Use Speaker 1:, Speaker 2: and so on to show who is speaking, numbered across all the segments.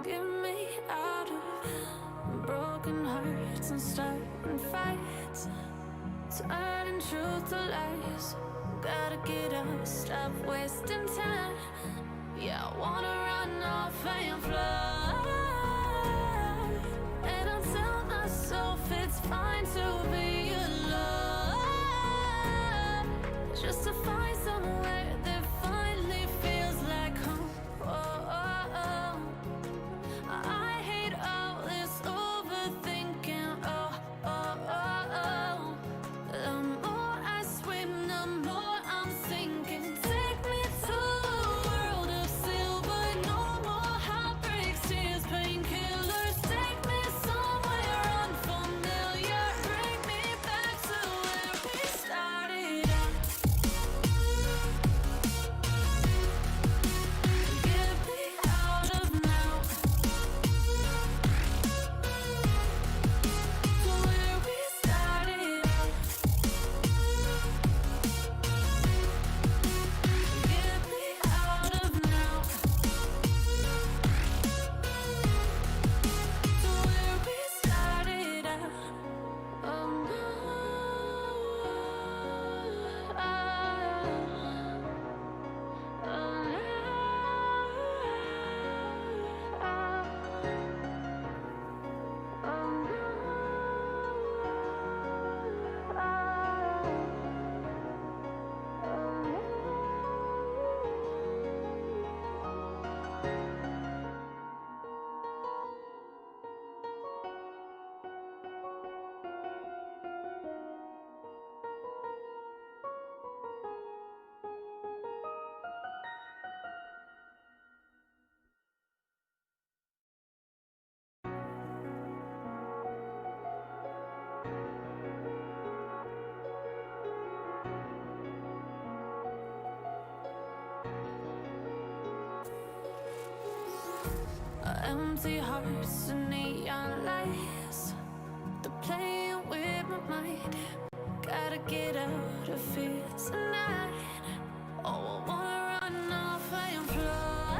Speaker 1: Get me out of broken hearts and starting fights, turning truth to lies. Gotta get up, stop wasting time. Yeah, I wanna run off and fly, and I'll tell myself it's fine to be alone, just to find somewhere that finally feels like home. I hate all this overthinking. The more I swim, the more I'm sinking. Take me to a world of silver, no more heartbreaks, tears, painkillers. Take me somewhere unfamiliar, bring me back to where we started out. Get me out of now, to where we started out. Get me out of now, to where we started out. Empty hearts and neon lights, they're playing with my mind. Gotta get out of here tonight. Oh, I wanna run off and fly,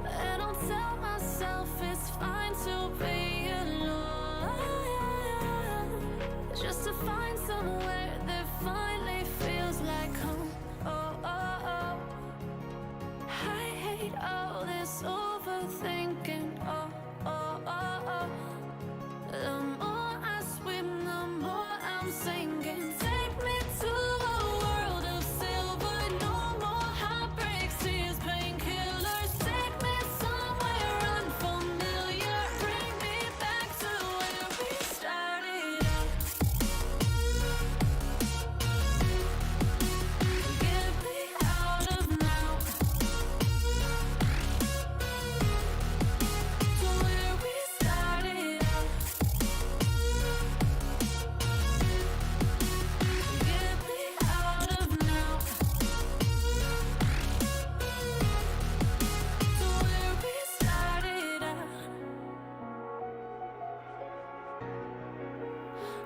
Speaker 1: and I'll tell myself it's fine to be alone, just to find somewhere that finally feels like home. I hate all this overthinking. The more I swim, the more I'm sinking. Take me to a world of silver, no more heartbreaks, tears, painkillers. Take me somewhere unfamiliar, bring me back to where we started out. Get me out of now, to where we started out. Get me out of now, to where we started out.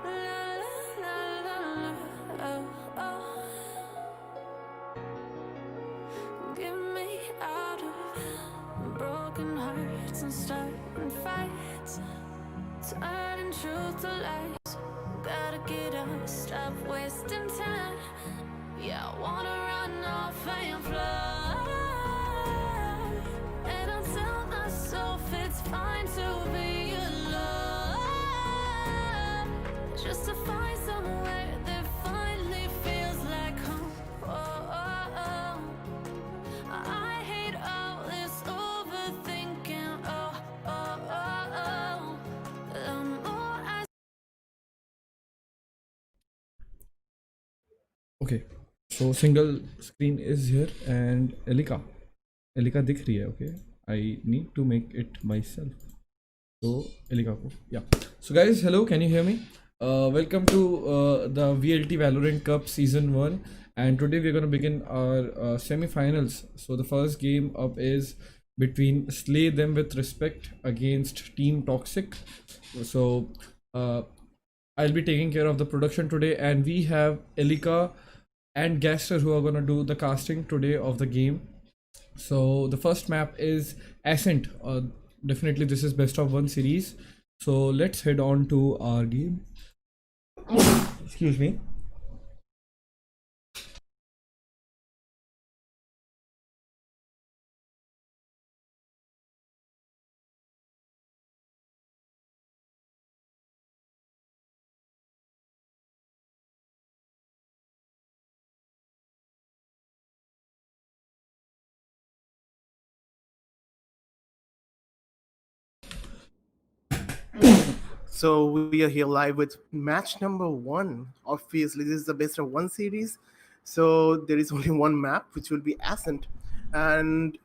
Speaker 1: La la la la, oh. Get me out of broken hearts and starting fights, turning truth to lies. Gotta get up, stop wasting time. Yeah, I wanna run off and fly, and I'll tell myself it's fine to be alone, just to find somewhere that finally feels like home. I hate all this overthinking. The more I
Speaker 2: Okay, so single screen is here and Elika दिख रही है. Okay, I need to make it myself. So Elika को, yeah. So guys, hello, can you hear me? Welcome to the VLT Valorant Cup Season 1, and today we're gonna begin our semi-finals. So the first game up is between Slay Them With Respect against Team Toxic. So I'll be taking care of the production today, and we have Elika and Gaster who are gonna do the casting today of the game. So the first map is Ascent. Definitely this is best of one series. So let's head on to our game. Excuse me.
Speaker 3: So we are here live with match number one. Obviously, this is the best of one series. So there is only one map, which will be Ascent. And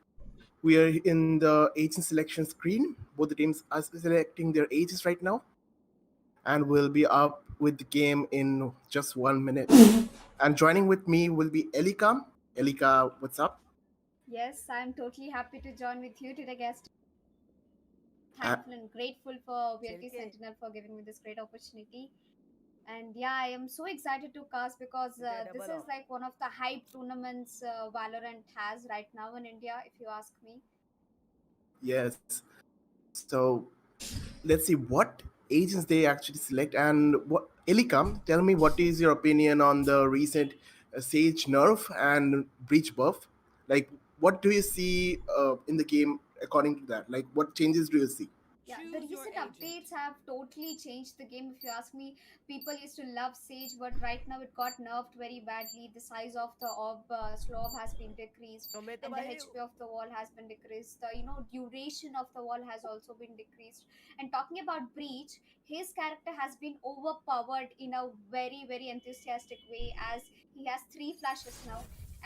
Speaker 3: we are in the agent selection screen. Both the teams are selecting their ages right now. And we'll be up with the game in just 1 minute. And joining with me will be Elika. Elika, what's up?
Speaker 4: Yes, I'm totally happy to join with you today, guest.
Speaker 3: Uh,
Speaker 4: Thankful and grateful for VLT Sentinel for giving me this great opportunity. And yeah, I am so excited to cast because this is like one of the hype tournaments Valorant has right now in India, if you ask me.
Speaker 3: yes. So let's see what agents they actually select and what Elikam, tell me what is your opinion on the recent Sage nerf and breach buff? Like, what do you see in the game according to that? Like, what changes do you see?
Speaker 4: Yeah, the recent updates have totally changed the game. If you ask me, people used to love Sage, but right now it got nerfed very badly. The size of the slow orb has been decreased, and the HP of the wall has been decreased. The duration of the wall has also been decreased. And talking about Breach, his character has been overpowered in a very enthusiastic way, as he has 3 flashes now,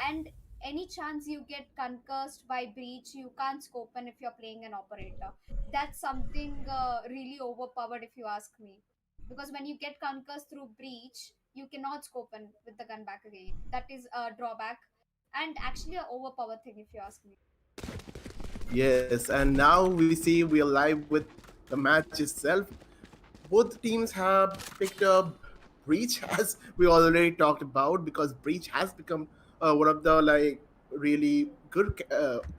Speaker 4: and any chance you get concussed by Breach, you can't scope in if you're playing an operator. That's something really overpowered, if you ask me, because when you get concussed through breach, you cannot scope in with the gun back again. That is a drawback, and actually a overpowered thing, if you ask me.
Speaker 3: Yes, and now we see we are live with the match itself. Both teams have picked up Breach, as we already talked about, because Breach has become one of the like really good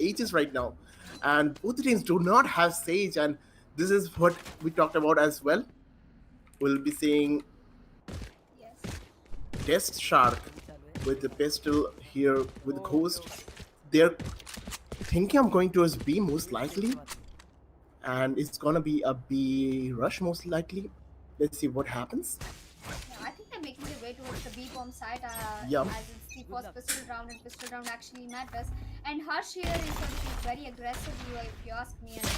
Speaker 3: agents right now, and both the teams do not have Sage, and this is what we talked about as well. We'll be seeing
Speaker 4: Yes.
Speaker 3: Test Shark with the pistol here with Ghost. They're thinking I'm going towards B most likely, and it's gonna be a B rush most likely. Let's see what happens.
Speaker 4: Yeah, I think they're making their way towards the B bomb side,
Speaker 3: Yeah.
Speaker 4: as it's the first pistol round, and pistol round actually matters. And Harsh here is going to be very aggressive, if you ask me, and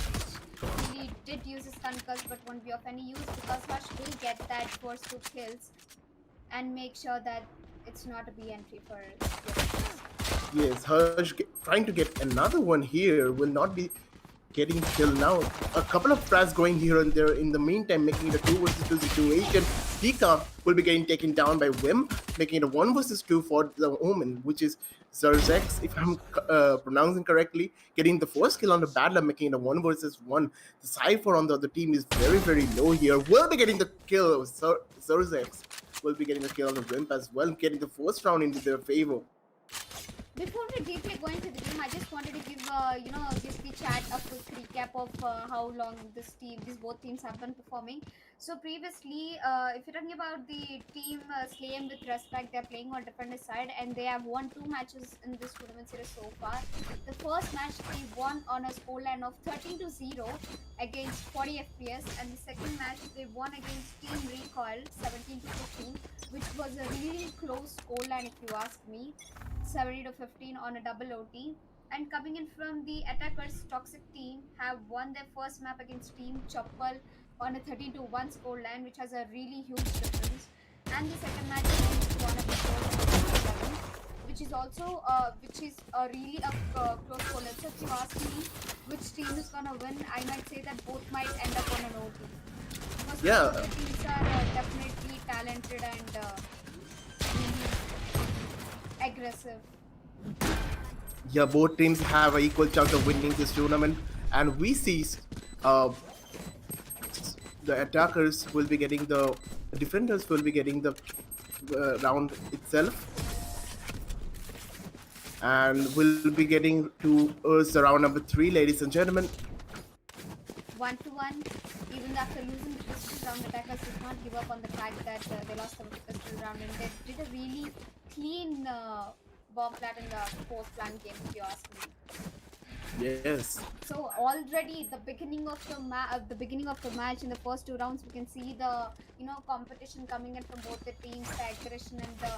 Speaker 4: really did use his concuss, but won't be of any use because Harsh will get that first 2 kills and make sure that it's not a B entry for the
Speaker 3: Yes, Harsh trying to get another one here will not be getting killed now. A couple of frags going here and there in the meantime, making it a 2 versus 2 situation. Pika will be getting taken down by Wimp, making it a 1 versus 2 for the Omen, which is Zerzex, if I'm pronouncing correctly, getting the first kill on the Battler, making it a 1 versus 1. The Cypher on the other team is very low here. Will be getting the kill. Zerzex will be getting a kill on the Wimp as well, getting the first round into their favor.
Speaker 4: Before we deeply go into the game, I just wanted to give give the chat a quick recap of how long these both teams have been performing. So previously, if you're talking about the team Slayem with respect, they're playing on defender side, and they have won 2 matches in this tournament series so far. The first match they won on a scoreline of 13-0 against 40 FPS, and the second match they won against Team Recoil 17-15, which was a really close scoreline, if you ask me. 70-15 on a double OT. And coming in from the attackers, Toxic Team have won their first map against Team Chappal on a 13-1 scoreline, which has a really huge difference. And the second match against one of the players, which is also a really close scoreline. So if you ask me which team is gonna win, I might say that both might end up on an OT. Because
Speaker 3: Yeah.
Speaker 4: both of the teams are definitely talented and really aggressive.
Speaker 3: Yeah, both teams have an equal chance of winning this tournament, and we see uh, the attackers will be getting the defenders will be getting the round itself. And we'll be getting to the round number 3, ladies and gentlemen.
Speaker 4: 1-1. Even after losing the pistol round, attackers did not give up on the fact that they lost the pistol round, and they did a really clean bomb plant in the fourth plant game, if you ask me.
Speaker 3: Yes.
Speaker 4: So already the beginning of the match in the first 2 rounds, we can see the competition coming in from both the teams, the aggression and the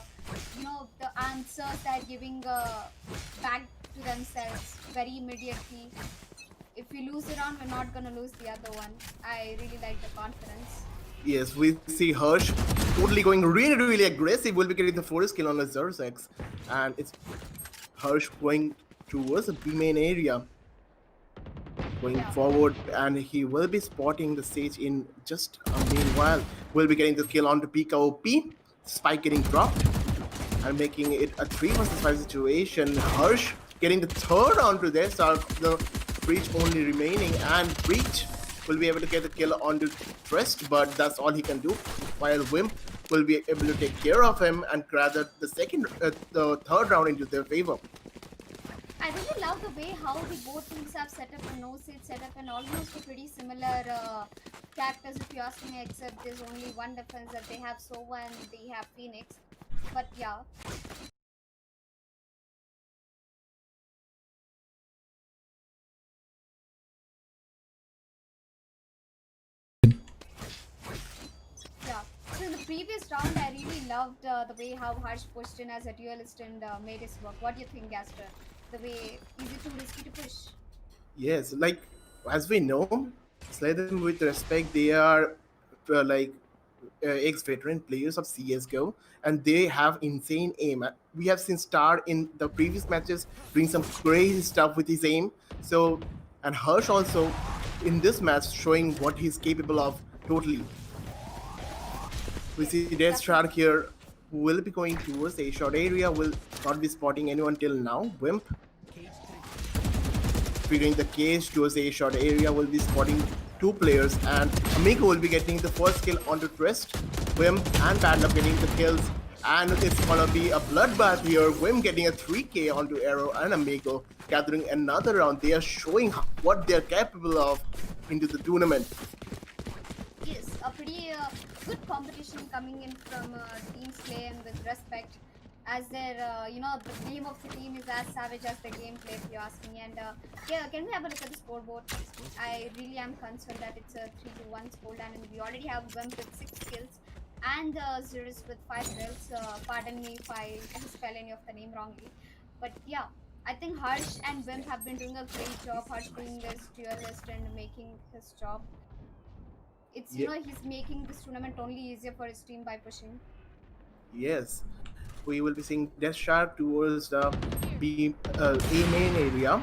Speaker 4: the answers they're giving back to themselves very immediately. If we lose a round, we're not gonna lose the other one. I really like the confidence.
Speaker 3: Yes, we see Hirsch totally going really aggressive. We'll be getting the first kill on the Zersex. And it's Hirsch going towards the B main area. Going forward, and he will be spotting the stage in just a meanwhile. We'll be getting the kill on the PKOP. Spike getting dropped and making it a 3 versus 5 situation. Hirsch getting the third onto this. The Breach only remaining, and Breach will be able to get the kill onto Trist, but that's all he can do. While Wimp will be able to take care of him and gather the third round into their favor.
Speaker 4: I really love the way how the both teams have set up a no-seat setup and almost a pretty similar characters, if you ask me, except there's only one difference that they have Sova and they have Phoenix. But yeah. Yeah. So in the previous round, I really loved the way how Harsh pushed in as a duelist and made his work. What do you think, Gaster? The way, is it too risky to push?
Speaker 3: Yes, like as we know, slay them with respect. They are ex-veteran players of CS:GO, and they have insane aim. We have seen Star in the previous matches doing some crazy stuff with his aim. So, and Hirsch also in this match showing what he's capable of totally. We see Death Shark here, who will be going towards the A-shot area, will not be spotting anyone till now. Wimp triggering the cage towards the A-shot area, will be spotting 2 players, and Amigo will be getting the first kill onto Trist. Wimp and Badluck getting the kills, and it's gonna be a bloodbath here. Wimp getting a 3k onto Arrow, and Amigo gathering another round. They are showing what they're capable of into the tournament.
Speaker 4: Yes, a pretty good competition coming in from Team Slay and with respect, as their the name of the team is as savage as the gameplay, if you ask me. And yeah, can we have a look at the scoreboard? I really am concerned that it's a 3-1 scoreline, and we already have Wimp with 6 kills and Zirus with 5 kills. Pardon me if I spell any of the name wrongly, but yeah. I think Harsh and Wimp have been doing a great job. Harsh being this duelist and making his job. It's he's making this tournament only easier for his team by pushing.
Speaker 3: Yes, we will be seeing Death Shark towards the A main area.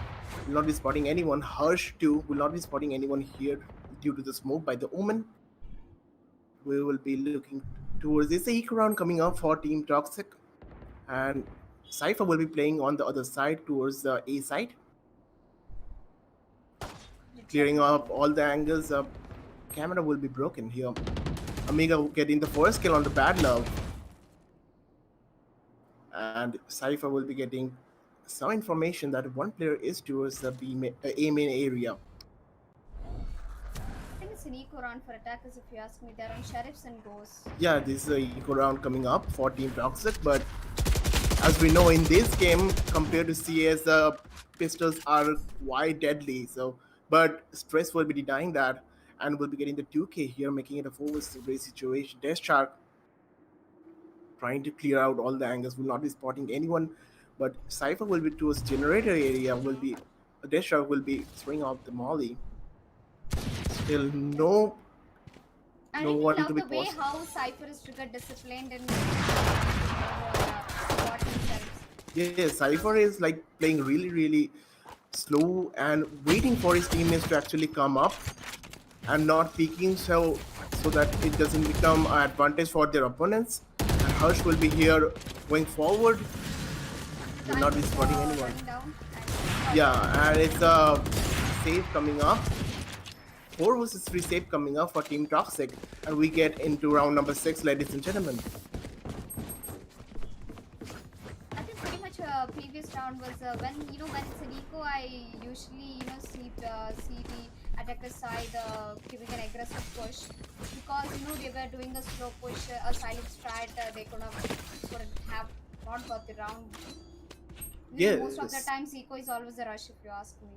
Speaker 3: Will not be spotting anyone. Hirsch too will not be spotting anyone here due to the smoke by the Omen. We will be looking towards this eco round coming up for Team Toxic, and Cypher will be playing on the other side towards the A side, clearing up all the angles. Camera will be broken here. Amiga getting the first kill on the Bad Love, and Cypher will be getting some information that one player is towards the A main area.
Speaker 4: I think it's an eco round for attackers, if you ask me. They're on Sheriffs and Ghosts.
Speaker 3: Yeah, this is a eco round coming up for Team Toxic, but as we know in this game, compared to CS, the pistols are quite deadly. So, but Stress will be denying that, and will be getting the 2k here, making it a 4 vs 3 situation. Death Shark trying to clear out all the angles, will not be spotting anyone, but Cypher will be towards generator area. Will be Death Shark will be throwing out the molly. Still no.
Speaker 4: I
Speaker 3: No
Speaker 4: really
Speaker 3: one
Speaker 4: love
Speaker 3: to be
Speaker 4: the way
Speaker 3: paused.
Speaker 4: how Cypher is trigger disciplined and what himself.
Speaker 3: Yeah, Cypher is like playing really slow and waiting for his teammates to actually come up and not peeking so that it doesn't become an advantage for their opponents. And Hirsch will be here going forward. Will not be spotting anyone. Yeah, and it's a save coming up. 4 vs 3 save coming up for Team Toxic, and we get into round number 6, ladies and gentlemen.
Speaker 4: I think pretty much previous round round was when when it's an eco, I usually see the attacker side giving an aggressive push because they were doing a slow push, a silent strat. They couldn't have not got the round. Most of the
Speaker 3: Yes,
Speaker 4: times eco is always a rush if you ask me.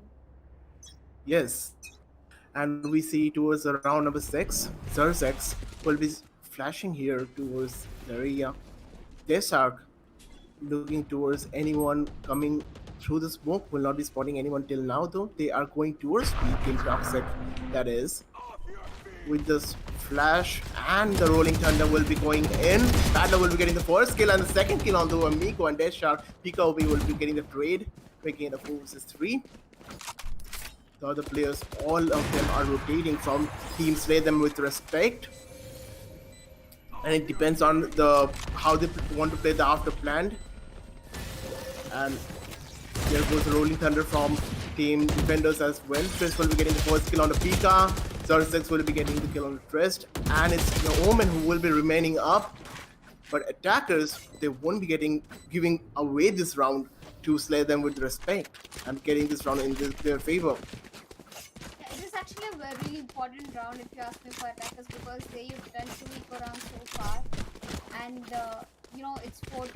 Speaker 3: yes. And we see towards the round number 6, Zerzex will be flashing here towards the area. Desark looking towards anyone coming through the smoke, will not be spotting anyone till now though. They are going towards Kill Toxic, that is. With this flash and the rolling thunder will be going in. Badler will be getting the first kill and the second kill on the Amico and Deathshark. Pika will be getting the trade, making it a 4 vs 3. The other players, all of them are rotating from Team Slay them with respect. And it depends on the how they want to play the after planned. And there goes the rolling thunder from team defenders as well. Trist will be getting the first kill on the Pika. Zerzex will be getting the kill on the Trist. And it's the Omen who will be remaining up. But attackers, they won't be giving away this round to slay them with respect and getting this round in their favor.
Speaker 4: Yeah, it is actually a very important round if you ask me for attackers because they've done 2 eco rounds so far, and it's 4-2,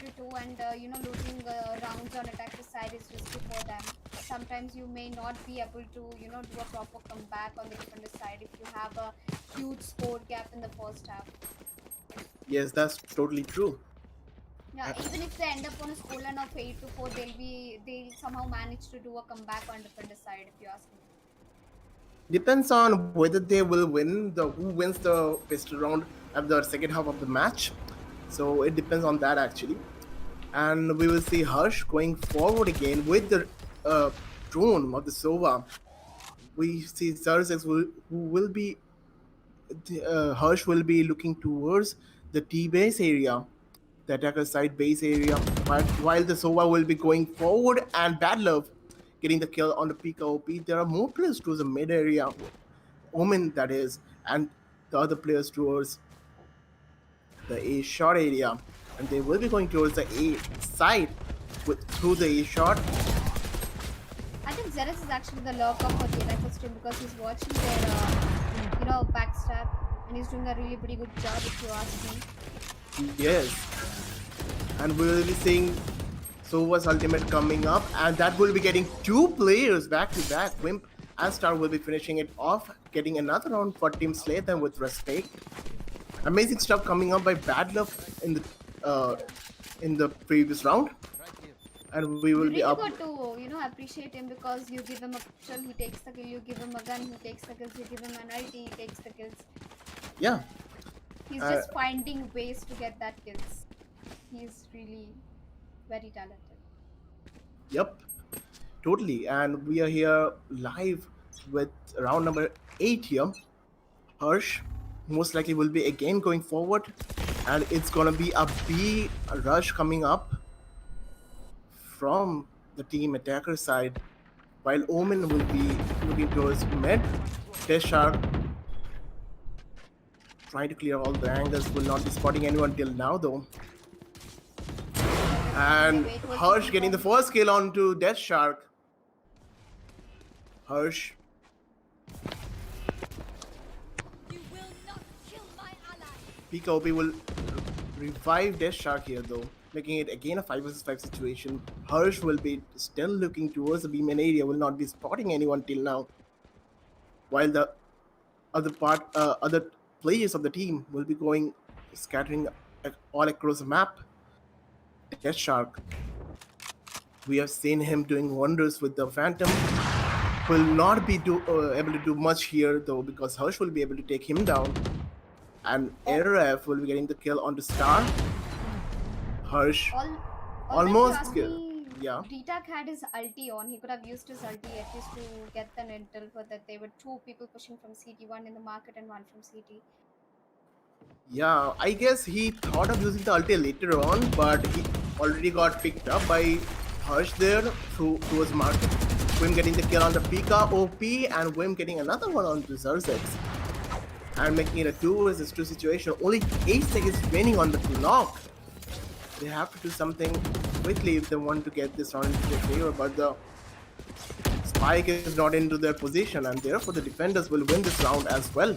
Speaker 4: and losing rounds on attacker side is risky for them. Sometimes you may not be able to do a proper comeback on the defender side if you have a huge score gap in the first half.
Speaker 3: Yes, that's totally true.
Speaker 4: Yeah, even if they end up on a scoreline of 8-4, they'll somehow manage to do a comeback on defender side if you ask me.
Speaker 3: Depends on whether they will win who wins the pistol round at the second half of the match. So it depends on that actually. And we will see Harsh going forward again with the drone of the Sova. We see Zerzex who will be Harsh will be looking towards the T base area, the attacker side base area, while the Sova will be going forward and Bad Love getting the kill on the Pika OP. There are more players towards the mid area, Omen that is, and the other players towards the A shot area, and they will be going towards the A side through the A shot.
Speaker 4: I think Zerex is actually the lurker for the attackers team because he's watching their backstab and he's doing a really pretty good job if you ask me.
Speaker 3: Yes, and we will be seeing Sova's ultimate coming up, and that will be getting 2 players back to back. Wimp and Star will be finishing it off, getting another round for Team Slay them with respect. Amazing stuff coming up by Bad Luck in the previous round, and we will
Speaker 4: You
Speaker 3: be
Speaker 4: really
Speaker 3: up.
Speaker 4: got to appreciate him because you give him a pistol, he takes the kill. You give him a gun, he takes the kills. You give him an ulti, he takes the kills.
Speaker 3: Yeah,
Speaker 4: He's just finding ways to get that kills. He's really very talented.
Speaker 3: yep, totally. And we are here live with round number 8 here. Harsh most likely will be again going forward, and it's gonna be a B rush coming up from the team attacker side, while Omen will be looking towards mid. Deathshark trying to clear all the angles, will not be spotting anyone till now though. And
Speaker 4: Wait, what's
Speaker 3: Harsh
Speaker 4: the
Speaker 3: getting the
Speaker 4: defense?
Speaker 3: first kill onto Deathshark. Harsh. Pika OP will revive Deathshark here though, making it again a 5 vs 5 situation. Harsh will be still looking towards the B-main area, will not be spotting anyone till now. While the other players of the team will be going scattering all across the map. Deathshark, we have seen him doing wonders with the Phantom. Will not be able to do much here though, because Harsh will be able to take him down. And RF will be getting the kill on the Star. Harsh almost yeah.
Speaker 4: D-Tac had his ulti on. He could have used his ulti at least to get the intel for that there were 2 people pushing from CT, 1 in the market and 1 from CT.
Speaker 3: Yeah, I guess he thought of using the ulti later on, but he already got picked up by Harsh there towards market. Wim getting the kill on the Pika OP, and Wim getting another one on the Zerzex. And making it a 2 vs 2 situation. Only 8 seconds remaining on the clock. They have to do something quickly if they want to get this round into their favor, but the spike is not into their position, and therefore the defenders will win this round as well.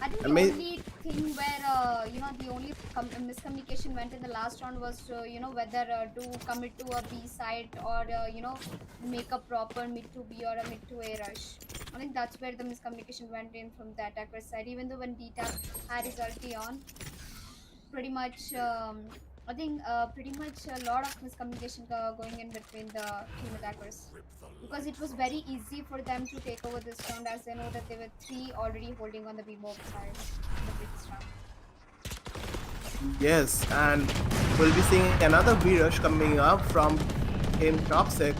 Speaker 4: I think the
Speaker 3: And
Speaker 4: only thing where the only miscommunication went in the last round was whether to commit to a B side or make a proper mid to B or a mid to A rush. I think that's where the miscommunication went in from the attacker side. Even though when DTAP had his ulti on, pretty much I think pretty much a lot of miscommunication going in between the team attackers, because it was very easy for them to take over this round, as they know that there were 3 already holding on the B-mob side in the previous round.
Speaker 3: yes, and we'll be seeing another B rush coming up from Team Toxic.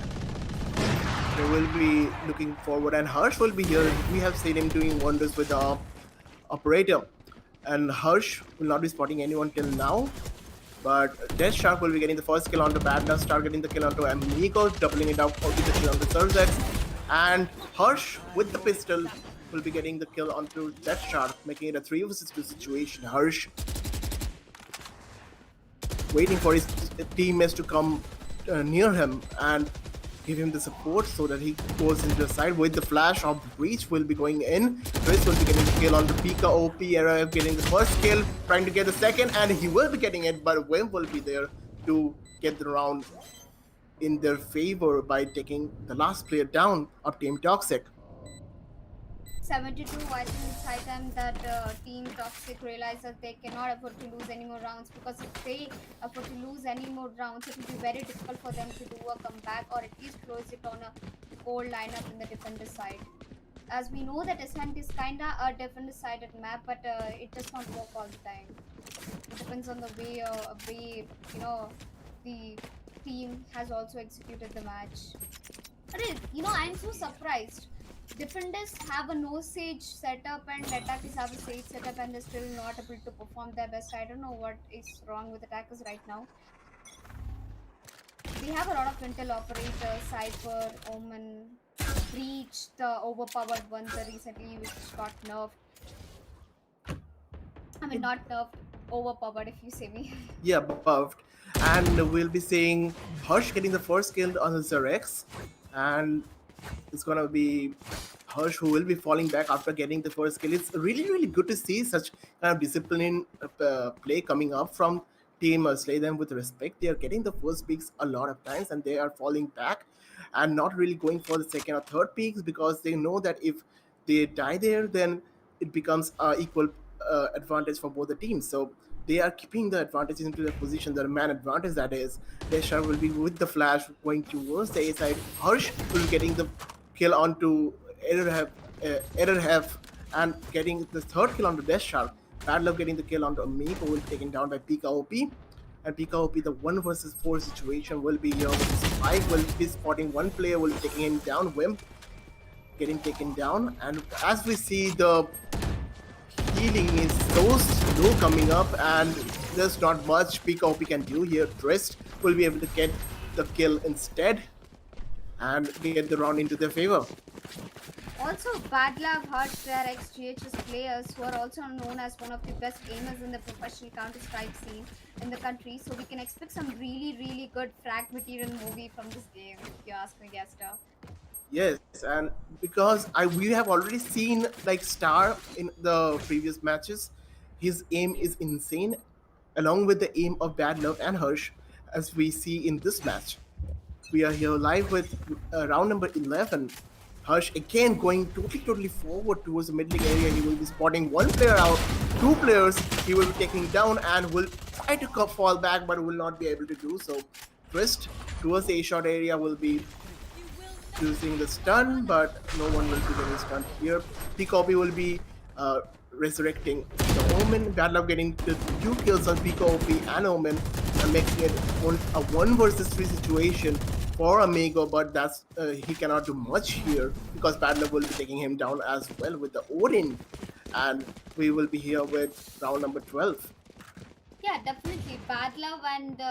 Speaker 3: They will be looking forward, and Harsh will be here. We have seen him doing wonders with the operator, and Harsh will not be spotting anyone till now. But Death Shark will be getting the first kill onto Badna, start getting the kill onto Amigo, doubling it up with the kill onto Surzex. And Harsh with the pistol will be getting the kill onto Death Shark, making it a 3 vs 2 situation. Harsh waiting for his teammates to come near him and give him the support so that he goes into the side. With the flash of the breach will be going in. Chris will be getting the kill on the Pika OP era, getting the first kill, trying to get the second, and he will be getting it, but Wim will be there to get the round in their favor by taking the last player down of Team Toxic.
Speaker 4: 72, I think it's high time that Team Toxic realize that they cannot afford to lose any more rounds, because if they afford to lose any more rounds, it will be very difficult for them to do a comeback or at least close it on a goal lineup in the defender side. As we know that Ascent is kinda a defender sided map, but it does not work all the time. It depends on the way the team has also executed the match. But I'm so surprised. Defenders have a no sage setup and attackers have a sage setup, and they're still not able to perform their best. I don't know what is wrong with attackers right now. We have a lot of intel operators, Cypher, Omen, Breach, the overpowered one the recently which got nerfed. I mean, not nerfed, overpowered if you say me.
Speaker 3: Yeah, buffed. And we'll be seeing Harsh getting the first kill on the Zerex, and it's gonna be Harsh who will be falling back after getting the first kill. It's really good to see such kind of disciplined play coming up from Team Slay Them with respect. They are getting the first picks a lot of times, and they are falling back and not really going for the second or third picks, because they know that if they die there, then it becomes equal advantage for both the teams. So they are keeping the advantages into their position, their man advantage that is. Desha will be with the flash going towards the A side. Harsh will be getting the kill onto Errorhef and getting the third kill onto Death Shark. Bad Love getting the kill onto Amigo will be taken down by Pika OP. And Pika OP, the 1 vs 4 situation will be here with Spike, will be spotting one player, will be taking him down. Wimp getting taken down. And as we see, the healing is so slow coming up, and there's not much Pika OP can do here. Trist will be able to get the kill instead and get the round into their favor.
Speaker 4: Also, Badlav, Hutch, they are ex-GHS players who are also known as one of the best gamers in the professional Counter-Strike scene in the country. So we can expect some really good frag material movie from this game, if you ask me, Gaster.
Speaker 3: Yes, and because we have already seen like Star in the previous matches, his aim is insane, along with the aim of Bad Love and Harsh, as we see in this match. We are here live with round number 11. Harsh again going totally forward towards the middle area. He will be spotting one player out, 2 players he will be taking down, and will try to fall back but will not be able to do so. Twist towards the A-shot area will be using the stun, but no one will be getting stunned here. Pcopy will be resurrecting the Omen. Bad Luck getting the 2 kills on Pcopy and Omen, and making it a 1 vs 3 situation for Amigo, but that's he cannot do much here because Bad Luck will be taking him down as well with the Odin. And we will be here with round number 12.
Speaker 4: Yeah, definitely. Bad Love and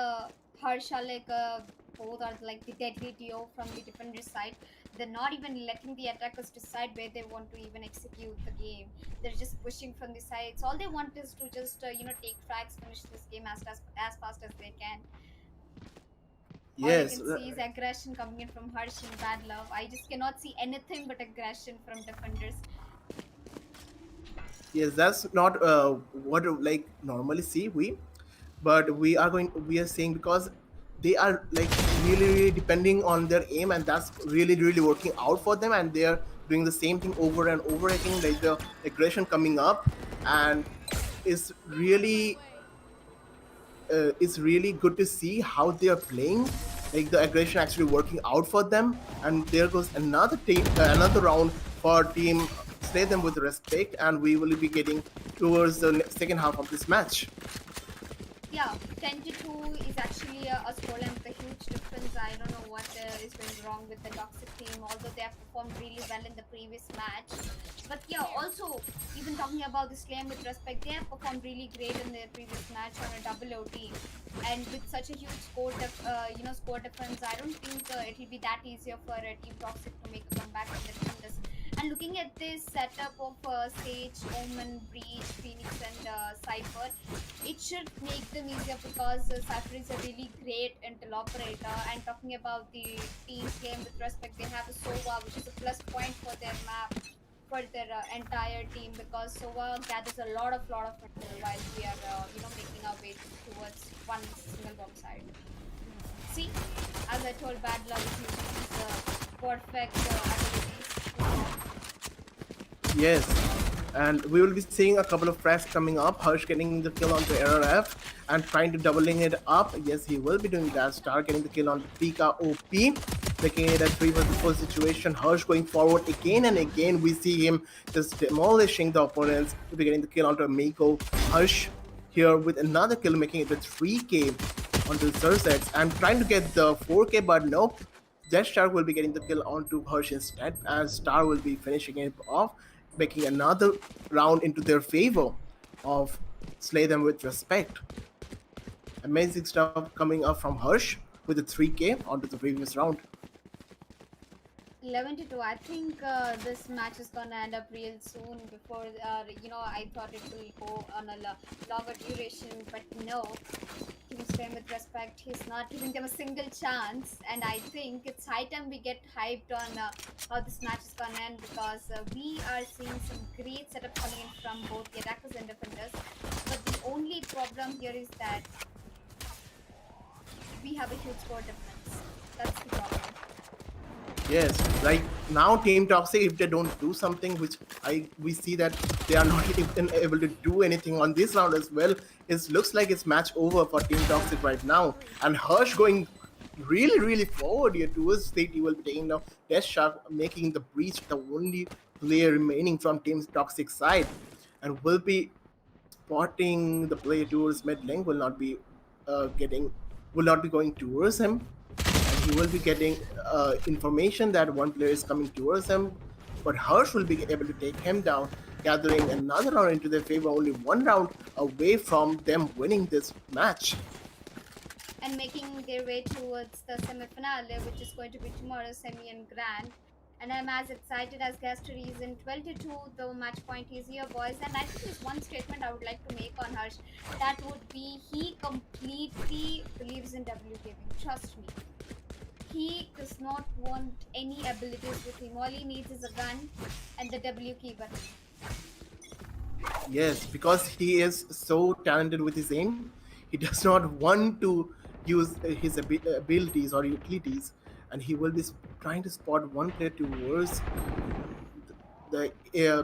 Speaker 4: Harsh are like both are like the deadly duo from the defender side. They're not even letting the attackers decide where they want to even execute the game. They're just pushing from the sides. All they want is to just take frags, finish this game as fast as they can. All I
Speaker 3: Yes,
Speaker 4: can see is aggression coming in from Harsh and Bad Love. I just cannot see anything but aggression from defenders.
Speaker 3: yes, that's not what like normally see we, but we are saying because they are like really really depending on their aim, and that's really really working out for them, and they are doing the same thing over and over again, like the aggression coming up, and it's really it's really good to see how they are playing, like the aggression actually working out for them. And there goes another team, another round for team Slay Them With Respect, and we will be getting towards the second half of this match.
Speaker 4: Yeah, 10 to 2 is actually a scoreline with a huge difference. I don't know what is going wrong with the Toxic team, although they have performed really well in the previous match. But yeah, also, even talking about this game with respect, they have performed really great in their previous match on a double OT. And with such a huge score difference, I don't think it will be that easier for Team Toxic to make a comeback in the defenders. And looking at this setup of Sage, Omen, Breach, Phoenix, and Cypher, it should make them easier because Cypher is a really great intel operator. And talking about the team's game with respect, they have a Sova, which is a plus point for their map, for their entire team, because Sova gathers a lot of intel while we are making our way towards one single bomb side. See, as I told, Bad Love is using his perfect abilities.
Speaker 3: Yes, and we will be seeing a couple of frags coming up. Harsh getting the kill onto RRF and trying to doubling it up. Yes, he will be doing that. Star getting the kill on Pika OP, making it a 3 versus 4 situation. Harsh going forward again and again. We see him just demolishing the opponents. We'll be getting the kill onto Miko. Harsh here with another kill, making it a 3K onto Zerzex. I'm trying to get the 4K, but nope. Jet Shark will be getting the kill onto Harsh instead, and Star will be finishing it off, making another round into their favor of Slay Them With Respect. Amazing stuff coming up from Harsh with the 3K onto the previous round.
Speaker 4: 11 to 2. I think this match is gonna end up real soon. Before I thought it will go on a longer duration, but no. Team Spain with respect, he's not giving them a single chance, and I think it's high time we get hyped on how this match is gonna end, because we are seeing some great setup coming in from both the attackers and defenders. But the only problem here is that we have a huge score difference. That's the problem.
Speaker 3: Yes, like now Team Toxic, if they don't do something, which we see that they are not even able to do anything on this round as well, it looks like it's match over for Team Toxic right now. And Hirsch going really, really forward here towards state. He will be taking now Death Shark, making the Breach the only player remaining from Team Toxic side, and will be spotting the player towards mid lane. Getting will not be going towards him, and he will be getting information that one player is coming towards him, but Hirsch will be able to take him down, gathering another round into their favor, only one round away from them winning this match.
Speaker 4: And making their way towards the semi-finale, which is going to be tomorrow, semi and grand. And I'm as excited as Gaster is. In 12 to 2, the match point is here, boys. And I think there's one statement I would like to make on Harsh. That would be, he completely believes in W gaming. Trust me. He does not want any abilities with him. All he needs is a gun and the W key button.
Speaker 3: Yes, because he is so talented with his aim, he does not want to use his abilities or utilities, and he will be trying to spot one player towards the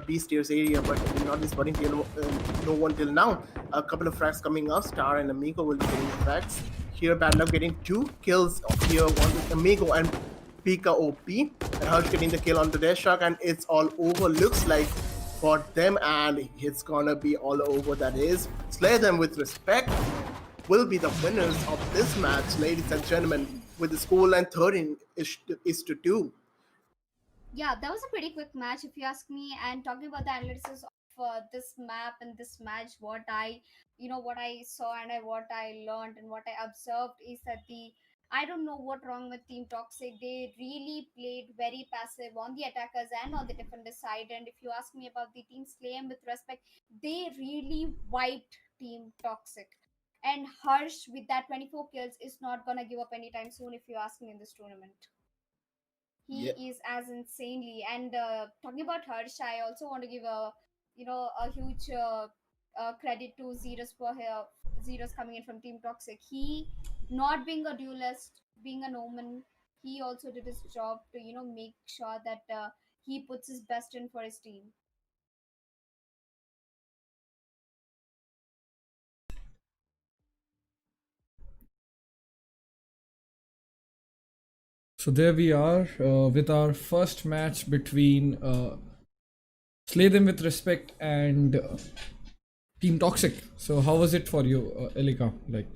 Speaker 3: B stairs area, but will not be spotting no one till now. A couple of frags coming up. Star and Amigo will be getting frags. Here, Bad Luck getting 2 kills here, one with Amigo and Pika OP. And Hush getting the kill on the Death Shark, and it's all over. Looks like for them, and it's gonna be all over. That is, Slay Them With Respect will be the winners of this match, ladies and gentlemen, with the scoreline 13 is to 2.
Speaker 4: Yeah, that was a pretty quick match, if you ask me. And talking about the analysis of this map and this match, what I saw and what I learned and what I observed is that the I don't know what wrong with Team Toxic. They really played very passive on the attackers and on the defender side. And if you ask me about the Team Slayem with respect, they really wiped Team Toxic. And Harsh with that 24 kills is not gonna give up anytime soon if you ask me in this tournament.
Speaker 3: Yeah.
Speaker 4: He is as insanely. And talking about Harsh, I also want to give a huge credit to Zeros for here. Zeros coming in from Team Toxic. He, not being a duelist, being an omen, he also did his job to make sure that he puts his best in for his team.
Speaker 2: So there we are with our first match between Slay Them With Respect and Team Toxic. So how was it for you, Elika? Like,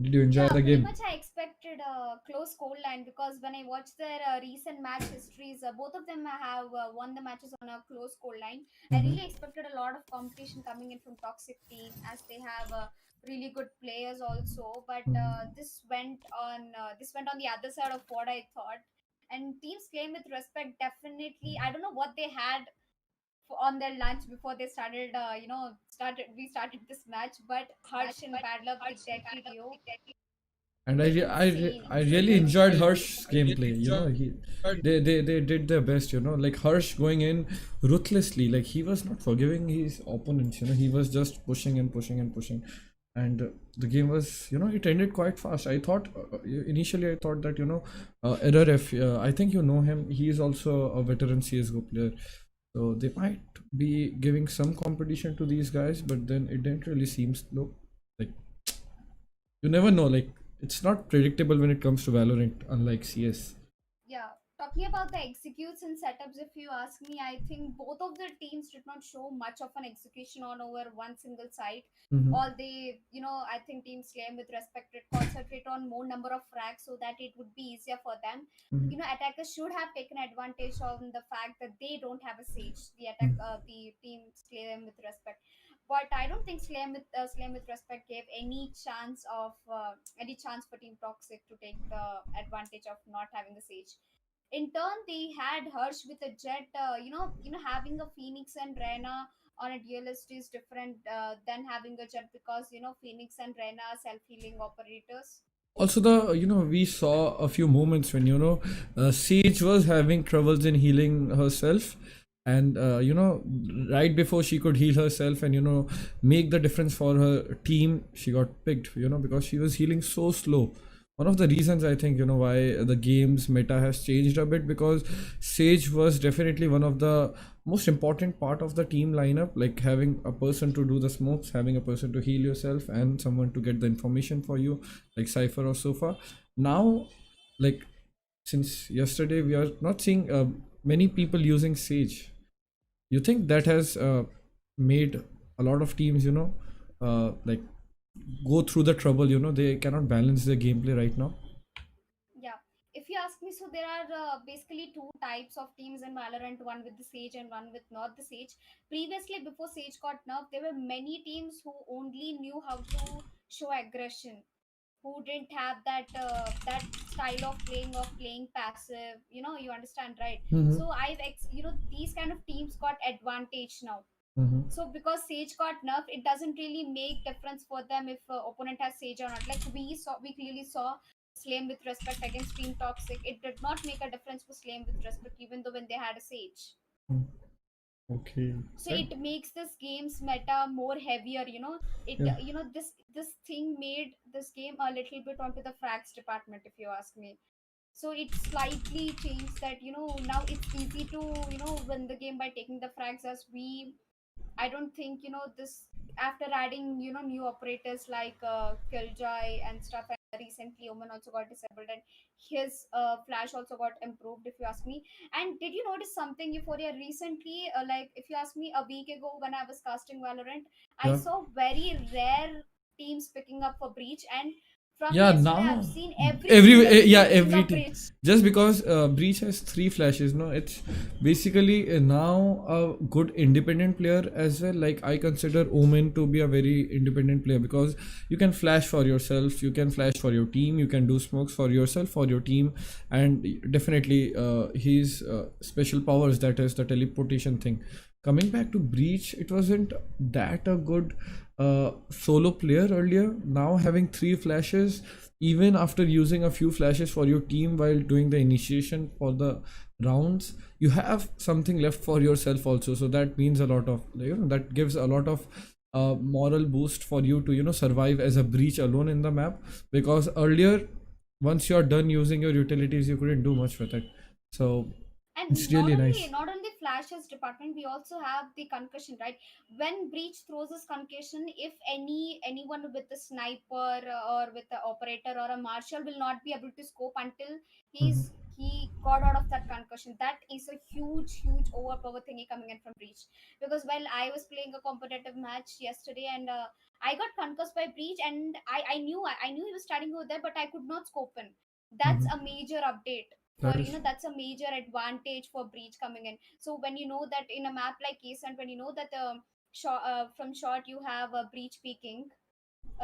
Speaker 2: did you enjoy
Speaker 4: Yeah,
Speaker 2: the
Speaker 4: pretty
Speaker 2: game?
Speaker 4: much I expected a close scoreline because when I watched their recent match histories, both of them have won the matches on a close scoreline. I
Speaker 2: Mm-hmm.
Speaker 4: really expected a lot of competition coming in from Toxic team as they have really good players also. But this went on the other side of what I thought. And teams claim with respect definitely. I don't know what they had on their lunch before they started. We started this match, but Harsh and Bad Love, the deadly duo,
Speaker 2: And
Speaker 4: insane,
Speaker 2: I really
Speaker 4: insane.
Speaker 2: enjoyed Harsh's gameplay. You know, they did their best. You know, like Harsh going in ruthlessly. Like he was not forgiving his opponents. You know, he was just pushing and pushing and pushing, and the game was, you know, it ended quite fast. I thought initially I thought that, you know, Error F. I think you know him. He is also a veteran CS:GO player. So they might be giving some competition to these guys, but then it didn't really seem slow. Like, you never know. Like, it's not predictable when it comes to Valorant, unlike CS.
Speaker 4: Yeah, talking about the executes and setups, if you ask me, I think both of the teams did not show much of an execution on over one single site.
Speaker 2: Mm-hmm.
Speaker 4: All they, I think Team Slam with respect to concentrate on more number of frags so that it would be easier for them.
Speaker 2: Mm-hmm.
Speaker 4: Attackers should have taken advantage on the fact that they don't have a sage. The Team Slam with respect. But I don't think Slam with respect gave any chance for Team Toxic to take the advantage of not having the sage. In turn, they had Hirsch with a jet. Having a Phoenix and Rena on a duelist is different than having a jet because Phoenix and Rena are self-healing operators.
Speaker 2: Also, we saw a few moments when, you know, Sage was having troubles in healing herself, and right before she could heal herself and, you know, make the difference for her team, she got picked, you know, because she was healing so slow. One of the reasons I think, you know, why the game's meta has changed a bit, because Sage was definitely one of the most important part of the team lineup, like having a person to do the smokes, having a person to heal yourself, and someone to get the information for you, like Cypher or Sofa. Now, like, since yesterday, we are not seeing many people using Sage. You think that has made a lot of teams, you know, like, go through the trouble, you know, they cannot balance their gameplay right now?
Speaker 4: Yeah. If you ask me, so there are basically two types of teams in Valorant, one with the Sage and one with not the Sage. Previously, before Sage got nerfed, there were many teams who only knew how to show aggression, who didn't have that style of playing passive. You understand, right?
Speaker 2: Mm-hmm.
Speaker 4: So these kind of teams got advantage now.
Speaker 2: Mm-hmm.
Speaker 4: So because Sage got nerfed, it doesn't really make difference for them if opponent has Sage or not. Like we clearly saw Slame with respect against Team Toxic. It did not make a difference for Slame with respect, even though when they had a Sage.
Speaker 2: Okay.
Speaker 4: So it makes this game's meta more heavier. It
Speaker 2: Yeah.
Speaker 4: this thing made this game a little bit onto the frags department, if you ask me. So it slightly changed that. Now it's easy to win the game by taking the frags. As we I don't think this, after adding new operators like Killjoy and stuff, and recently Omen also got disabled, and his flash also got improved, if you ask me. And did you notice something, Euphoria, recently? Like, if you ask me, a week ago when I was casting Valorant, I
Speaker 2: Yeah.
Speaker 4: saw very rare teams picking up for Breach, and From
Speaker 2: Yeah,
Speaker 4: yesterday, I've
Speaker 2: now
Speaker 4: seen every team is using a
Speaker 2: team.
Speaker 4: bridge.
Speaker 2: Just because Breach has 3 flashes, no, it's basically now a good independent player as well. Like I consider Omen to be a very independent player because you can flash for yourself, you can flash for your team, you can do smokes for yourself, for your team, and definitely his special powers, that is the teleportation thing. Coming back to Breach, it wasn't that a good solo player earlier. Now having 3 flashes, even after using a few flashes for your team while doing the initiation for the rounds, you have something left for yourself also. So that means a lot of, that gives a lot of moral boost for you to survive as a Breach alone in the map, because earlier once you're done using your utilities you couldn't do much with it. So it's
Speaker 4: And
Speaker 2: really nice.
Speaker 4: not only flashes department, we also have the concussion, right? When breach throws his concussion, if anyone with a sniper or with the operator or a marshal will not be able to scope until
Speaker 2: Mhm.
Speaker 4: he got out of that concussion. That is a huge overpower thingy coming in from breach. Because while I was playing a competitive match yesterday, and I got concussed by breach, and I knew he was standing over there, but I could not scope in. That's
Speaker 2: Mhm.
Speaker 4: a major update for,
Speaker 2: That is.
Speaker 4: that's a major advantage for breach coming in. So when you know that in a map like Ascent, when you know that from short you have a breach peeking,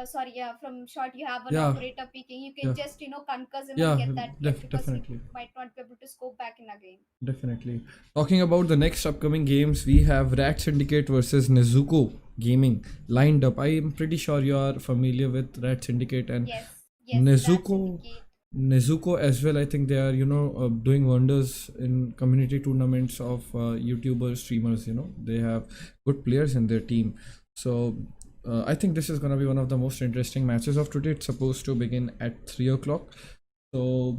Speaker 4: sorry, yeah, from short you have an
Speaker 2: Yeah,
Speaker 4: operator peeking, you can
Speaker 2: yeah,
Speaker 4: just concuss him and
Speaker 2: yeah,
Speaker 4: get that kill, because he
Speaker 2: definitely.
Speaker 4: might not be able to scope back in again.
Speaker 2: Definitely. Talking about the next upcoming games, we have Rat Syndicate versus Nezuko Gaming lined up. I am pretty sure you are familiar with Rat Syndicate and
Speaker 4: Yes, Rat
Speaker 2: Nezuko.
Speaker 4: Syndicate.
Speaker 2: Nezuko as well. I think they are, doing wonders in community tournaments of YouTubers, streamers. They have good players in their team. So I think this is gonna be one of the most interesting matches of today. It's supposed to begin at 3 o'clock. So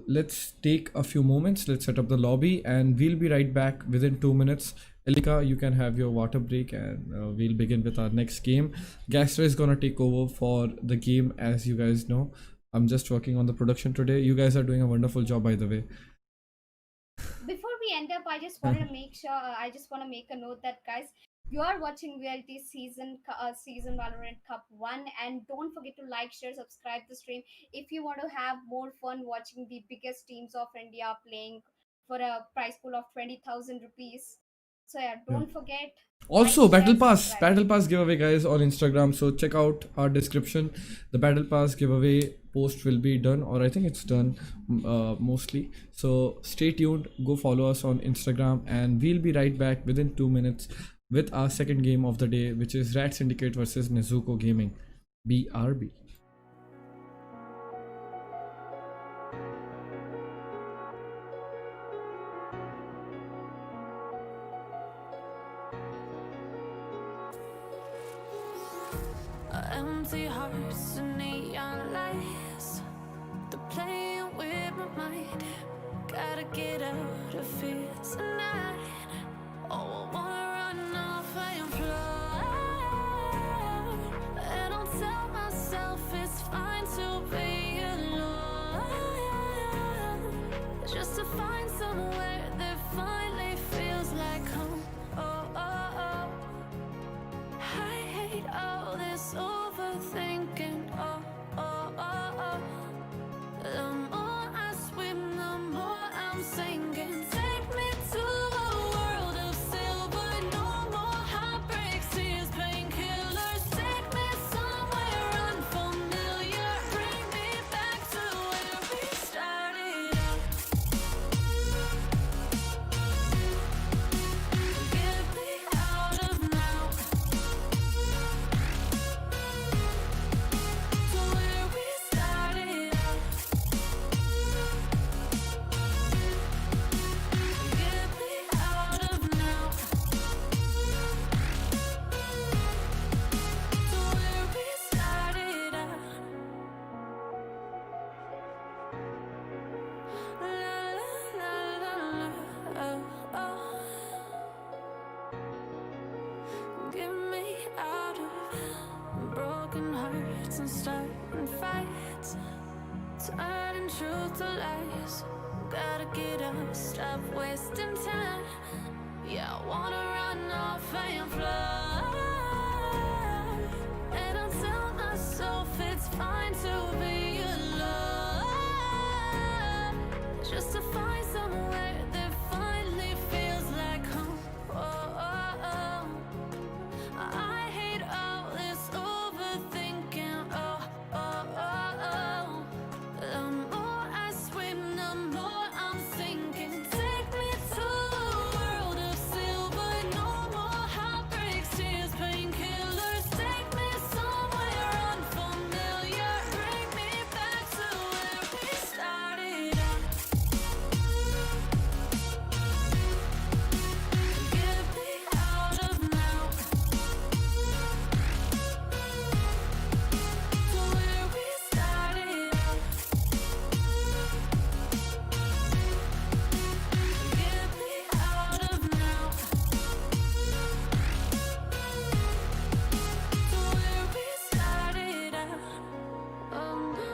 Speaker 2: let's take a few moments. Let's set up the lobby, and we'll be right back within 2 minutes. Elika, you can have your water break, and we'll begin with our next game. Gastra is gonna take over for the game, as you guys know. I'm just working on the production today. You guys are doing a wonderful job, by the way.
Speaker 4: Before we end up, I just wanted to make sure, I just want to make a note that, guys, you are watching VLT season Valorant Cup 1, and don't forget to like, share, subscribe the stream if you want to have more fun watching the biggest teams of India playing for a prize pool of 20,000 rupees. So yeah,
Speaker 2: Yeah.
Speaker 4: don't forget, like,
Speaker 2: Also,
Speaker 4: share, subscribe.
Speaker 2: Battle Pass giveaway, guys, on Instagram. So check out our description. The Battle Pass giveaway post will be done, or I think it's done mostly. So stay tuned. Go follow us on Instagram, and we'll be right back within 2 minutes with our second game of the day, which is Rat Syndicate versus Nezuko Gaming. BRB.
Speaker 1: Empty hearts and neon lights. They're playing with my mind. Gotta get out of here tonight. Oh, I wanna run off and fly. And I'll tell myself it's fine to be alone. Just to find somewhere that finally feels like home. Oh, oh, oh. I hate all this overthinking. Oh, oh, oh, oh. The more I swim, the more I'm sinking. Take me to a world of silver. No more heartbreaks, tears, painkillers. Take me somewhere unfamiliar. Bring me back to where we started out. Get me out of now. To where we started out. Get me out of now. To where we started out. La la la la la. Oh, oh. Get me out of broken hearts and starting fights, turning truth to lies. Gotta get up, stop wasting time. Yeah, I wanna run off and fly. And I'll tell myself it's fine. fine to be alone. Just to find somewhere that finally feels like home. Oh, oh, oh. I hate all this overthinking. Oh, oh, oh, oh. The more I swim, the more I'm sinking. Take me to a world of silver. No more heartbreaks, tears, painkillers. Take me somewhere unfamiliar. Bring me back to where we started out. Get me out of now. To where we started out. Get me out of now. To where we started out. Oh no.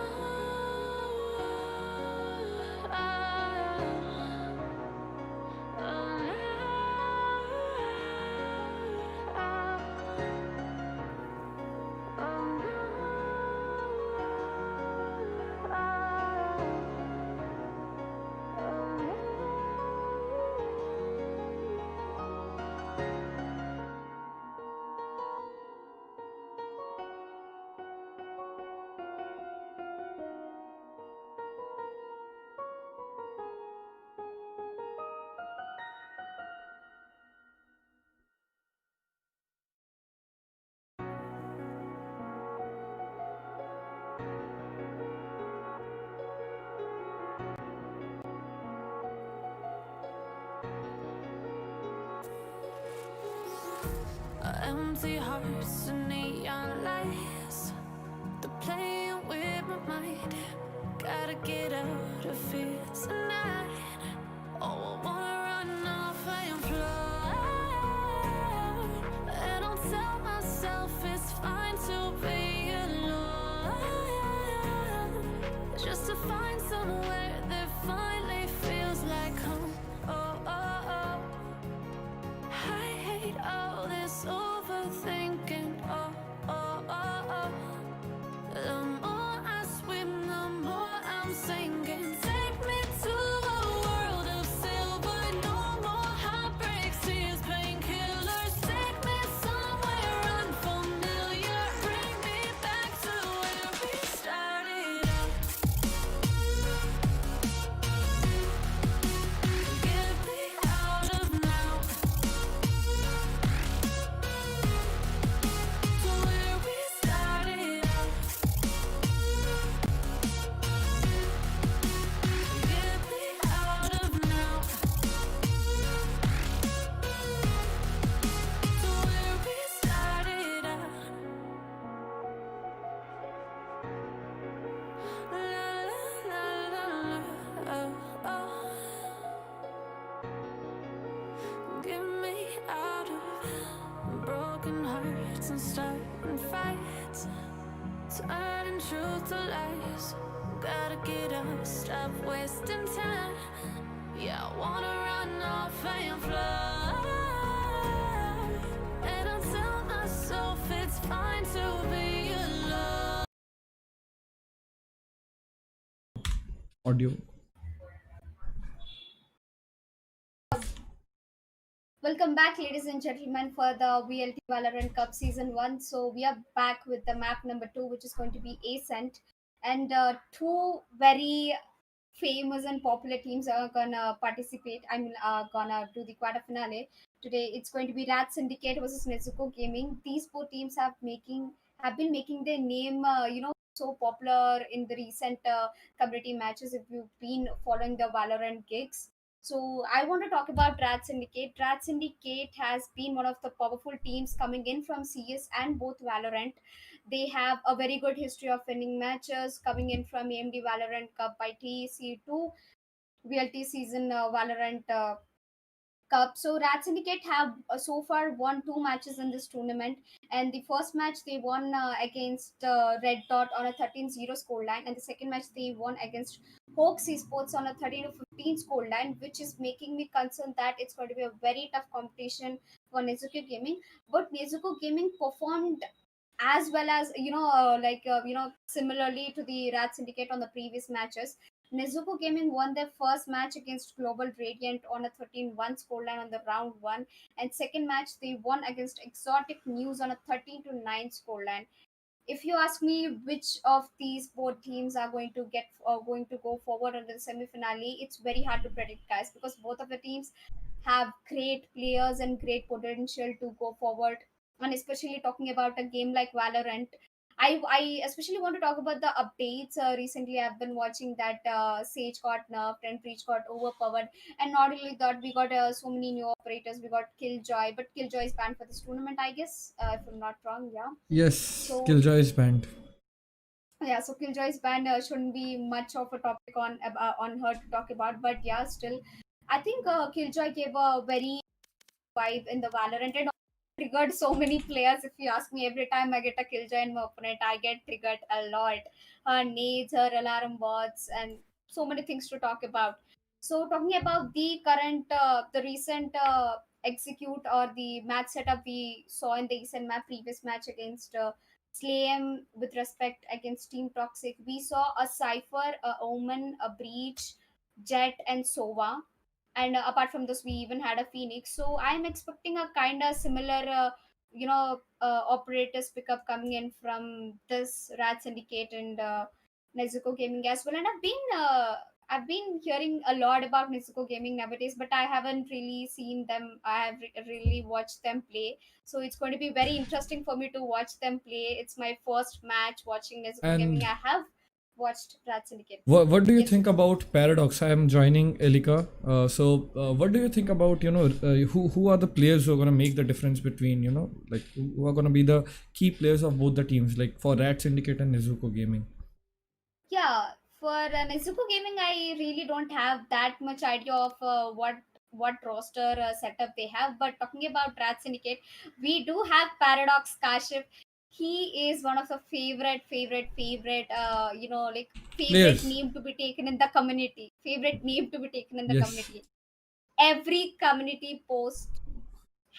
Speaker 1: Empty hearts and neon lights. They're playing with my mind. Gotta get out of here tonight. Oh, I wanna run off and fly. And I'll tell myself it's fine to be alone. Just to find somewhere that finally feels like home. Oh, oh, oh. I hate all this overthinking. Oh, oh, oh, oh. The more I swim, the more I'm sinking. Take me to a world of silver. No more heartbreaks, tears, painkillers. Take me somewhere unfamiliar. Bring me back to where we started out. Get me out of now. To where we started out. Get me out of now. To where we started out. La la la la la. Oh, oh. Get me out of broken hearts and starting fights. Turning truth to lies. Gotta get up, stop wasting time. Yeah, I wanna run off and fly. And I'll tell myself it's fine to be alone.
Speaker 2: Audio.
Speaker 4: Welcome back, ladies and gentlemen, for the VLT Valorant Cup Season 1. So, we are back with the map number 2, which is going to be Ascent. And two very famous and popular teams are gonna participate. Gonna do the quarter finale. Today, it's going to be Rat Syndicate versus Nezuko Gaming. These four teams have been making their name, so popular in the recent community matches. If you've been following the Valorant gigs, so I want to talk about Rat Syndicate. Rat Syndicate has been one of the powerful teams coming in from CS and both Valorant. They have a very good history of winning matches, coming in from AMD Valorant Cup by TEC to VLT season Valorant Cup. So Rat Syndicate have so far won two matches in this tournament, and the first match they won against Red Dot on a 13-0 scoreline, and the second match they won against Hoax Esports on a 13-15 scoreline, which is making me concerned that it's going to be a very tough competition for Nezuko Gaming. But Nezuko Gaming performed as well as similarly to the Rat Syndicate on the previous matches, Nezuko Gaming won their first match against Global Radiant on a 13-1 scoreline on the round one, and second match they won against Exotic News on a 13-9 scoreline. If you ask me which of these both teams are going to go forward into the semi-finale, it's very hard to predict, guys, because both of the teams have great players and great potential to go forward. And especially talking about a game like Valorant, I especially want to talk about the updates. Recently, I've been watching that Sage got nerfed and Breach got overpowered, and not only that, we got so many new operators. We got Killjoy, but Killjoy is banned for this tournament, I guess, if I'm not wrong. Yeah.
Speaker 2: Yes,
Speaker 4: So
Speaker 2: Killjoy is banned.
Speaker 4: yeah, so Killjoy's band shouldn't be much of a topic on her to talk about, but yeah, still, I think Killjoy gave a very vibe in the Valorant and triggered so many players. If you ask me, every time I get a Killjoy in my opponent, I get triggered a lot. Her nades, her alarm bots, and so many things to talk about. So talking about the recent execute or the match setup we saw in the recent previous match against Slayem with respect against Team Toxic, we saw a Cypher, a Omen, a Breach, Jet, and Sova. And apart from this, we even had a Phoenix. So I'm expecting a kind of similar, operators pickup coming in from this Rat Syndicate and Nezuko Gaming as well. And I've been hearing a lot about Nezuko Gaming nowadays, but I haven't really seen them. I have really watched them play, so it's going to be very interesting for me to watch them play. It's my first match watching Nezuko Gaming.
Speaker 2: And
Speaker 4: I have watched Rat Syndicate.
Speaker 2: what do you
Speaker 4: Yes.
Speaker 2: think about Paradox? I am joining Elika. What do you think about who are the players who are gonna make the difference between like who are gonna be the key players of both the teams, like for Rat Syndicate and Nezuko Gaming?
Speaker 4: Yeah, for Nezuko Gaming, I really don't have that much idea of what roster setup they have. But talking about Rat Syndicate, we do have Paradox Kashif. He is one of the favorite, favorite
Speaker 2: Players.
Speaker 4: name to be taken in the community. Favorite name to be taken in the
Speaker 2: Yes.
Speaker 4: community. Every community post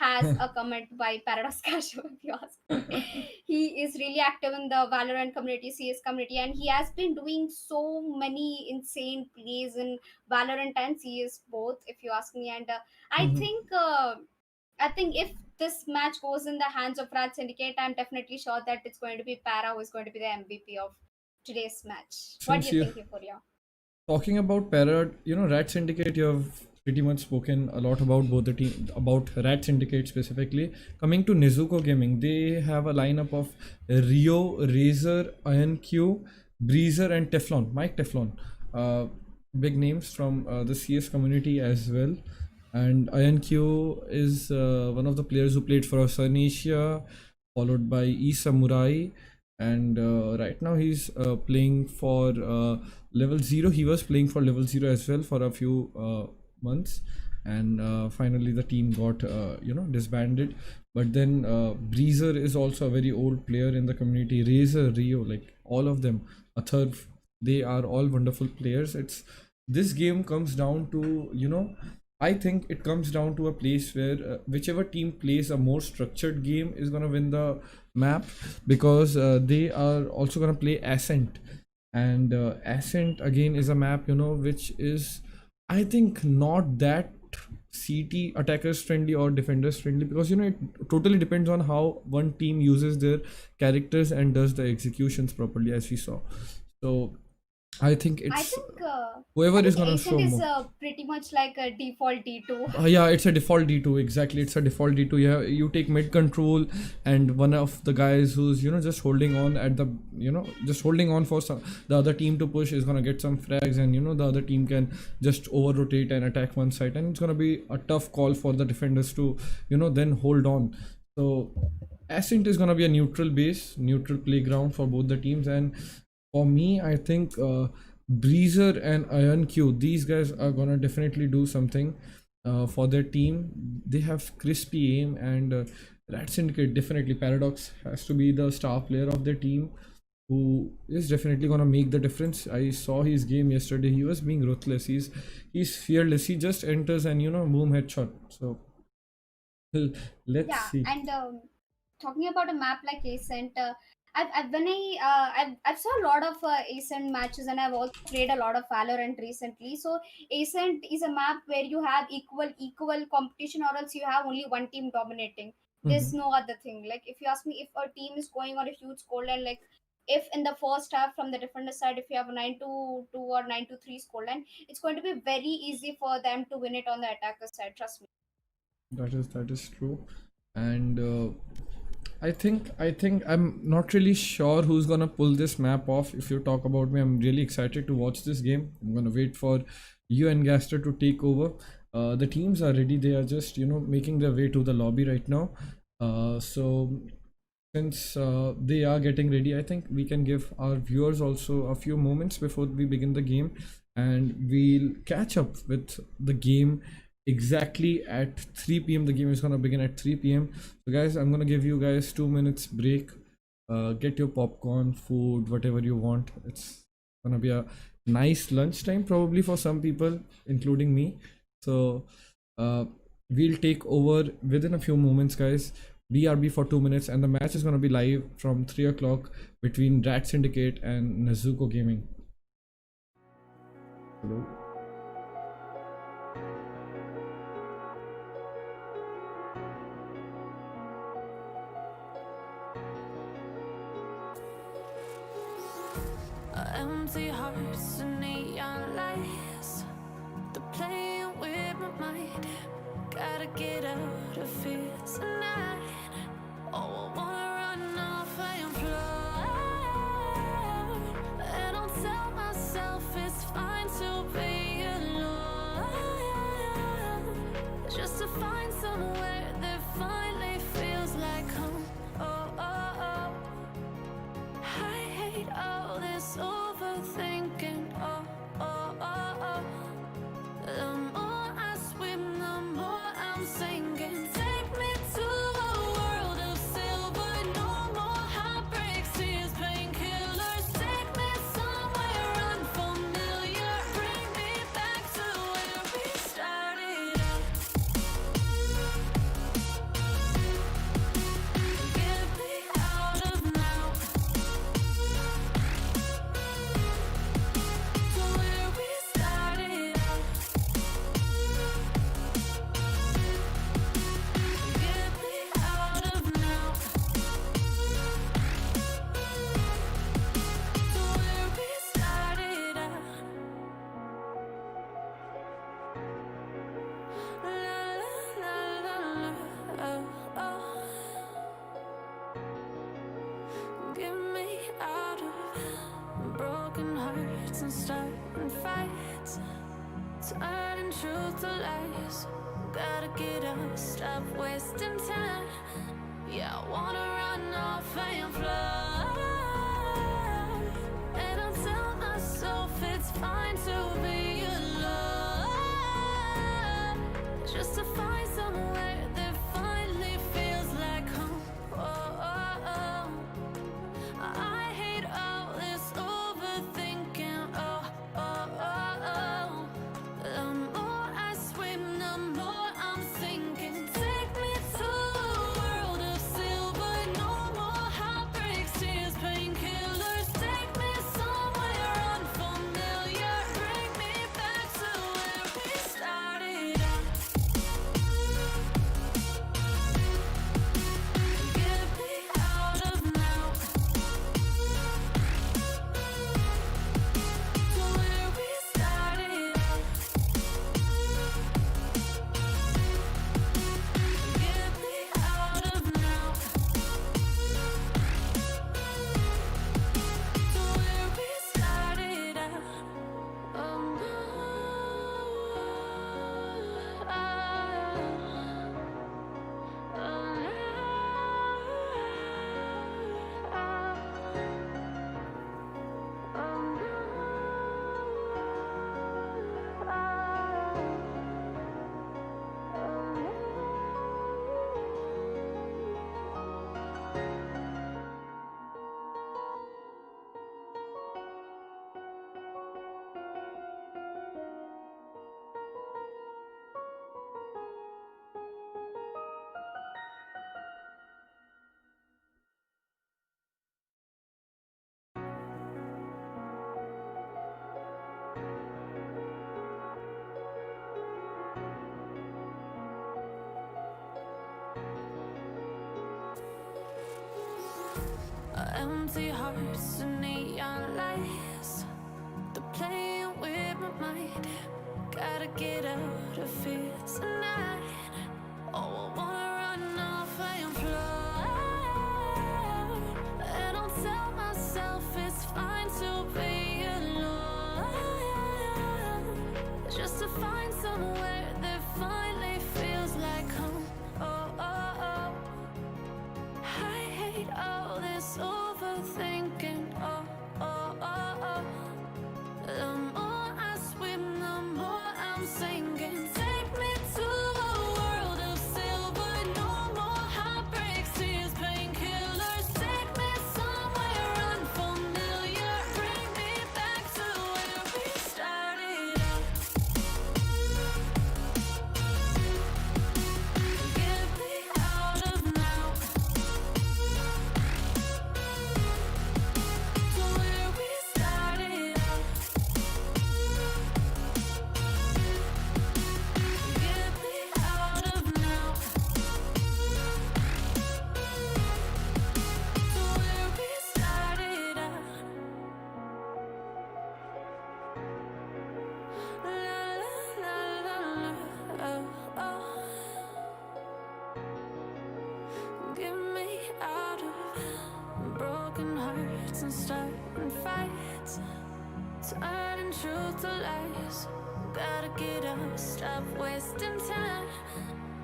Speaker 4: has a comment by Paradox Cashew, if you ask me. He is really active in the Valorant community, CS community, and he has been doing so many insane plays in Valorant and CS both, if you ask me. And I
Speaker 2: Mhm.
Speaker 4: think I think if this match goes in the hands of Rat Syndicate, I'm definitely sure that it's going to be Para who is going to be the MVP of today's match. What do
Speaker 2: Since
Speaker 4: you
Speaker 2: you
Speaker 4: think, Euphoria?
Speaker 2: talking about Rat Syndicate, you have pretty much spoken a lot about both the team, about Rat Syndicate specifically. Coming to Nezuko Gaming, they have a lineup of Rio, Razor, INQ, Breezer, and Teflon, Mike Teflon. Uh, Big names from the CS community as well. And INQ is one of the players who played for Sunasia, followed by E Samurai, and right now he's playing for level 0. He was playing for level 0 as well for a few months, and finally the team got disbanded. But then Breezer is also a very old player in the community. Razor, Rio, like all of them, a third, they are all wonderful players. It's This game comes down to I think it comes down to a place where whichever team plays a more structured game is gonna win the map, because they are also gonna play Ascent, and Ascent again is a map which is, I think, not that CT attackers friendly or defenders friendly, because it totally depends on how one team uses their characters and does the executions properly, as we saw. So I think
Speaker 4: I
Speaker 2: it's
Speaker 4: think
Speaker 2: whoever
Speaker 4: I
Speaker 2: is
Speaker 4: think
Speaker 2: gonna
Speaker 4: Ascent
Speaker 2: show
Speaker 4: is
Speaker 2: more.
Speaker 4: pretty much like a default D2.
Speaker 2: Yeah, it's a default D2. Exactly, it's a default D2. Yeah, you take mid control, and one of the guys who's just holding on at the just holding on for the other team to push is gonna get some frags, and the other team can just over rotate and attack one side, and it's gonna be a tough call for the defenders to then hold on. So Ascent is gonna be a neutral base, neutral playground for both the teams, and for me, I think Breezer and IonQ, these guys are gonna definitely do something for their team. They have crispy aim, and Rat Syndicate, definitely Paradox has to be the star player of their team, who is definitely gonna make the difference. I saw his game yesterday. He was being ruthless. He's fearless. He just enters and boom, headshot. So let's
Speaker 4: Yeah,
Speaker 2: see.
Speaker 4: and talking about a map like Ascent, I've saw a lot of Ascent matches, and I've also played a lot of Valorant recently. So Ascent is a map where you have equal competition, or else you have only one team dominating. There's
Speaker 2: Mhm.
Speaker 4: no other thing. Like if you ask me, if a team is going on a huge scoreline, like if in the first half from the defender side, if you have a 9-2 or 9-3 scoreline, it's going to be very easy for them to win it on the attacker side. Trust me.
Speaker 2: That is true, and I think I'm not really sure who's gonna pull this map off. If you talk about me, I'm really excited to watch this game. I'm gonna wait for you and Gaster to take over. The teams are ready. They are just making their way to the lobby right now. So since they are getting ready, I think we can give our viewers also a few moments before we begin the game, and we'll catch up with the game exactly at 3 p.m. The game is gonna begin at 3 p.m. So guys, I'm gonna give you guys 2 minutes break. Get your popcorn, food, whatever you want. It's gonna be a nice lunchtime probably for some people, including me. So uh, we'll take over within a few moments, guys. BRB for 2 minutes, and the match is gonna be live from 3 o'clock between Rat Syndicate and Nezuko Gaming. Hello.
Speaker 1: Empty hearts and neon lights. They're playing with my mind. Gotta get out of here tonight. Oh, I wanna run off and fly. And I'll tell myself it's fine to be alone. Just to find somewhere that finally feels like home. Oh, oh, oh. I hate all this overthinking. Oh, oh, oh, oh. The more I swim, the more I'm sinking. Take me to a world of silver. No more heartbreaks, tears, painkillers. Take me somewhere unfamiliar. Bring me back to where we started out. Get me out of now. To where we started out. Get me out of now. To where we started out. La la la la la. Oh, oh. Get me out of broken hearts and starting fights, turning truth to lies. Gotta get up, stop wasting time. Yeah, I wanna run off and fly. And I'll tell myself it's fine to be alone. Just to find somewhere that finally feels like home. Oh, oh, oh. I hate all this overthinking. Oh, oh, oh, oh. The more I swim, the more I'm sinking. Take me to a world of silver. No more heartbreaks, tears, painkillers. Take me somewhere unfamiliar. Bring me Empty hearts and neon lights. They're playing with my mind. Gotta get out of here tonight. Oh, I wanna run off and fly. And I'll tell myself it's fine to be alone. Just to find somewhere that finally feels like home. Oh, oh, oh. I hate all this overthinking. Oh, oh, oh, oh. The more I swim, the more I'm sinking. Take me to a world of silver. No more heartbreaks, tears, painkillers. Take me somewhere unfamiliar. Bring me back to where we started out. Get me out of now. To where we started out. Get me out of now. To where we started out. La la la la la. Oh, oh. Get me out of broken hearts and starting fights. Turning truth to lies. Gotta get up, stop wasting time.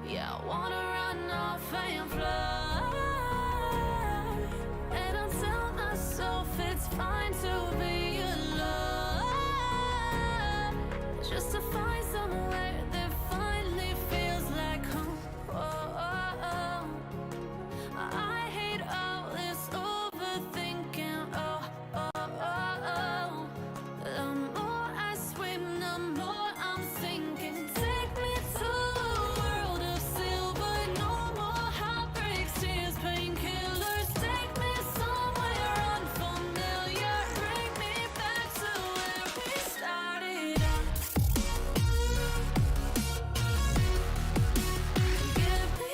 Speaker 1: Yeah, I wanna run off and fly. And I'll tell myself it's fine to be alone. Just to find somewhere that finally feels like home. Oh, oh, oh. I hate all this overthinking. Oh, oh, oh, oh. The more I swim, the more I'm sinking. Take me to a world of silver. No more heartbreaks, tears, painkillers. Take me somewhere unfamiliar. Bring me back to where we started out. Get me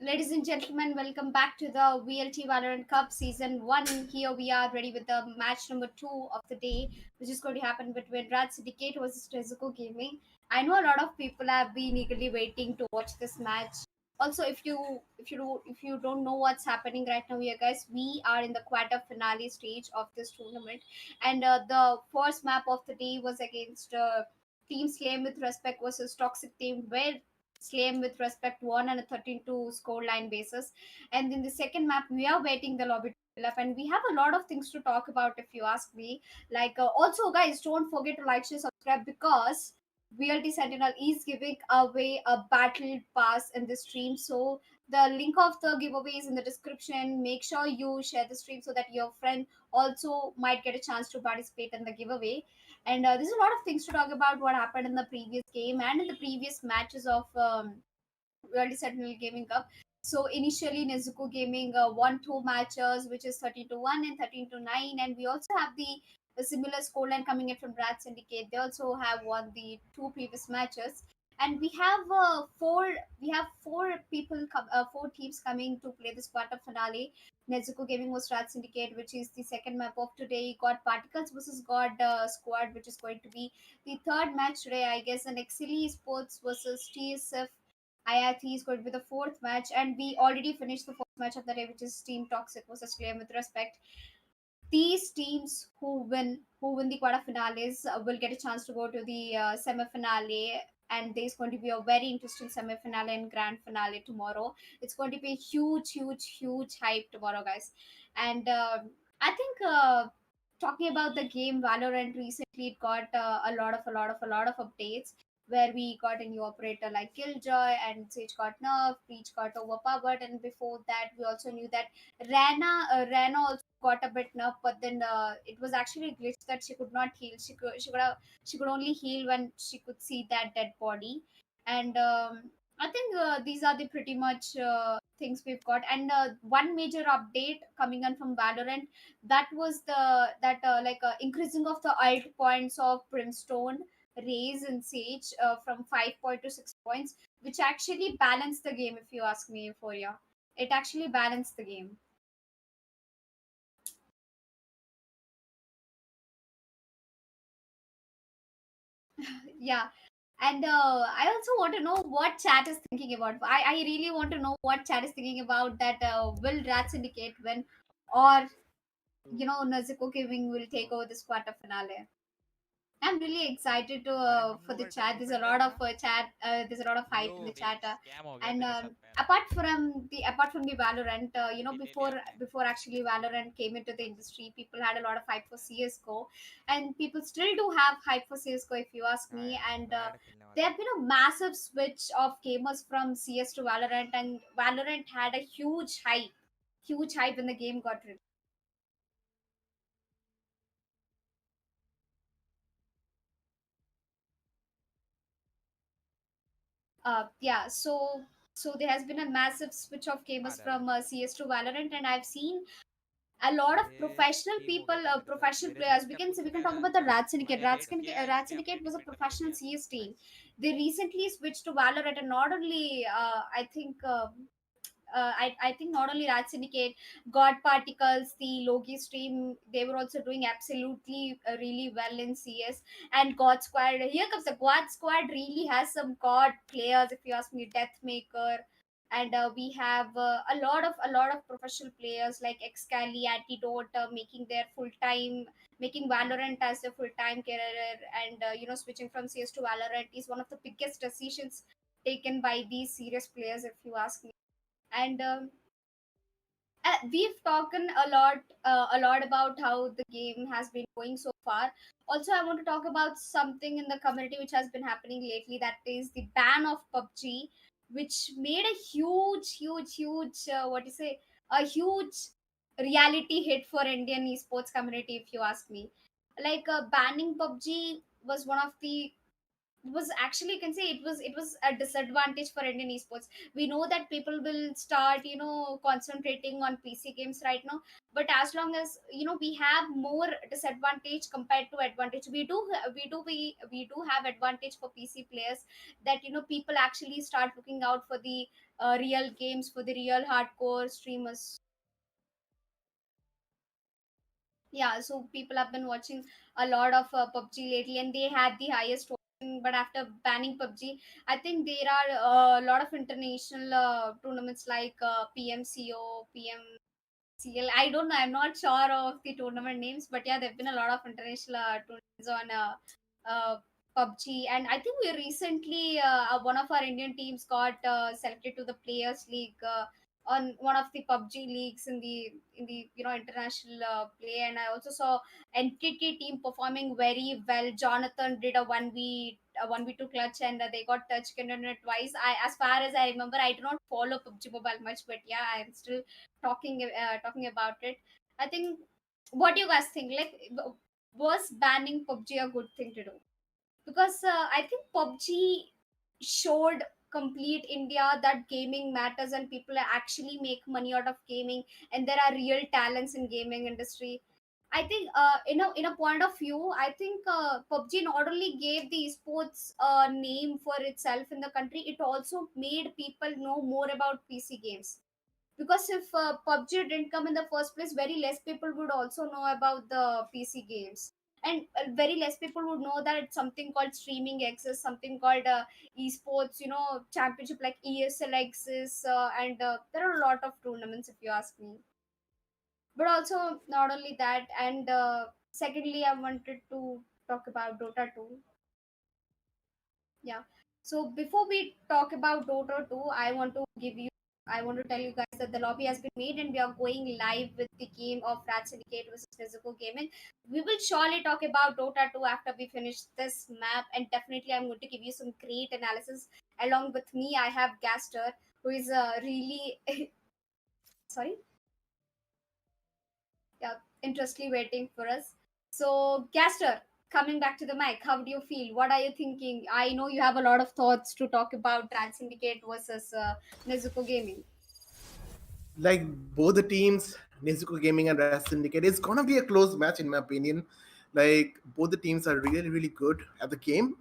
Speaker 4: Ladies and gentlemen, welcome back to the VLT Valorant Cup Season 1. Here we are ready with the match number 2 of the day, which is going to happen between Rad Syndicate versus Tezuko Gaming. I know a lot of people have been eagerly waiting to watch this match. Also, if you don't know what's happening right now here, guys, we are in the quarter finale stage of this tournament, and the first map of the day was against Team Slame with Respect versus Toxic Team, where Slame with Respect won on a 13-2 scoreline basis. And in the second map, we are waiting the lobby to fill up, and we have a lot of things to talk about if you ask me. Like, also, guys, don't forget to like, share, subscribe because VLT Sentinel is giving away a battle pass in the stream. So the link of the giveaway is in the description. Make sure you share the stream so that your friend also might get a chance to participate in the giveaway. And there's a lot of things to talk about what happened in the previous game and in the previous matches of VLT Sentinel Gaming Cup. So initially, Nezuko Gaming won two matches, which is 13 to 1 and 13 to 9. And we also have the similar scoreline coming in from Brad Syndicate. They also have won the two previous matches. And we have four teams coming to play this quarter finale. Nezuko Gaming was Rat Syndicate, which is the second map of today. Got Particles versus God Squad, which is going to be the third match today, I guess. And Exili Sports versus TSF IIT is going to be the fourth match, and we already finished the fourth match of the day, which is Team Toxic versus Claim with Respect. These teams who win the quarterfinales will get a chance to go to the semi-finale, and there's going to be a very interesting semi-finale and grand finale tomorrow. It's going to be a huge hype tomorrow, guys. And I think talking about the game Valorant, recently it got a lot of updates, where we got a new operator like Killjoy, and Sage got nerfed, Breach got overpowered, and before that we also knew that Rana also got a bit nerfed, but then it was actually a glitch that she could not heal. She could only heal when she could see that dead body. And I think these are the pretty much things we've got. And one major update coming on from Valorant, that was the increasing of the alt points of Brimstone, Raze, and Sage from 5 point to 6 points, which actually balanced the game. If you ask me, Euphoria, it actually balanced the game. Yeah. And I also want to know what chat is thinking about. I really want to know what chat is thinking about, that will Rat Syndicate win, or Nezuko Gaming will take over this quarter finale. I'm really excited to
Speaker 5: अरे
Speaker 4: for
Speaker 5: Mannu
Speaker 4: the
Speaker 5: भाई
Speaker 4: chat.
Speaker 5: Tappu
Speaker 4: There's a
Speaker 5: फेंक
Speaker 4: lot
Speaker 5: रहे
Speaker 4: of
Speaker 5: थे
Speaker 4: chat. There's a lot of
Speaker 5: bro
Speaker 4: hype in the
Speaker 5: भाई
Speaker 4: chat.
Speaker 5: Scam हो गया
Speaker 4: And
Speaker 5: तेरे साथ में
Speaker 4: apart from the Valorant,
Speaker 5: ये ले
Speaker 4: before
Speaker 5: लिया हमने
Speaker 4: before actually Valorant came into the industry, people had a lot of hype for CS:GO, and people still do have hype for CS:GO, if you ask
Speaker 5: हाँ
Speaker 4: me.
Speaker 5: यार
Speaker 4: And
Speaker 5: bad खेलने वाला
Speaker 4: there
Speaker 5: है
Speaker 4: have been a massive switch of gamers from CS to Valorant, and Valorant had a huge hype when the game got released. Yeah, so there has been a massive switch of
Speaker 5: मार
Speaker 4: gamers
Speaker 5: डाला
Speaker 4: from CS to Valorant, and I've seen a lot of
Speaker 5: अरे
Speaker 4: professional
Speaker 5: team हो
Speaker 4: people,
Speaker 5: गया था मेरे साथ
Speaker 4: professional
Speaker 5: मेरे
Speaker 4: players.
Speaker 5: साथ
Speaker 4: We
Speaker 5: क्या
Speaker 4: can
Speaker 5: कुछ
Speaker 4: say, we
Speaker 5: नहीं
Speaker 4: can
Speaker 5: है
Speaker 4: talk about the Rat Syndicate.
Speaker 5: मैंने रेड किया है
Speaker 4: Rat
Speaker 5: इसलिए
Speaker 4: Syndicate
Speaker 5: अपने
Speaker 4: was a
Speaker 5: टीममेट ने
Speaker 4: professional
Speaker 5: किल किया
Speaker 4: CS team.
Speaker 5: Nice
Speaker 4: They recently switched to Valorant, and not only I think. I think not only Rat Syndicate, God Particles, the Logi stream, they were also doing absolutely really well in CS. And God Squad, here comes the God Squad, really has some God players, if you ask me, Deathmaker. And we have a lot of professional players like Excali, Antidote, making Valorant as a full time career. And switching from CS to Valorant is one of the biggest decisions taken by these serious players, if you ask me. And we've talked a lot about how the game has been going so far. Also, I want to talk about something in the community which has been happening lately, that is the ban of PUBG, which made a huge what do you say, a huge reality hit for Indian esports community, if you ask me. Like banning PUBG was one of the was actually, you can say, it was a disadvantage for Indian esports. We know that people will start concentrating on PC games right now, but as long as we have more disadvantage compared to advantage. We do have advantage for PC players, that people actually start looking out for the real games, for the real hardcore streamers. Yeah, so people have been watching a lot of PUBG lately, and they had the highest watching. But after banning PUBG, I think there are a lot of international tournaments like PMCO, CL. I don't know. I'm not sure of the tournament names, but yeah, there've been a lot of international tournaments on PUBG. And I think we recently one of our Indian teams got selected to the Players League on one of the PUBG leagues in the international play. And I also saw NTT team performing very well. Jonathan did a 1v2 clutch, and they got touch contender twice. As far as I remember, I do not follow PUBG Mobile much, but yeah, I'm still talking about it. I think, what do you guys think? Like, was banning PUBG a good thing to do? Because I think PUBG showed complete India that gaming matters and people actually make money out of gaming, and there are real talents in gaming industry. I think, in a point of view, I think PUBG not only gave the esports name for itself in the country, it also made people know more about PC games. Because if PUBG didn't come in the first place, very less people would also know about the PC games, and very less people would know that it's something called streaming exists, something called esports, championship like ESL exists, and there are a lot of tournaments if you ask me. But also not only that, and secondly, I wanted to talk about Dota 2. Yeah. So before we talk about Dota 2, I want to tell you guys that the lobby has been made and we are going live with the game of Rat Syndicate versus Physical Gaming. We will surely talk about Dota 2 after we finish this map, and definitely I'm going to give you some great analysis. Along with me, I have Gaster, who is really sorry, yeah, interestly waiting for us. So, Gaster, coming back to the mic, how do you feel? What are you thinking? I know you have a lot of thoughts to talk about Trans Syndicate versus Nezuko Gaming.
Speaker 3: Like both the teams, Nezuko Gaming and Ras Syndicate, it's gonna be a close match in my opinion. Like both the teams are really, really good at the game,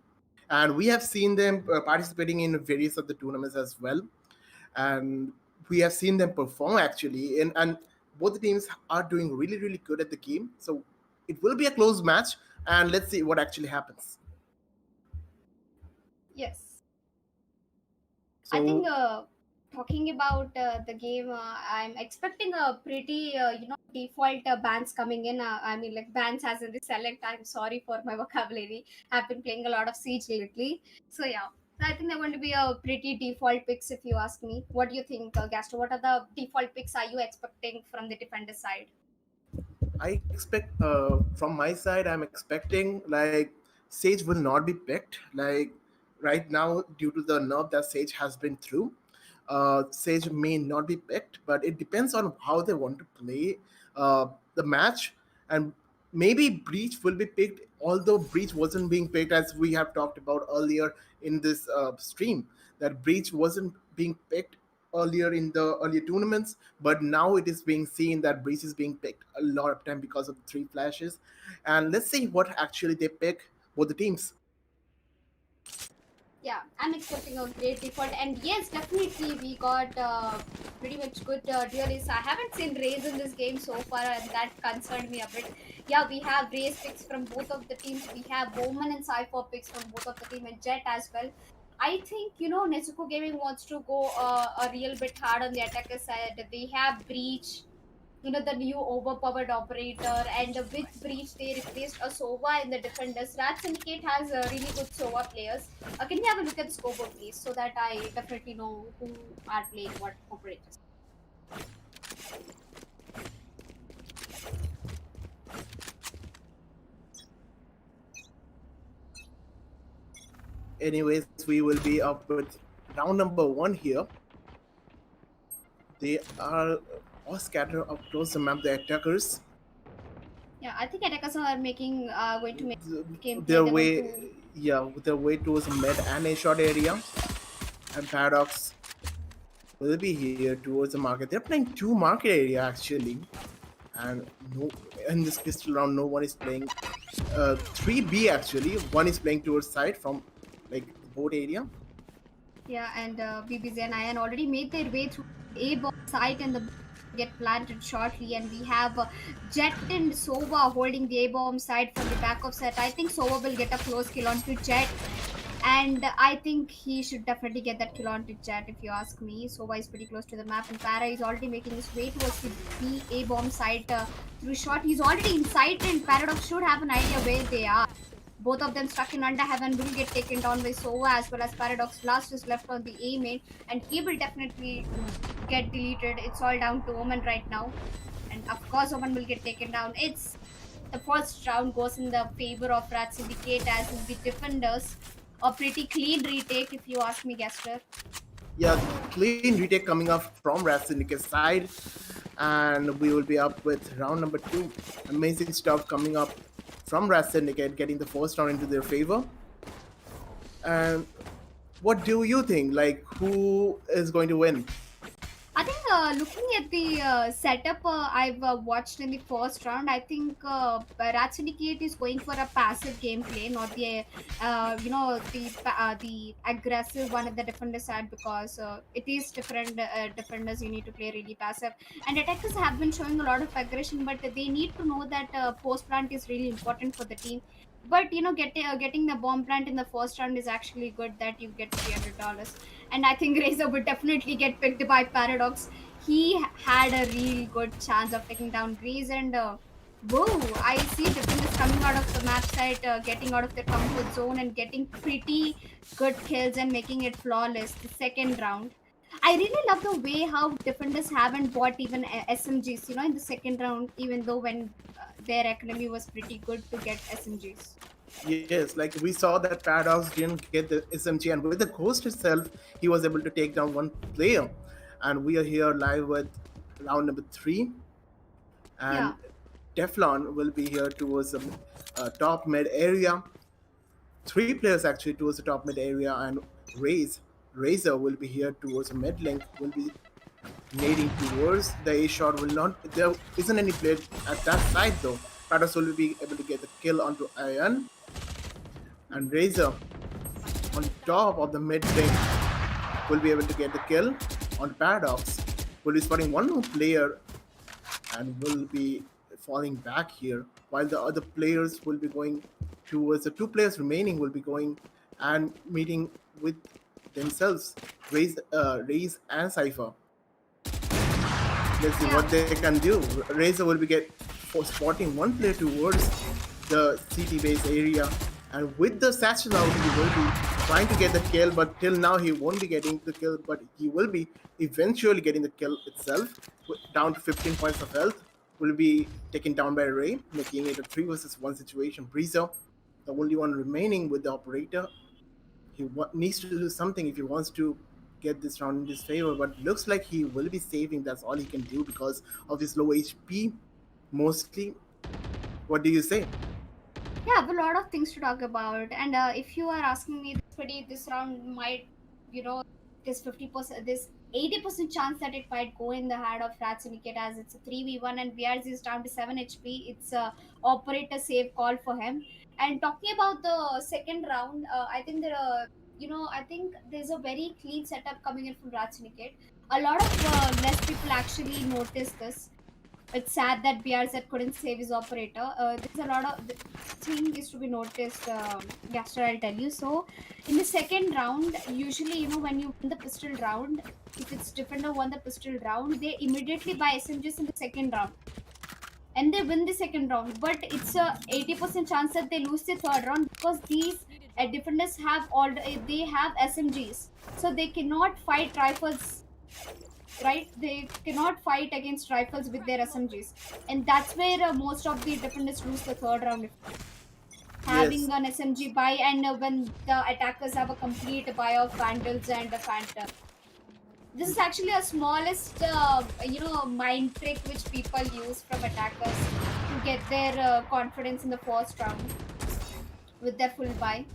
Speaker 3: and we have seen them participating in various of the tournaments as well, and we have seen them perform actually, and both the teams are doing really, really good at the game. So it will be a close match, and let's see what actually happens.
Speaker 4: Yes. I think
Speaker 3: So
Speaker 4: talking about the game, I'm expecting a pretty, default bans coming in. I mean, like bans as in the select. I'm sorry for my vocabulary. I've been playing a lot of Siege lately. So, yeah. I think they're going to be a pretty default picks if you ask me. What do you think, Gaster? What are the default picks are you expecting from the defender side?
Speaker 3: I expect from my side, I'm expecting like Sage will not be picked. Like right now, due to the nerf that Sage has been through, Sage may not be picked, but it depends on how they want to play the match, and maybe Breach will be picked. Although Breach wasn't being picked, as we have talked about earlier in this stream, that Breach wasn't being picked earlier in the earlier tournaments, but now it is being seen that Breeze is being picked a lot of time because of the three flashes. And let's see what actually they pick both the teams.
Speaker 4: Yeah, I'm expecting a great default, and yes, definitely we got pretty much good duelists. I haven't seen Rays in this game so far, and that concerned me a bit. Yeah, we have Rays picks from both of the teams. We have Bowman and Cypher picks from both of the team, and Jet as well. I think Nezuko Gaming wants to go a real bit hard on the attacker side. They have Breach, the new overpowered operator, and with Breach they replaced a Sova in the defenders. Rat Syndicate has really good Sova players. Can we have a look at the scoreboard please, so that I definitely know who are playing what operators?
Speaker 3: Anyways, we will be up with round number one here. They are all scattered across the map, the attackers.
Speaker 4: Yeah, I think attackers are making going to make gameplay.
Speaker 3: Their
Speaker 4: They're going
Speaker 3: way,
Speaker 4: to.
Speaker 3: yeah, their way towards mid and a short area. And Paradox will be here towards the market. They're playing two market area actually, and no, in this crystal round, no one is playing 3B actually. One is playing towards side from like the board area.
Speaker 4: Yeah, and BBZ and Ian already made their way through A bomb site, and the bomb get planted shortly. And we have Jet and Sova holding the A bomb site from the back of set. I think Sova will get a close kill onto Jet, and I think he should definitely get that kill onto Jet if you ask me. Sova is pretty close to the map, and Para is already making his way towards the B A bomb site through shot. He's already inside, and Paradox should have an idea where they are. Both of them stuck in under heaven will get taken down by Sova, as well as Paradox. Last is left on the A main, and he will definitely get deleted. It's all down to Omen right now, and of course Omen will get taken down. It's the first round goes in the favor of Rat Syndicate, as is the defenders. A pretty clean retake if you ask me, Gaster.
Speaker 3: Yeah, clean retake coming up from Ras Syndicate side, and we will be up with round number two. Amazing stuff coming up from Ras Syndicate, getting the first round into their favor. And what do you think? Like, who is going to win?
Speaker 4: I think looking at the setup I've watched in the first round, I think Rat Syndicate is going for a passive gameplay, not the the aggressive one at the defender side, because it is different. Defenders, you need to play really passive, and attackers have been showing a lot of aggression, but they need to know that post plant is really important for the team. But getting the bomb plant in the first round is actually good, that you get $300. And I think Razor would definitely get picked by Paradox. He had a real good chance of taking down Grease, and whoa, I see defenders coming out of the match site, getting out of their comfort zone and getting pretty good kills and making it flawless. The second round, I really love the way how defenders haven't bought even SMGs, in the second round, even though when their economy was pretty good to get SMGs.
Speaker 3: Yes, like we saw that Paradox didn't get the SMG, and with the Ghost itself, he was able to take down one player. And we are here live with round number 3,
Speaker 4: Yeah,
Speaker 3: and Teflon will be here towards the top mid area. 3 players actually towards the top mid area, and Razor will be here towards the mid link. Will be nading towards the A shot. Will not. There isn't any player at that side though. Paradox will be able to get the kill onto Iron, and Razor on top of the mid lane will be able to get the kill on Paradox. Will be spotting one more player and will be falling back here, while the other players will be going towards the 2 players remaining will be going and meeting with themselves, Raze and Cypher. Let's see
Speaker 4: yeah.
Speaker 3: what they can do. Razor will be get for spotting one player towards the CT base area, and with the satchel out, he will be trying to get the kill. But till now, he won't be getting the kill. But he will be eventually getting the kill itself, down to 15 points of health. Will be taken down by Ray, making it a 3 versus 1 situation. Breezer, the only one remaining with the operator, needs to do something if he wants to get this round in his favor, but looks like he will be saving. That's all he can do because of his low HP mostly. What do you say?
Speaker 4: Yeah, I have a lot of things to talk about. And if you are asking me, this round might, you know, this 50%, this 80% chance that it might go in the hand of Rat Syndicate, as it's a 3v1 and BRZ is down to 7 HP. It's a operator save call for him. And talking about the second round, I think I think there's a very clean setup coming in from Rat Syndicate. A lot of less people actually notice this. It's sad that BRZ couldn't save his operator. There's a lot of thing is to be noticed, Gaster, I'll tell you. So, in the second round, usually, when you win the pistol round, if it's defender won the pistol round, they immediately buy SMGs in the second round. And they win the second round. But it's a 80% chance that they lose the third round, because these defenders they have SMGs. So they cannot fight rifles, right? They cannot fight against rifles with their SMGs, and that's where most of the defenders lose the third round.
Speaker 3: Yes.
Speaker 4: Having an SMG buy, and when the attackers have a complete buy of Vandals and a Phantom. This is actually a smallest, mind trick which people use from attackers to get their confidence in the first round with their full buy.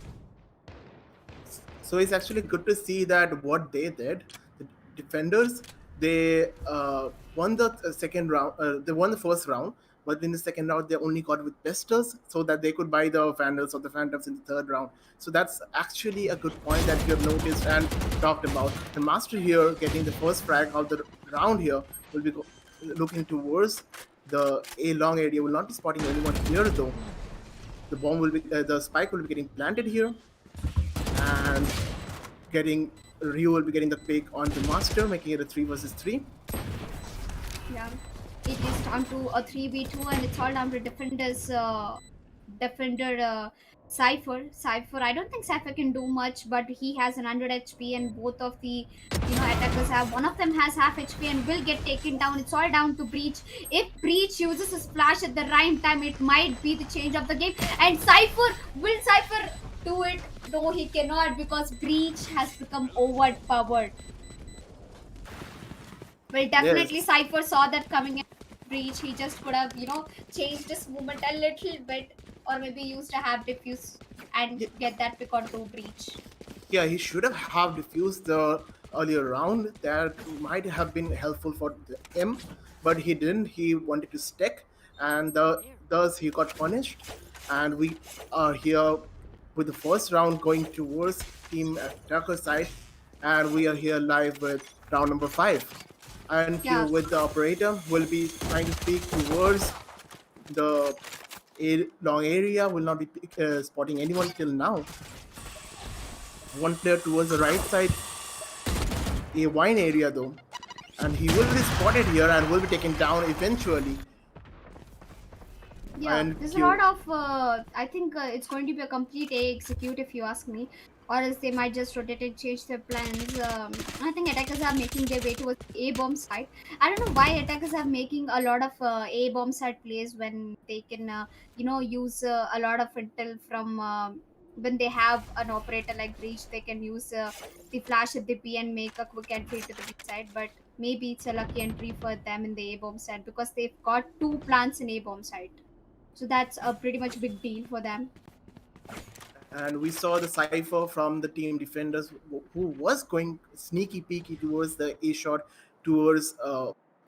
Speaker 3: So it's actually good to see that what they did, the defenders, they won the second round. They won the first round, but in the second round they only got with pistols so that they could buy the Vandals or the Phantoms in the third round. So that's actually a good point that you have noticed and talked about. The master here getting the first frag of the round here will be looking towards the A long area. Will not be spotting anyone here though. The bomb will be the spike will be getting planted here, and getting Ryu will be getting the pick on the master, making it a 3 versus 3.
Speaker 4: Yeah, it is down to a 3v2, and it's all down to defender Cypher. I don't think Cypher can do much, but he has an 100 HP, and both of the attackers have. One of them has half HP and will get taken down. It's all down to Breach. If Breach uses his flash at the right time, it might be the change of the game. And Cypher do it? No, he cannot, because Breach has become overpowered. Well, definitely
Speaker 3: Yes.
Speaker 4: Cypher saw that coming in. Breach. He just could have, changed his movement a little bit, or maybe used a half diffuse and get that pick onto Breach.
Speaker 3: Yeah, he should have diffused the earlier round. That might have been helpful for him, but he didn't. He wanted to stick, and thus he got punished. And we are here with the first round going towards Team Attacker side, and we are here live with round number 5. And
Speaker 4: Yeah.
Speaker 3: Q with the operator will be trying to peek towards the long area. Will not be spotting anyone till now. One player towards the right side, a wine area though, and he will be spotted here and will be taken down eventually.
Speaker 4: Yeah,
Speaker 3: And
Speaker 4: there's a lot
Speaker 3: Q,
Speaker 4: of. I think it's going to be a complete A execute if you ask me, or else they might just rotate and change their plans. I think attackers are making their way towards A bomb side. I don't know why attackers are making a lot of A bomb side plays when they can, use a lot of intel from. When they have an operator like Breach, they can use the flash at the B and make a quick entry to the B side. But maybe it's a lucky entry for them in the A bomb side because they've got two plants in A bomb side. So that's a pretty much big deal for them.
Speaker 3: and we saw the cipher from the team defenders who was going sneaky peeky towards the A shot towards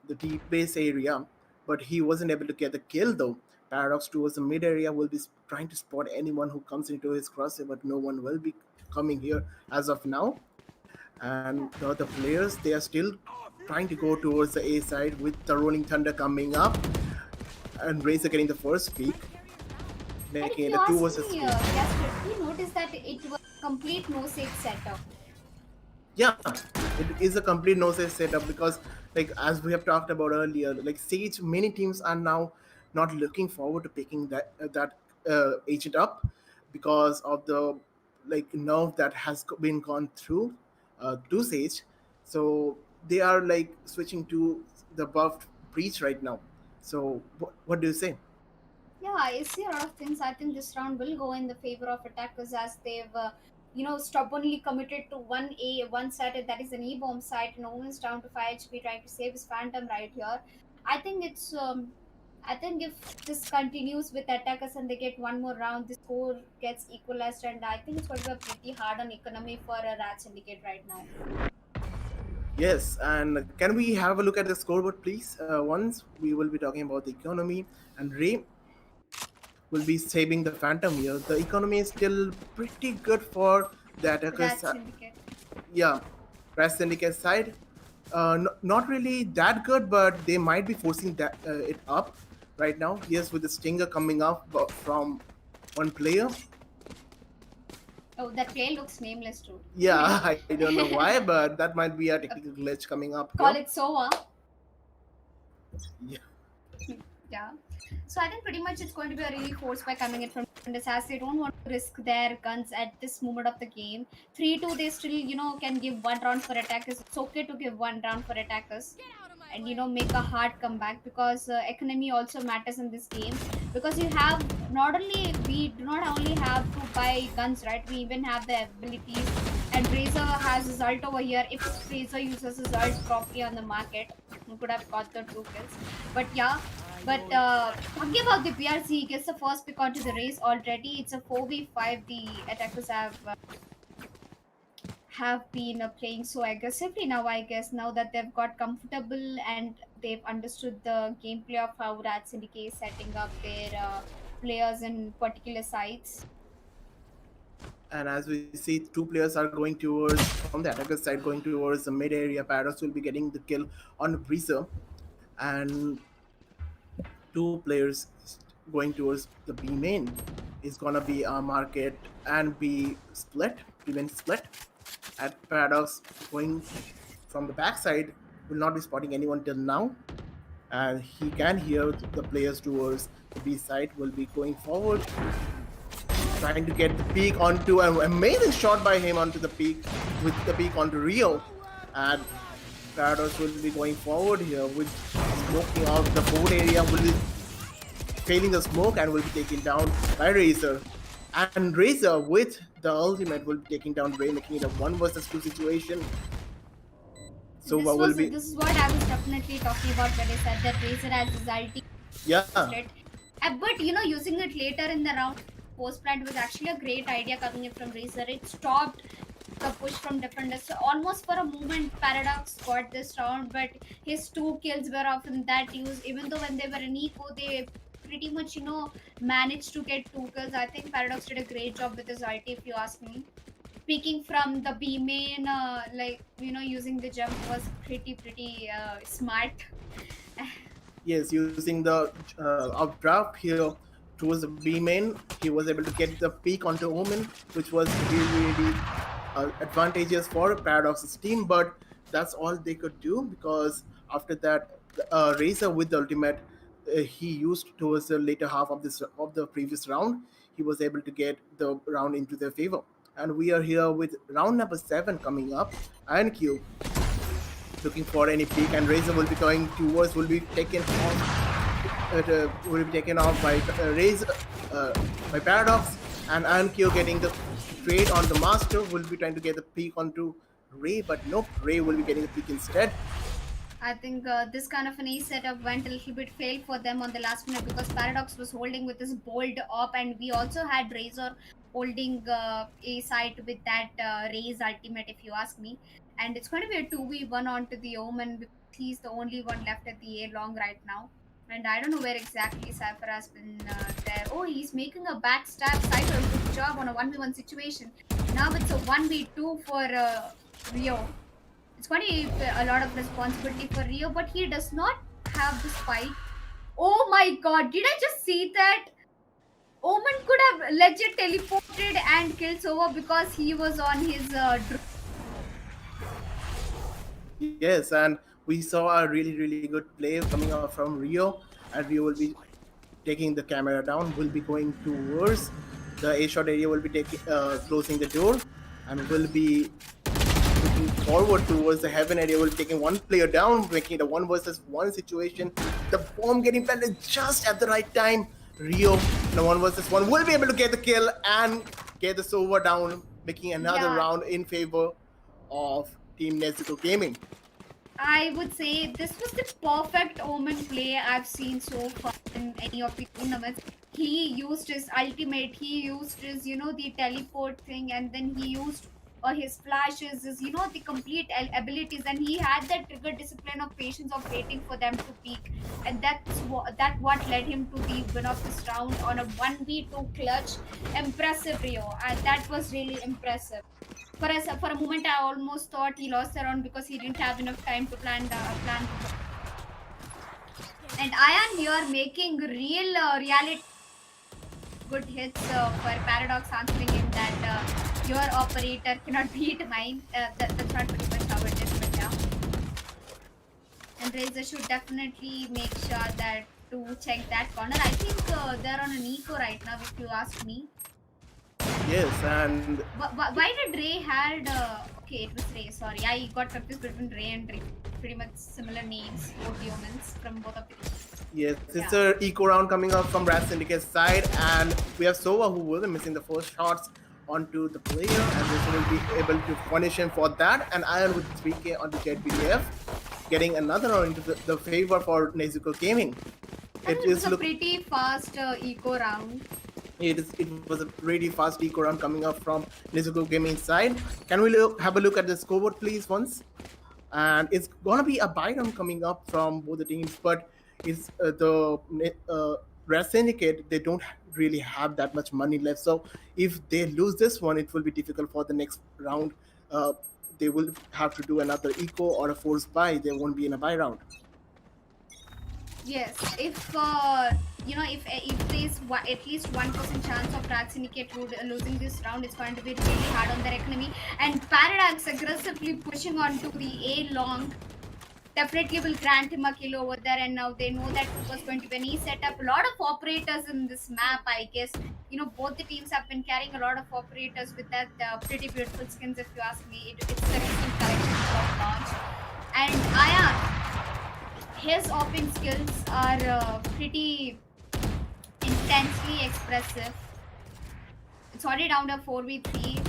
Speaker 3: the deep base area, but he wasn't able to get the kill though. Paradox towards the mid area will be trying to spot anyone who comes into his crosshair, but no one will be coming here as of now. And the other players, they are still trying to go towards the A side with the Rolling Thunder coming up and Razor getting the first peak,
Speaker 4: And if
Speaker 3: making it
Speaker 4: you
Speaker 3: a 2
Speaker 4: ask
Speaker 3: versus
Speaker 4: me,
Speaker 3: 2.
Speaker 4: Jasper, you notice that it was a complete no safe setup.
Speaker 3: Yeah, it is a complete no save setup because, like as we have talked about earlier, like Sage, many teams are now not looking forward to picking that agent up because of the like nerve that has been gone through to Sage. So they are like switching to the buffed Breach right now. So what do you say?
Speaker 4: Yeah, I see a lot of things. I think this round will go in the favor of attackers as they've, stubbornly committed to one side, and that is an E bomb site. No one's down to 5 HP trying to save his Phantom right here. I think it's. I think if this continues with attackers and they get one more round, the score gets equalized, and I think it's going to be pretty hard on economy for a Rat Syndicate right now.
Speaker 3: Yes, and can we have a look at the scoreboard, please? Once we will be talking about the economy, and Ray will be saving the Phantom here. The economy is still pretty good for the attackers.
Speaker 4: Rat Syndicate.
Speaker 3: Yeah, Crash Syndicate side. Not really that good, but they might be forcing it up right now. Yes, with the Stinger coming up from one player.
Speaker 4: Oh, that play looks nameless too.
Speaker 3: Yeah, I don't know why, but that might be a technical glitch coming up
Speaker 4: Call
Speaker 3: here.
Speaker 4: it Sova.
Speaker 3: Yeah.
Speaker 4: Yeah. So I think pretty much it's going to be a really force by coming in from defenders as they don't want to risk their guns at this moment of the game. 3-2 they still, can give one round for attackers. It's okay to give one round for attackers and make a hard comeback because economy also matters in this game because you have not only we do not only have to buy guns, right, we even have the abilities, and Razor has his ult over here. If Razor uses his ult properly on the market, he could have got the 2 kills. But yeah, but talking about the PRC, he gets the first pick onto the race already. It's a 4v5. The attackers have been playing so aggressively now, I guess, now that they've got comfortable and they've understood the gameplay of how Rat Syndicate is setting up their players in particular sites.
Speaker 3: And as we see, two players are going towards from the attacker side, going towards the mid area. Paradox will be getting the kill on Breezer, and two players going towards the B main is gonna be a market and B split, even split. At Paradox going from the backside will not be spotting anyone till now, and he can hear the players towards the B side will be going forward, trying to get the peak onto an amazing shot by him onto the peak with the peak onto Rio, and Paradox will be going forward here with smoking out the board area, will be failing the smoke and will be taken down by Razor. And Razor with the ultimate will be taking down Ray, making it a 1 versus 2 situation. So what will be?
Speaker 4: This is what I was definitely talking about when I said that Razor has his ulti.
Speaker 3: Yeah,
Speaker 4: But using it later in the round post plant was actually a great idea coming in from Razor. It stopped the push from defenders. So almost for a moment, Paradox got this round, but his two kills were often that used. Even though when they were in eco, they pretty much managed to get two kills. I think Paradox did a great job with his ulti, if you ask me. Speaking from the B main, like using the jump was pretty smart.
Speaker 3: Yes, using the updraft here towards the B main, he was able to get the peak onto Omen, which was really advantageous for Paradox's team. But that's all they could do, because after that, Razor with the ultimate he used towards the later half of the previous round, he was able to get the round into their favor. And we are here with round number 7 coming up. INQ looking for any peak, and Razor will be going towards, will be taken off by Razor, by Paradox, and IMQ getting the trade on the Master, will be trying to get the peak onto Ray, but nope, Ray will be getting the peak instead.
Speaker 4: I think this kind of an A setup went a little bit fail for them on the last minute because Paradox was holding with his bold op, and we also had Razor holding A side with that Raze ultimate, if you ask me. And it's going to be a 2v1 onto the Omen because he's the only one left at the A long right now. And I don't know where exactly Cypher has been there. Oh, he's making a backstab. Cypher, good job on a 1v1 situation. Now it's a 1v2 for Rio. It's going to be a lot of responsibility for Rio, but he does not have the spike. Oh my god, did I just see that? Omen could have legit teleported and killed Sova because he was on his
Speaker 3: Yes, and we saw a really good play coming out from Rio, and Rio will be taking the camera down, will be going towards the A shot area, will be taking closing the door, and will be looking forward towards the heaven area, will be taking one player down, making it a 1 versus 1 situation. The bomb getting planted just at the right time. Rio in a 1 versus 1 will be able to get the kill and get the Sova down, making another
Speaker 4: Yeah.
Speaker 3: round in favor of Team Nezuko Gaming.
Speaker 4: I would say this was the perfect Omen play I've seen so far in any of the tournaments. He used his ultimate, he used his, the teleport thing, and then he used his flashes, his, the complete abilities, and he had that trigger discipline of patience of waiting for them to peak. And what led him to the win of this round on a 1v2 clutch. Impressive, Rio. And that was really impressive. For a moment, I almost thought he lost the round because he didn't have enough time to plan. And Ian here making real reality good hits for Paradox, answering him that your operator cannot beat mine. That's not pretty much how it is, but yeah. And Razor should definitely make sure that to check that corner. I think they're on an eco right now, if you ask me.
Speaker 3: Yes, and
Speaker 4: Why did Ray had? Okay, it was Ray. Sorry, I got confused between Ray and Ray. Pretty much similar names, both humans from both of the teams.
Speaker 3: yes, it's
Speaker 4: Yeah.
Speaker 3: a eco round coming up from Rat Syndicate's side, and we have Sova who will be missing the first shots onto the player, and this will be able to punish him for that. And Iron with 3K onto JBDF, getting another round into the favor for Nezuko Gaming.
Speaker 4: And
Speaker 3: It
Speaker 4: it was
Speaker 3: is
Speaker 4: a
Speaker 3: look.
Speaker 4: pretty fast eco round.
Speaker 3: It was a really fast eco round coming up from Nezuko Gaming side. Can we have a look at the scoreboard, please, once? And it's gonna be a buy round coming up from both the teams, but it's the Red Syndicate, they don't really have that much money left. So if they lose this one, it will be difficult for the next round. Uh, they will have to do another eco or a forced buy. They won't be in a buy round.
Speaker 4: Yes, if if there's at least 1% chance of Rat Syndicate losing this round, it's going to be really hard on their economy. And Paradox aggressively pushing onto the A long definitely will grant him a kill over there. And now they know that it was going to be an E setup. A lot of operators in this map, I guess. Both the teams have been carrying a lot of operators with that pretty beautiful skins, if you ask me. It's the recent collection of launch. And Ayan, his opping skills are pretty intensely expressive. It's already down to 4v3.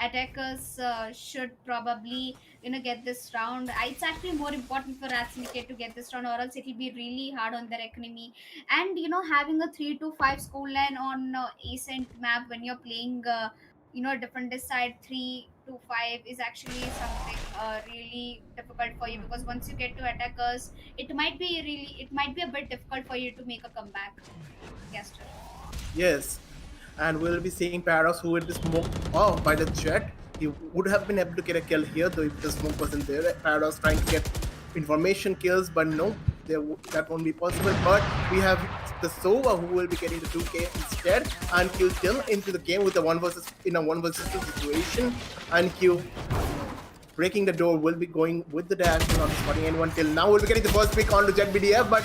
Speaker 4: Attackers should probably get this round. It's actually more important for Rat Syndicate to get this round, or else it'll be really hard on their economy. And having a 3 to 5 school line on Ascent map when you're playing different decide 3 to 5 is actually something really difficult for you, because once you get to attackers, it might be a bit difficult for you to make a comeback, Gaster.
Speaker 3: Yes, and we'll be seeing Paradox who with the smoke off by the jet. He would have been able to get a kill here, though if the smoke wasn't there. Paradox trying to get information kills, but no, that won't be possible. But we have the Sova who will be getting the 2K instead, and Q still into the game with a one versus 2 situation, and Q breaking the door will be going with the dash, not spotting anyone till now. We'll be getting the first pick onto Jet BDF, but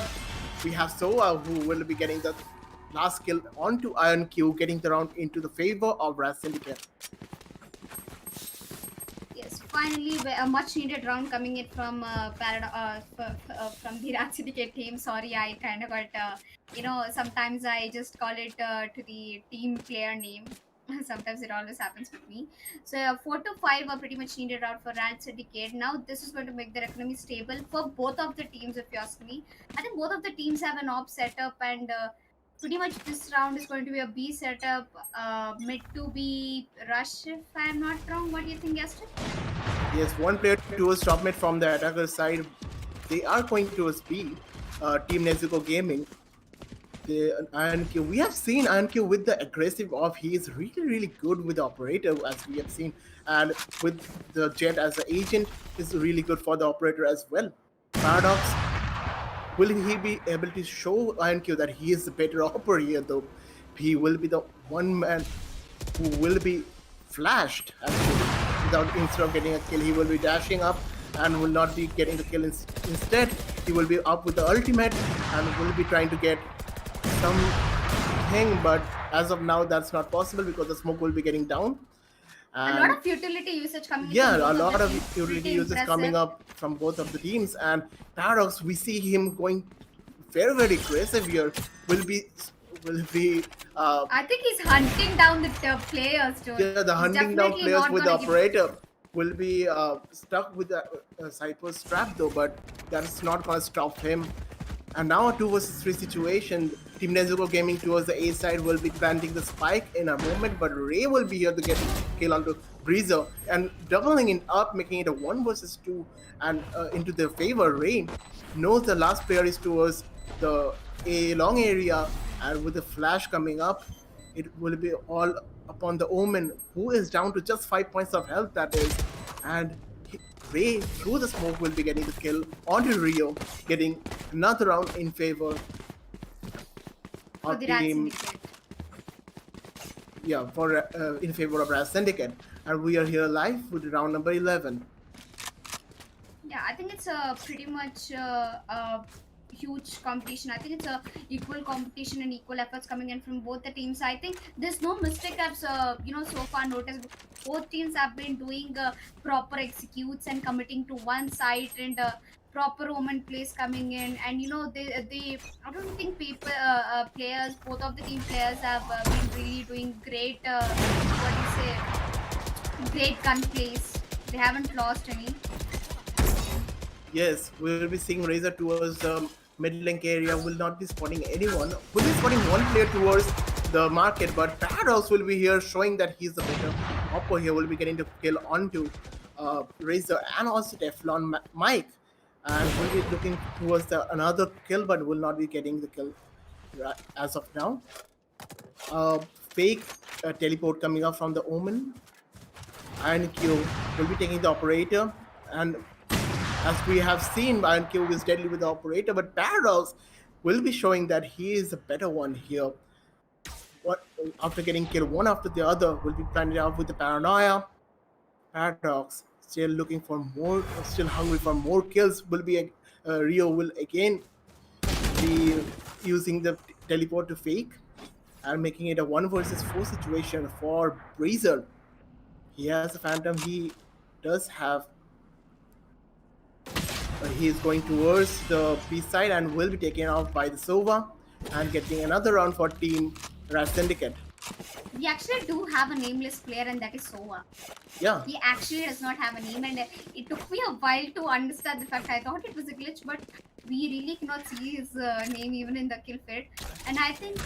Speaker 3: we have Sova who will be getting the last kill onto Iron Q, getting the round into the favor of Raz Syndicate.
Speaker 4: Yes, finally a much needed round coming in from from the Rat Syndicate team. Sorry, I kind of got sometimes I just call it to the team player name. Sometimes it always happens with me. So 4 to 5 are pretty much needed out for Rat Syndicate. Now this is going to make their economy stable for both of the teams. If you ask me, I think both of the teams have an op setup, and pretty much this round is going to be a B setup, mid to B rush, if I'm not wrong. What do you think, Gaston?
Speaker 3: Yes, one player towards top mid from the attacker side. They are going towards B. Team Nezuko Gaming. The Iron Q. We have seen Iron Q with the aggressive off. He is really, really good with the operator, as we have seen, and with the Jet as the agent is really good for the operator as well. Paradox, will he be able to show Iron Q that he is the better operator? Though he will be the one man who will be flashed actually. Instead of getting a kill, he will be dashing up and will not be getting the kill. Instead, he will be up with the ultimate and will be trying to get something, but as of now that's not possible because the smoke will be getting down.
Speaker 4: And a lot of utility usage coming.
Speaker 3: Yeah, a lot of utility usage coming up from both of the teams. And Paradox, we see him going very, very aggressive here. Will be
Speaker 4: I think he's hunting down the players too.
Speaker 3: yeah, the hunting down players with the operator will be stuck with the Cypher's trap though, but that's not gonna stop him. And now a 2 versus 3 situation. Team Nezuko Gaming towards the A side will be planting the spike in a moment, but Ray will be here to get kill onto Breezer and doubling it up, making it a 1 versus 2 and into their favor. Ray knows the last player is towards the A long area, and with the flash coming up, it will be all upon the Omen, who is down to just 5 points of health, that is, and Ray through the smoke will be getting the kill onto Rio, getting another round in favor of team. Yeah, for in favor of Raz Syndicate, and we are here live with round number 11.
Speaker 4: Yeah, I think it's a pretty much huge competition. I think it's a equal competition and equal efforts coming in from both the teams. I think there's no mistake I've so far noticed. Both teams have been doing proper executes and committing to one side, and proper Omen plays coming in, and they I don't think people players, both of the team players have been really doing great great gun plays. They haven't lost any.
Speaker 3: Yes, we will be seeing Razor towards the mid link area, will not be spotting anyone. Will be spotting one player towards the market, but Paradox will be here showing that he's the better oppo here, will be getting the kill onto Razor and also Teflon Mike. And will be looking towards another kill, but will not be getting the kill as of now. Fake teleport coming up from the Omen. Iron Q will be taking the operator, and as we have seen, Iron Q is deadly with the operator, but Paradox will be showing that he is a better one here. After getting killed one after the other, will be planning out with the paranoia. Paradox still looking for more, still hungry for more kills. Will be Rio will again be using the teleport to fake and making it a 1 versus 4 situation for Breezer. He has a Phantom. He does have. He is going towards the B side and will be taken out by the Sova and getting another round for Team Raz Syndicate.
Speaker 4: We actually do have a nameless player, and that is Sova.
Speaker 3: Yeah.
Speaker 4: He actually does not have a name, and it took me a while to understand the fact. I thought it was a glitch, but we really cannot see his name even in the kill feed. And I think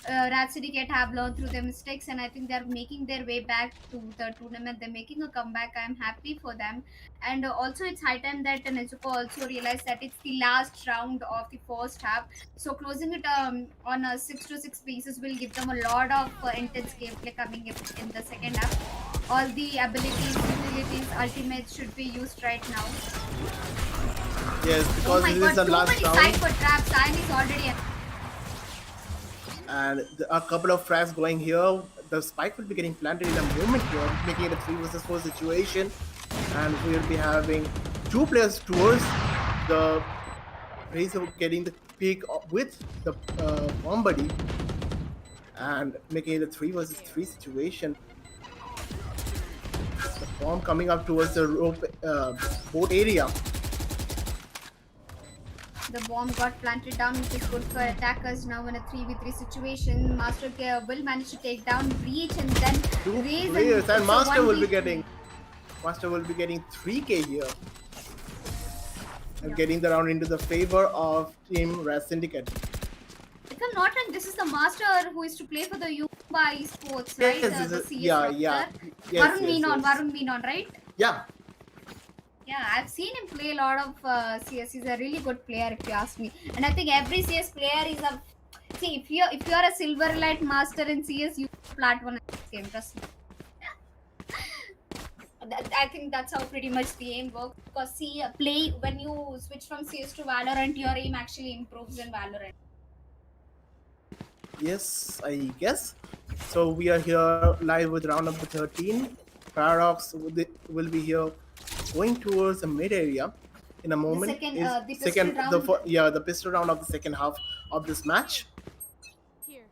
Speaker 4: Rat Syndicate have learned through their mistakes, and I think they're making their way back to the tournament. They're making a comeback. I'm happy for them, and also it's high time that Nezuko also realized that it's the last round of the first half. So closing it on a 6-6 basis will give them a lot of intense gameplay coming up in the second half. All the abilities, utilities, ultimates should be used right now.
Speaker 3: Yes,
Speaker 4: Oh
Speaker 3: because
Speaker 4: my
Speaker 3: this
Speaker 4: god,
Speaker 3: is the
Speaker 4: too
Speaker 3: last
Speaker 4: many
Speaker 3: round,
Speaker 4: cypher traps. Sign is already.
Speaker 3: and a couple of frags going here. The spike will be getting planted in a moment here, making it a 3 versus 4 situation, and we'll be having two players towards the Razor getting the pick with the bomb buddy, and making it a 3 versus 3 situation. The bomb coming up towards the rope boat area.
Speaker 4: The bomb got planted down, which is good for attackers now in a 3v3 situation. Master will manage to take down Breach and then
Speaker 3: Two
Speaker 4: raise,
Speaker 3: players,
Speaker 4: it's
Speaker 3: and
Speaker 4: a
Speaker 3: Master will be
Speaker 4: 1v3.
Speaker 3: getting 3k here, and
Speaker 4: Yeah.
Speaker 3: getting the round into the favor of Team Red Syndicate.
Speaker 4: If I'm not wrong, this is the Master who is to play for the Yumba Esports, right?
Speaker 3: Yes,
Speaker 4: The CS
Speaker 3: yeah,
Speaker 4: roster.
Speaker 3: yeah, yes,
Speaker 4: Varun Menon, right?
Speaker 3: yeah.
Speaker 4: Yeah, I've seen him play a lot of CS. He's a really good player, if you ask me. And I think every CS player is a see. If you're a silver light master in CS, you plat one in this game. Trust me. I think that's how pretty much the aim works. Because see, play when you switch from CS to Valorant, your aim actually improves in Valorant.
Speaker 3: Yes, I guess. So we are here live with round number 13. Paradox will be here going towards the mid area in a moment.
Speaker 4: second,
Speaker 3: Is
Speaker 4: the pistol round.
Speaker 3: the pistol round of the second half of this match.
Speaker 1: Here.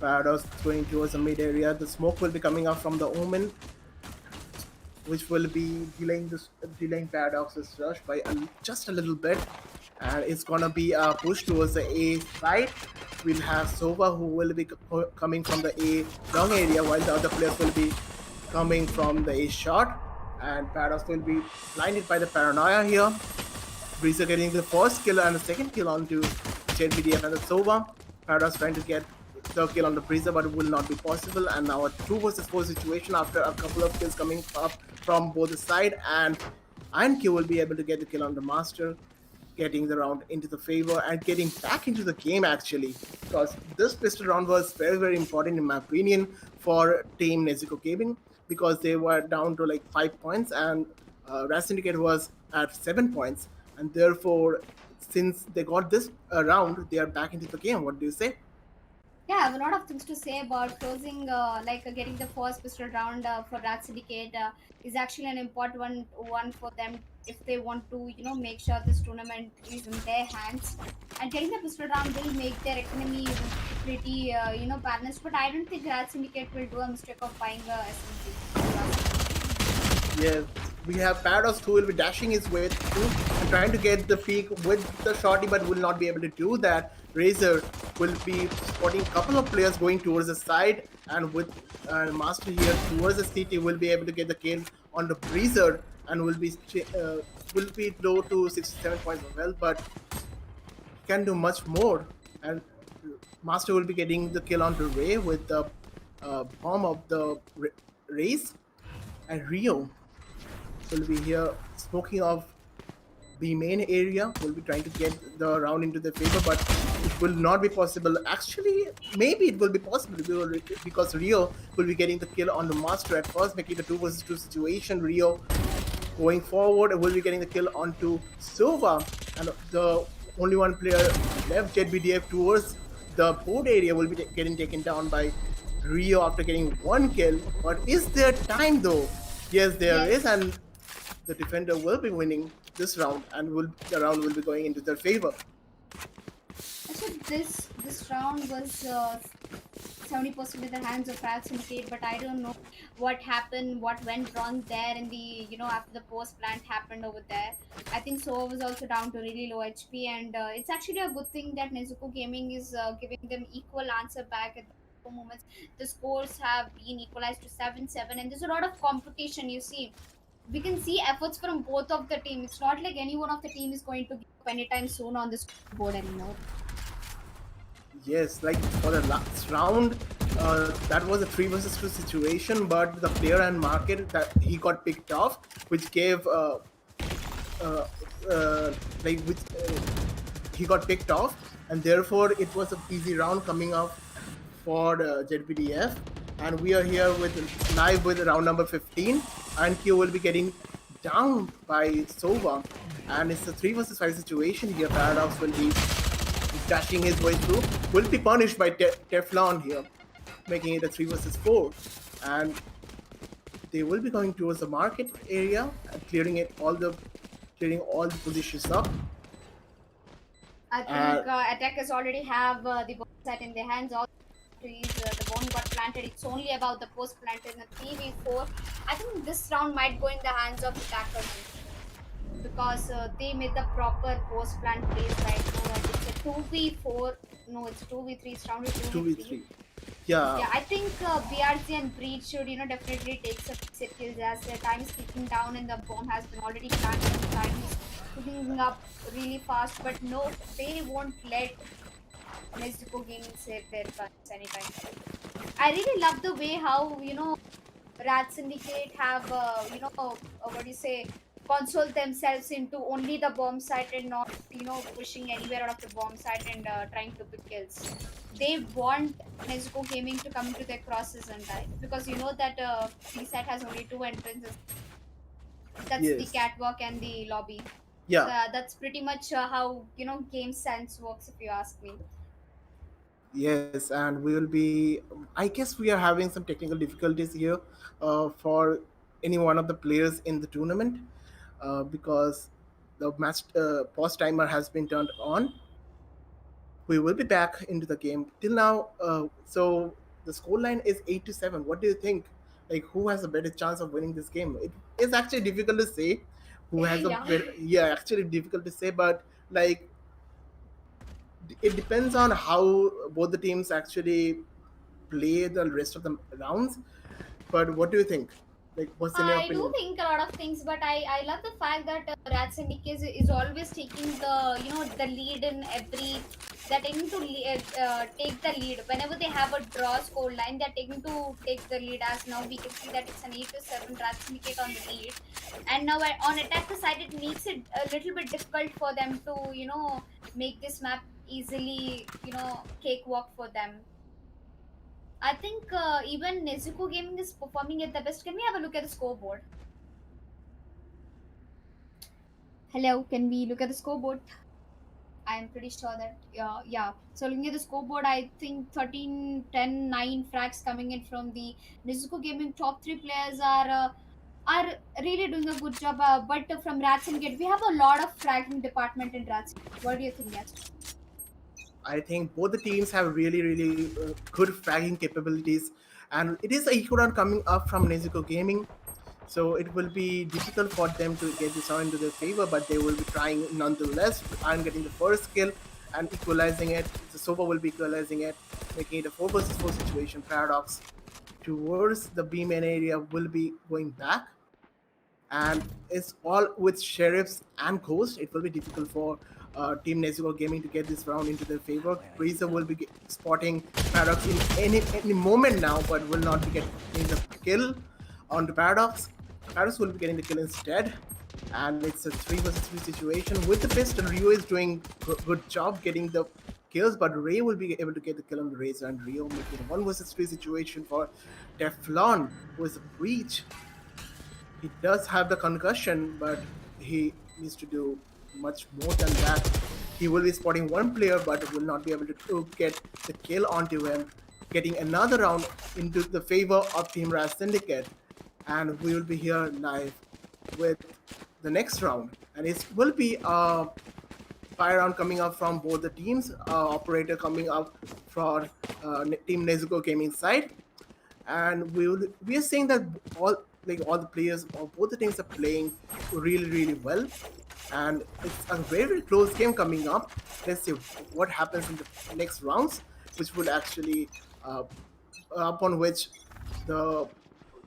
Speaker 3: Paradox going towards the mid area. The smoke will be coming out from the Omen, which will be delaying Paradox's rush by just a little bit, and it's gonna be a push towards the A side. We'll have Sova who will be coming from the A long area, while the other players will be coming from the A short, and Paradox will be blinded by the paranoia here. Breezer getting the first kill and the second kill onto JBDF and the Sova. Paradox trying to get the kill on the Breezer, but it will not be possible. And now a 2 versus 4 situation after a couple of kills coming up from both the side, and INQ will be able to get the kill on the Master, getting the round into the favor and getting back into the game actually, because this pistol round was very, very important in my opinion for Team Nezuko Gaming, because they were down to like 5 points and Red Syndicate was at 7 points, and therefore since they got this round, they are back into the game. What do you say?
Speaker 4: Yeah, I have a lot of things to say about closing, getting the first pistol round for Rat Syndicate is actually an important one for them if they want to, make sure this tournament is in their hands. And getting the pistol round will make their economy pretty, balanced. But I don't think Rat Syndicate will do a mistake of buying a SMG.
Speaker 3: Yes, we have Paradox who will be dashing his way through and trying to get the peak with the shorty, but will not be able to do that. Razor will be spotting a couple of players going towards the side, and with Master here towards the city will be able to get the kill on the Breezer, and will be low to 67 points as well, but can do much more. And Master will be getting the kill on the Ray with the bomb of the race, and Rio will be here smoking off the main area. Will be trying to get the round into the favor, but it will not be possible. Actually, maybe it will be possible because Rio will be getting the kill on the Master at first, making the 2 versus 2 situation. Rio going forward will be getting the kill onto Sova, and the only one player left, JetBDF, towards the board area will be getting taken down by Rio after getting one kill. But is there time though? Yes, there
Speaker 4: Yes.
Speaker 3: is, and the defender will be winning this round, and the round will be going into their favor.
Speaker 4: Actually, this round was 70% in the hands of Rat Syndicate, but I don't know what happened, what went wrong there in the after the post plant happened over there. I think So was also down to really low HP, and it's actually a good thing that Nezuko Gaming is giving them equal answer back at the moments. The scores have been equalized to 7-7, and there's a lot of competition. You see, we can see efforts from both of the team. It's not like any one of the team is going to give up anytime soon on this board anymore.
Speaker 3: Yes, like for the last round, that was a 3 versus 2 situation, but the player and market that he got picked off, which gave uh, like which he got picked off, and therefore it was an easy round coming up for ZBDF. And we are here with live with round number 15, and Q will be getting down by Sova, and it's a 3 versus 5 situation here. Paradox will be dashing his way through, will be punished by Teflon here, making it a 3 versus 4. And they will be going towards the market area and clearing all the positions up.
Speaker 4: I think attackers already have the bomb set in their hands. All the bomb got planted. It's only about the post planted in a 3v4. I think this round might go in the hands of attackers because they made the proper post plant plays right now. And it's a 2v4. No, it's 2v3. It's round 2v3.
Speaker 3: 2v3. Yeah,
Speaker 4: Yeah, I think BRC and Breach should, definitely take some exit kills as their time is ticking down and the bomb has been already planted and time is cooking up really fast. But no, they won't let Nezuko Gaming save their guns anytime soon. I really love the way how, Rat Syndicate have, what do you say, console themselves into only the bomb site and not, pushing anywhere out of the bomb site and trying to pick kills. They want Nezuko Gaming to come into their crosses and die because you know that B site has only two entrances. That's the
Speaker 3: yes,
Speaker 4: catwalk and the lobby.
Speaker 3: yeah,
Speaker 4: That's pretty much how game sense works, if you ask me.
Speaker 3: yes, and we will be. I guess we are having some technical difficulties here for any one of the players in the tournament because the match pause timer has been turned on. We will be back into the game. Till now, so the scoreline is 8-7. What do you think? Like, who has a better chance of winning this game? It is actually difficult to say. Who has a
Speaker 4: Yeah.
Speaker 3: better? Yeah, actually difficult to say. But like, it depends on how both the teams actually play the rest of the rounds. But what do you think? Like, what's in your
Speaker 4: I do
Speaker 3: opinion?
Speaker 4: think a lot of things, but I love the fact that Rat Syndicate is always taking the lead in every. They're taking to take the lead whenever they have a draw score line. They're taking to take the lead. As now we can see that it's an 8-7 Rat Syndicate on the lead, and now on attacker side it makes it a little bit difficult for them to make this map easily cakewalk for them. I think even Nezuko Gaming is performing at the best. Can we have a look at the scoreboard? Hello, can we look at the scoreboard? I'm pretty sure that, yeah. So looking at the scoreboard, I think 13, 10, 9 frags coming in from the Nezuko Gaming top 3 players are really doing a good job. But from Rats and Gate, we have a lot of fragging department in Rats. What do you think, Yas?
Speaker 3: I think both the teams have really, really good fragging capabilities, and it is a equal round coming up from Nezuko Gaming. So it will be difficult for them to get this round into their favor, but they will be trying nonetheless. I'm getting the first kill and equalizing it. The Sova will be equalizing it, making it a 4 versus 4 situation. Paradox towards the B main area will be going back, and it's all with sheriffs and ghosts. It will be difficult for Team Nezuko Gaming to get this round into their favor. Razor will be spotting Paradox in any moment now, but will not be getting the kill on the Paradox. Paradox will be getting the kill instead, and it's a 3 versus 3 situation with the pistol. Rio is doing good job getting the kills, but Ray will be able to get the kill on the Razor, and Rio making a 1 versus 3 situation for Teflon, who is a breach. He does have the concussion, but he needs to do much more than that. He will be spotting one player, but will not be able to get the kill onto him, getting another round into the favor of Team Raz Syndicate. And we will be here live with the next round. And it will be a fire round coming up from both the teams. Operator coming up for Team Nezuko Gaming side, and we are saying that all the players of both the teams are playing really, really well, and it's a very, very close game coming up. Let's see what happens in the next rounds, which would actually upon which the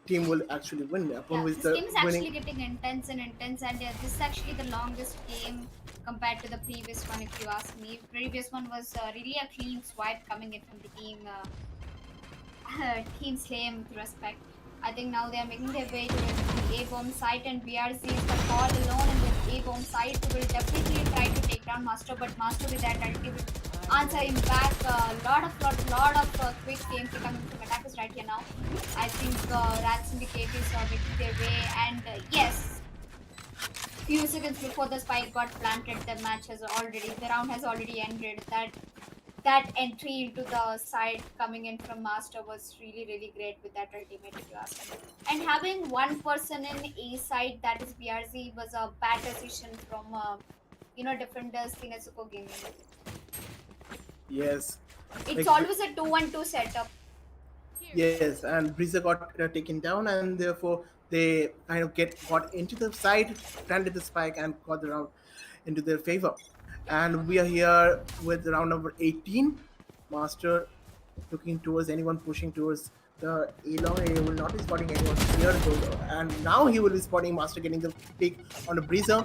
Speaker 3: team will actually win. Upon
Speaker 4: Yeah,
Speaker 3: which
Speaker 4: this
Speaker 3: the
Speaker 4: game is actually
Speaker 3: winning.
Speaker 4: getting intense and intense, and this is actually the longest game compared to the previous one, if you ask me. Previous one was really a clean swipe coming in from the team. Team Slam with respect. I think now they are making their way to the A bomb site, and BRC is the all alone in the A bomb site. Will definitely try to take down Master, but Master with that ulti will answer him back. Lot of quick gameplay coming from attackers right here now. I think Rat Syndicate is making their way, and yes, few seconds before the spike got planted, the round has already ended. That entry into the side coming in from Master was really great with that ultimate, if you ask me. And having one person in A side, that is BRZ, was a bad decision from defenders in Nezuko Gaming.
Speaker 3: Yes.
Speaker 4: It's
Speaker 3: Like,
Speaker 4: always a 2-1-2 setup.
Speaker 3: yes, and Breezer got taken down, and therefore they kind of got into the side, planted the spike, and got the round into their favor. And we are here with round number 18. Master looking towards anyone pushing towards the A-long area will not be spotting anyone here, though. And now he will be spotting Master getting the pick on the Breezer.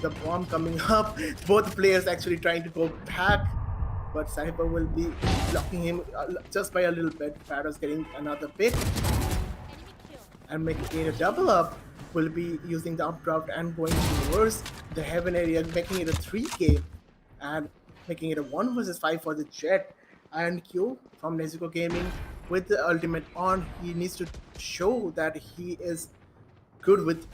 Speaker 3: The bomb coming up. Both players actually trying to go back, but Cypher will be blocking him just by a little bit. Paradox getting another pick and making it a double up. Will be using the updraft and going towards the heaven area, making it a 3k and making it a 1 versus 5 for the Jet. And Q from Nezuko Gaming with the ultimate on, he needs to show that he is good with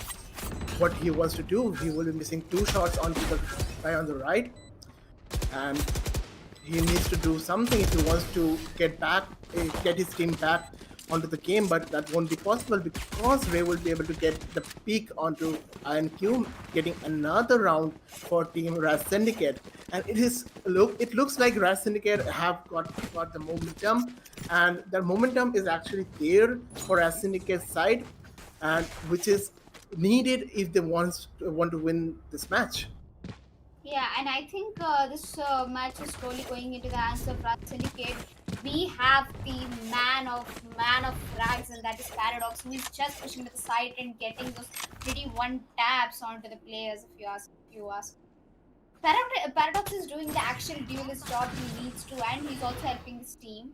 Speaker 3: what he wants to do. He will be missing 2 shots onto the guy on the right, and he needs to do something if he wants to get his team back onto the game, but that won't be possible because Ray will be able to get the peak onto INQ, getting another round for Team Raz Syndicate. And it looks like Raz Syndicate have got the momentum, and the momentum is actually there for Raz Syndicate's side, and which is needed if they want to win this match.
Speaker 4: Yeah, and I think this match is slowly going into the hands of Rat Syndicate. We have the man of frags, and that is Paradox, who is just pushing to the side and getting those pretty one taps onto the players. If you ask, Paradox is doing the actual duelist job he needs to, and he's also helping his team.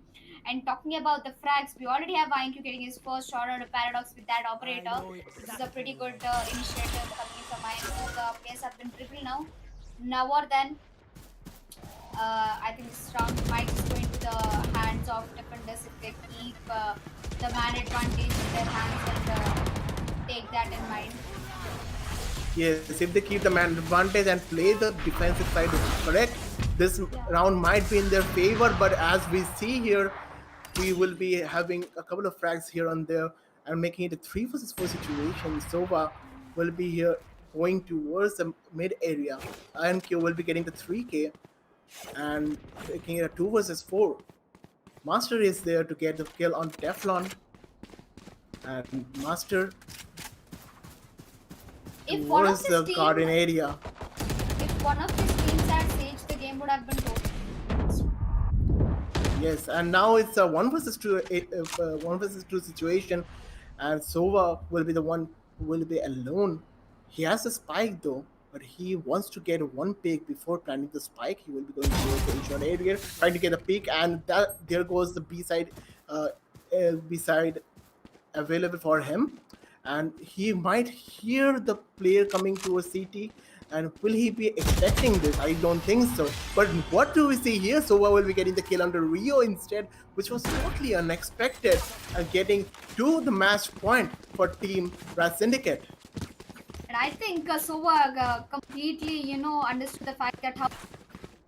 Speaker 4: And talking about the frags, we already have INQ getting his first shot on a Paradox with that operator, which is a pretty good initiative coming from INQ. The players have been dribbled now. Now or then, I think this round might just go into the hands of defenders if they keep the man advantage in their hands and take that in mind.
Speaker 3: Yes, if they keep the man advantage and play the defensive side correct, this round might be in their favor. But as we see here, we will be having a couple of frags here and there and making it a 3 versus 4 situation. Sova will be here going towards the mid area. INQ will be getting the 3k and making it a 2 versus 4. Master is there to get the kill on Teflon, and Master
Speaker 4: If one of
Speaker 3: towards the
Speaker 4: his
Speaker 3: garden
Speaker 4: team,
Speaker 3: area.
Speaker 4: if one of his teams had Sage, the game would have been total.
Speaker 3: Yes, and now it's a 1 versus 2 situation, and Sova will be the one who will be alone. He has a spike though, but he wants to get one pick before planting the spike. He will be going towards the inshore area, trying to get a pick, and there goes the B side available for him, and he might hear the player coming towards CT. And will he be expecting this? I don't think so. But what do we see here? Sova will be getting the kill under Rio instead, which was totally unexpected, and getting to the match point for Team Raz Syndicate.
Speaker 4: And I think Sova completely, understood the fact that how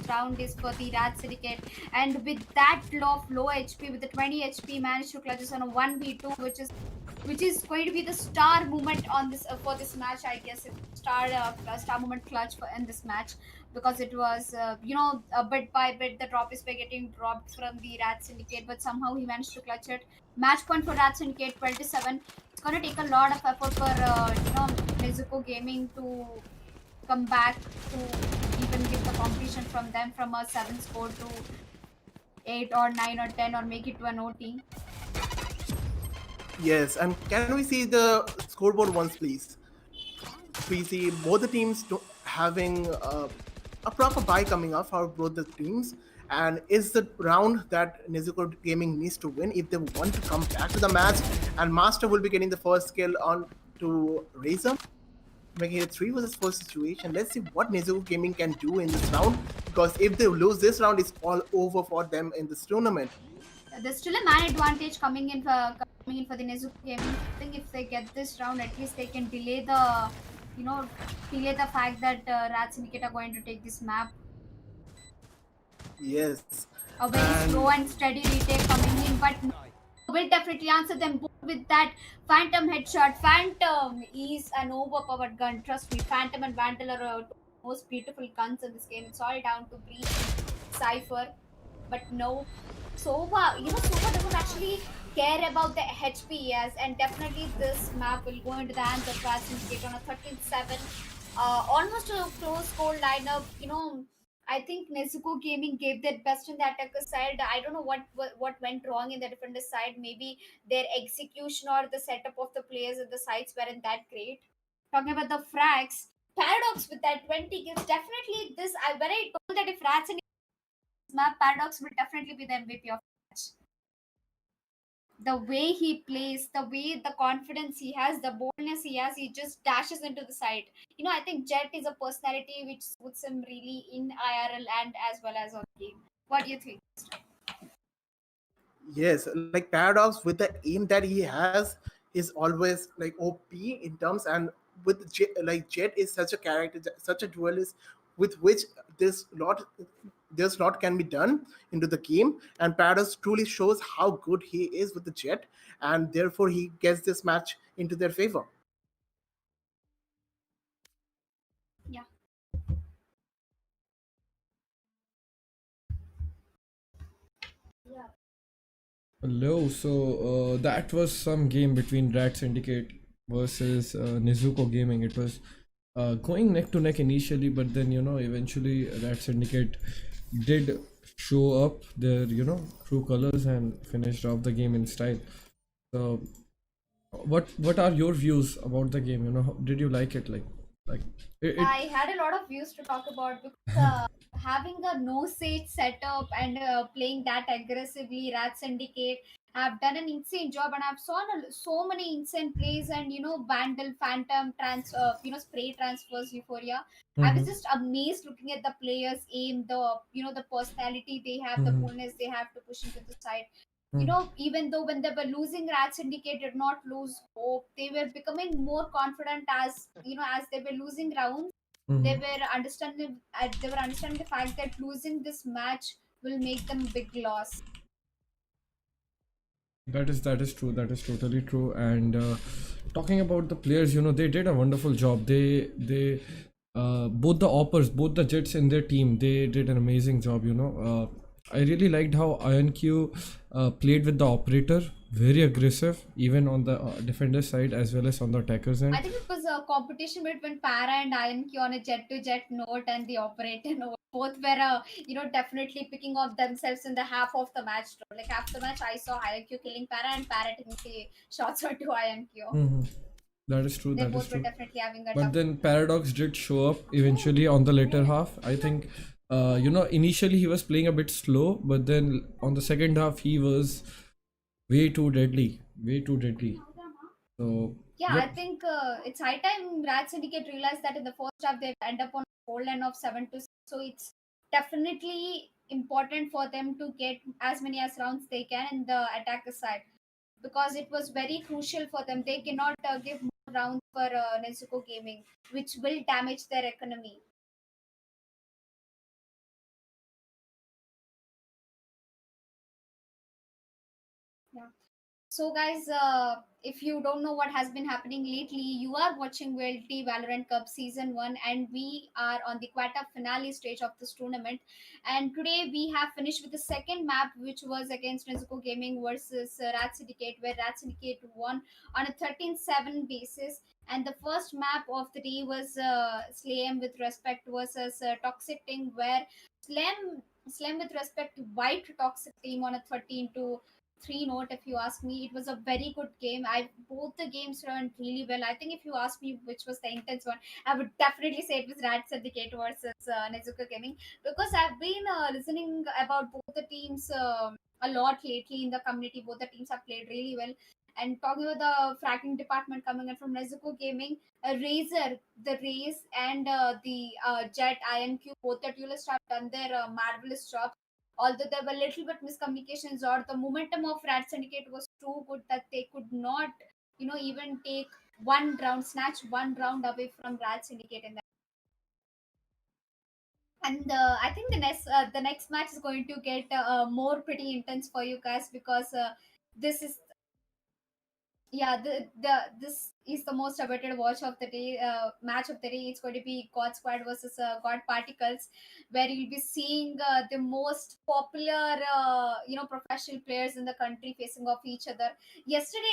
Speaker 4: round is for the Rat Syndicate, and with that low HP, with the 20 HP, managed to clutch us on a 1v2, which is going to be the star moment on this for this match. I guess it's star moment clutch in this match, because it was bit by bit the drop is by getting dropped from the Rat Syndicate, but somehow he managed to clutch it. Match point for Rat Syndicate 27. It's gonna take a lot of effort for Nezuko Gaming to come back to even give the competition from them from a 7 score to 8 or 9 or 10, or make it to an OT.
Speaker 3: Yes, and can we see the scoreboard once, please? We see both the teams having a proper buy coming up for both the teams. And is the round that Nezuko Gaming needs to win if they want to come back to the match. And Master will be getting the first kill on to Razor, making it 3 versus 4 situation. Let's see what Nezuko Gaming can do in this round, because if they lose this round, it's all over for them in this tournament.
Speaker 4: There's still a man advantage coming in for the Nezuko gaming. I think if they get this round, at least they can you know, delay the fact that Rat Syndicate are going to take this map.
Speaker 3: Yes.
Speaker 4: A very
Speaker 3: And
Speaker 4: slow and steady retake coming in, but will definitely answer them both with that Phantom headshot. Phantom is an overpowered gun. Trust me, Phantom and Vandal are most beautiful guns in this game. It's all down to Breach, Cypher, but no. Sova doesn't actually care about the HP he has, and definitely this map will go into the hands of Raz Syndicate on a 13-7. Almost a close score lineup. I think Nezuko Gaming gave their best in the attacker side. I don't know what went wrong in the defender side. Maybe their execution or the setup of the players at the sides weren't that great. Talking about the frags, Paradox with that 20 kills. Definitely this. When I told that if Rats in this map, Paradox will definitely be the MVP of the match. The way he plays, the way the confidence he has, the boldness he has, he just dashes into the side. I think Jet is a personality which suits him really in IRL and as well as on game. What do you think?
Speaker 3: yes, like Paradox with the aim that he has is always like OP in terms. And with Jet, like Jet is such a character, such a duelist with which this lot can be done into the game. And Paradox truly shows how good he is with the Jet, and therefore he gets this match into their favor.
Speaker 4: Yeah.
Speaker 2: Hello, so that was some game between Rat Syndicate versus Nezuko Gaming. It was going neck to neck initially, but then eventually Rat Syndicate did show up their true colors and finished off the game in style. So, what are your views about the game? Did you like it? Like it
Speaker 4: I had a lot of views to talk about because having a no sage setup and playing that aggressively, Rat Syndicate have done an insane job, and I've seen so many insane plays and Vandal, Phantom, spray transfers, Euphoria. I was
Speaker 2: Mhm,
Speaker 4: just amazed looking at the players' aim, the personality they have, the
Speaker 2: mhm,
Speaker 4: boldness they have to push into the side.
Speaker 2: mhm.
Speaker 4: Even though when they were losing, Rat Syndicate did not lose hope. They were becoming more confident as they were losing rounds. They
Speaker 2: Mhm.
Speaker 4: were understanding the fact that losing this match will make them a big loss.
Speaker 2: That is true. That is totally true. And talking about the players, they did a wonderful job. They both the oppers, both the Jets in their team, they did an amazing job. I really liked how INQ played with the operator, very aggressive, even on the defender side as well as on the attackers
Speaker 4: I
Speaker 2: end.
Speaker 4: think it was a competition between Para and INQ on a jet-to-jet note and the operator note. Both were, definitely picking off themselves in the half of the match. Like half the match, I saw INQ killing Para and Para taking the shots onto INQ.
Speaker 2: Mhm. That is true.
Speaker 4: They
Speaker 2: That is
Speaker 4: both were
Speaker 2: true.
Speaker 4: definitely having a
Speaker 2: But
Speaker 4: tough.
Speaker 2: then Paradox did show up eventually on the later half. I think, initially he was playing a bit slow, but then on the second half he was way too deadly, way too deadly. So,
Speaker 4: Yeah, I
Speaker 2: yep.
Speaker 4: think it's high time Rat Syndicate realized that in the first half they end up on a goal line of 7-6. So it's definitely important for them to get as many as rounds they can in the attacker side, because it was very crucial for them. They cannot give more rounds for Nezuko Gaming, which will damage their economy. Yeah. So, guys, if you don't know what has been happening lately, you are watching VLT Valorant Cup Season 1, and we are on the quarter finale stage of this tournament. And today we have finished with the second map, which was against Nezuko Gaming versus Rat Syndicate, where Rat Syndicate won on a 13-7 basis. And the first map of the day was Slam with respect versus Toxic Team, where Slam with respect to White Toxic Team on a 13 to 3 note. If you ask me, it was a very good game. I Both the games went really well. I think if you ask me which was the intense one, I would definitely say it was Rat Syndicate versus Nezuko Gaming, because I've been listening about both the teams a lot lately in the community. Both the teams have played really well. And talking about the fracking department coming in from Nezuko Gaming, Razer, the Raze, and the Jet INQ, both the duelists have done their marvelous job. Although there were little bit miscommunications, or the momentum of Rat Syndicate was too good that they could not, even take one round, snatch one round away from Rat Syndicate in that. And I think the next match is going to get more pretty intense for you guys, because this is the this is the most awaited watch of the day, match of the day. It's going to be God Squad versus God Particles, where you'll be seeing the most popular professional players in the country facing off each other. Yesterday,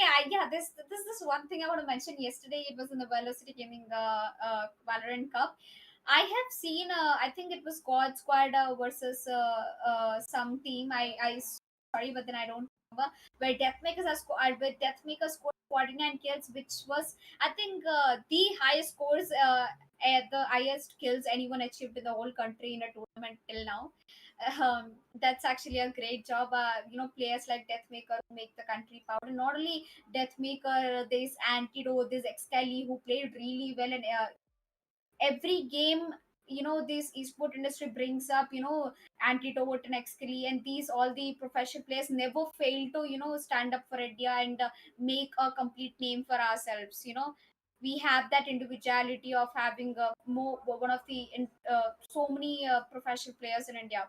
Speaker 4: this one thing I want to mention. Yesterday it was in the Velocity Gaming Valorant Cup. I have seen, I think it was God Squad versus some team. I sorry, but then I don't remember, where Deathmaker scored 49 kills, which was, I think, the highest scores, the highest kills anyone achieved in the whole country in a tournament till now. That's actually a great job. Players like Deathmaker who make the country proud. And not only Deathmaker, there's Antidote, there's Excelli who played really well, and every game, this esport industry brings up, Antidote and Excelli, and these all the professional players never fail to, stand up for India and make a complete name for ourselves. We have that individuality of having one of the so many professional players in India.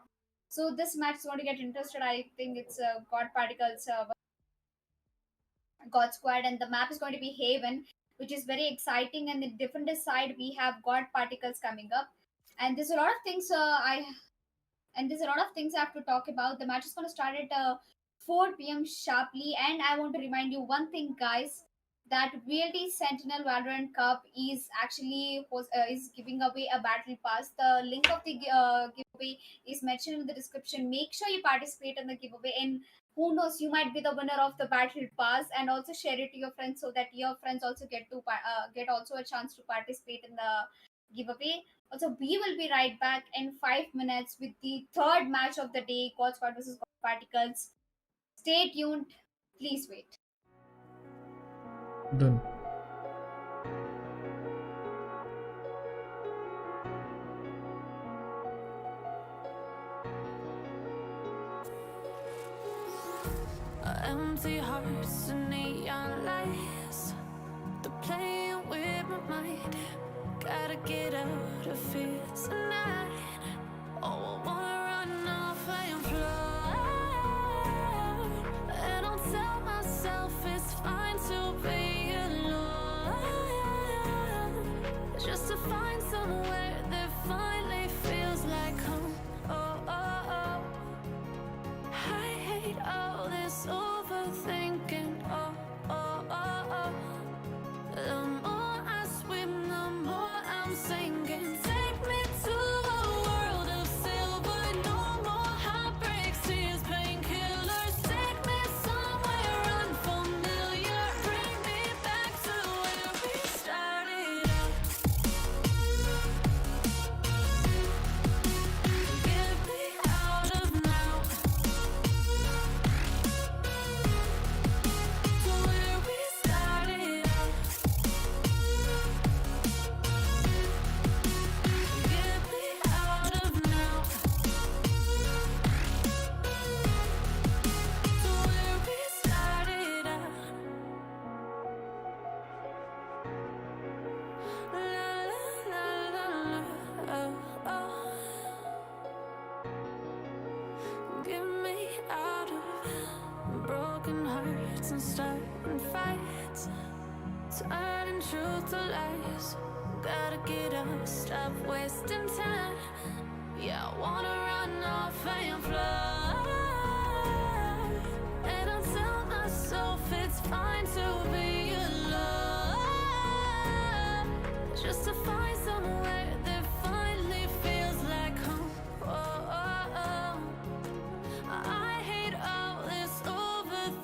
Speaker 4: So this match is going to get interested. I think it's God Particles God Squad, and the map is going to be Haven, which is very exciting. And the defender side, we have God Particles coming up, and there's a lot of things I have to talk about. The match is going to start at 4 p.m. sharply, and I want to remind you one thing, guys, that VLT Sentinel Valorant Cup is giving away a battle pass. The link of the giveaway is mentioned in the description. Make sure you participate in the giveaway, and who knows, you might be the winner of the battle pass. And also share it to your friends, so that your friends also get also a chance to participate in the giveaway. Also, we will be right back in 5 minutes with the third match of the day, God Squad versus God Particles. Stay tuned. Please wait.
Speaker 2: Done.
Speaker 1: Empty hearts and neon lights, they're playing with my mind. Gotta get out of here tonight. Oh, I wanna run off and fly. And I'll tell myself it's fine to be alone, just to find somewhere that finally feels like home. Oh, oh, oh. I hate all this overthinking. Oh, oh, oh, oh. The more I swim, the more I'm sinking. Take me to a world of silver. No more heartbreaks, tears, painkillers. Take me somewhere unfamiliar. Bring me back to where we started out. Get me out of now. To where we started out. Get me out of now. To where we started out. La la la la la. Oh, oh. Get me out of broken hearts and starting fights, turning truth to lies. Gotta get up, stop wasting time. Yeah, I wanna run off and fly. And I'll tell myself it's fine to be alone, just to find somewhere that finally feels like home. Oh, oh, oh. I hate all this overthinking.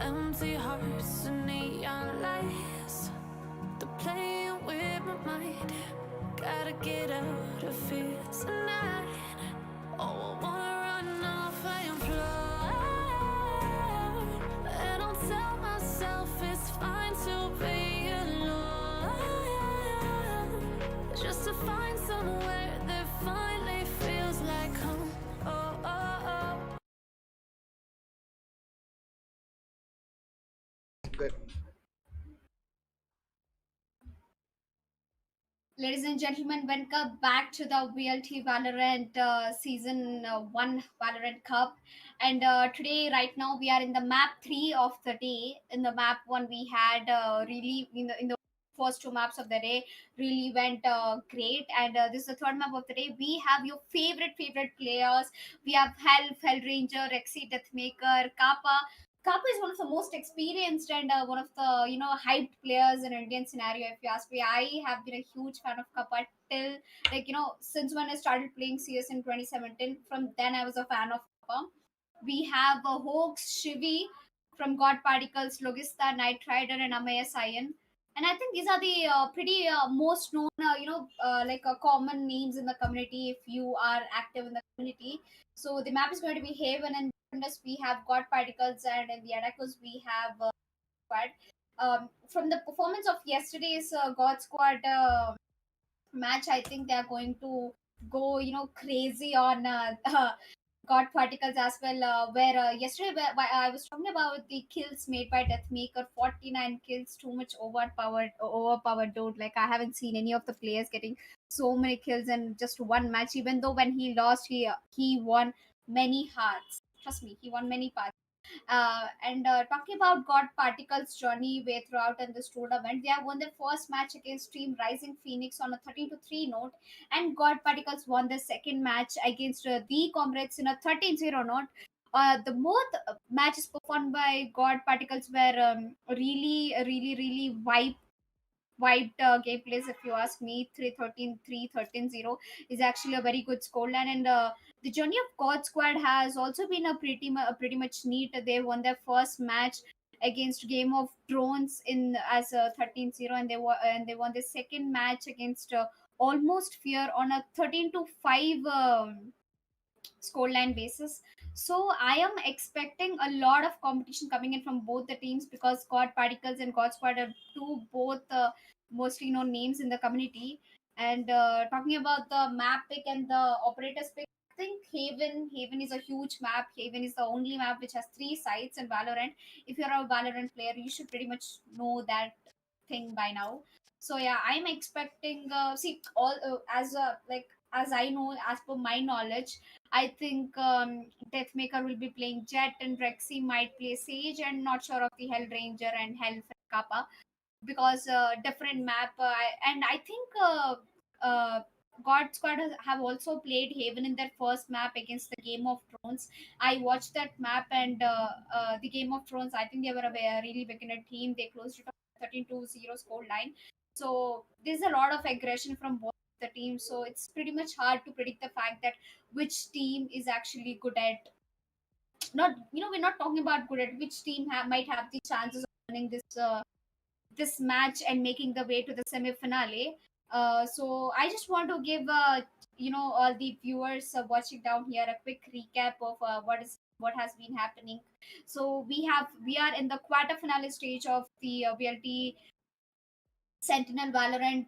Speaker 1: Empty hearts and neon lights. They're playing with my mind. Gotta get out of here tonight. Oh, I wanna run off and fly. And I'll tell myself it's fine to be alone. Just to find somewhere that finally feels like home. Oh, oh, oh.
Speaker 3: Good.
Speaker 4: Ladies and gentlemen, welcome back to the VLT Valorant Season 1 Valorant Cup. And today, right now, we are in the map 3 of the day. In the map 1, we had really, in the first two maps of the day, really went great. And this is the third map of the day. We have your favorite players. We have Hell Ranger, Rexy, Deathmaker, Kappa. Kappa is one of the most experienced and one of the hyped players in Indian scenario. If you ask me, I have been a huge fan of Kappa till since when I started playing CS in 2017. From then I was a fan of Kappa. We have Hoax, Shivi from God Particles, Logista, Knight Rider, and Amaya Sion. And I think these are the pretty most known, common names in the community if you are active in the community. So the map is going to be Haven, and behind us we have God Particles, and in the attackers we have Squad. From the performance of yesterday's God Squad match, I think they are going to go, crazy on God particles as well. Where yesterday, where I was talking about the kills made by Deathmaker, 49 kills, too much overpowered dude. Like I haven't seen any of the players getting so many kills in just one match. Even though when he lost, he won many hearts. Trust me, he won many parts. And talking about God Particles' journey way throughout in this tournament, they have won their first match against Team Rising Phoenix on a 13-3 note, and God Particles won their second match against the Comrades in a 13-0 note. The both matches performed by God Particles were really wiped gameplays. If you ask me, 3-13 3-13-0 is actually a very good scoreline. And the journey of God Squad has also been a pretty much neat. They won their first match against Game of Thrones in as a 13-0, and they won the second match against Almost Fear on a 13-5 scoreline basis. So I am expecting a lot of competition coming in from both the teams, because God Particles and God Squad are two both mostly known names in the community. And talking about the map pick and the operators pick, I think Haven is a huge map. Haven is the only map which has three sites in Valorant. If you're a Valorant player, you should pretty much know that thing by now. So yeah, I'm expecting see all as I know, as per my knowledge, I think Deathmaker will be playing Jet, and Rexy might play Sage, and not sure of the Hell Ranger and Hell Kappa, because different map. And I think God Squad have also played Haven in their first map against the Game of Thrones. I watched that map, and the Game of Thrones, I think they were a really beginner team. They closed it on 13-0 score line. So there's a lot of aggression from both the teams. So it's pretty much hard to predict the fact that which team is actually good at, not we're not talking about good at, which team might have the chances of winning this match and making the way to the semi finale. So I just want to give all the viewers watching down here a quick recap of what has been happening. So we are in the quarter finale stage of the VLT Sentinel Valorant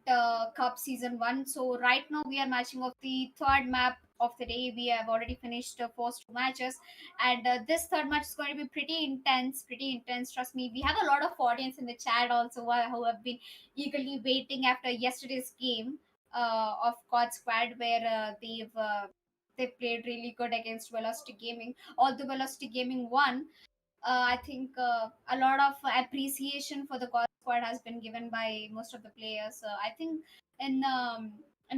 Speaker 4: Cup Season 1. So right now we are matching off the third map of the day. We have already finished the first two matches, and this third match is going to be pretty intense. Pretty intense. Trust me. We have a lot of audience in the chat also who have been eagerly waiting after yesterday's game of COD Squad, where they played really good against Velocity Gaming. Although Velocity Gaming won, I think a lot of appreciation for the God Squad has been given by most of the players. I think in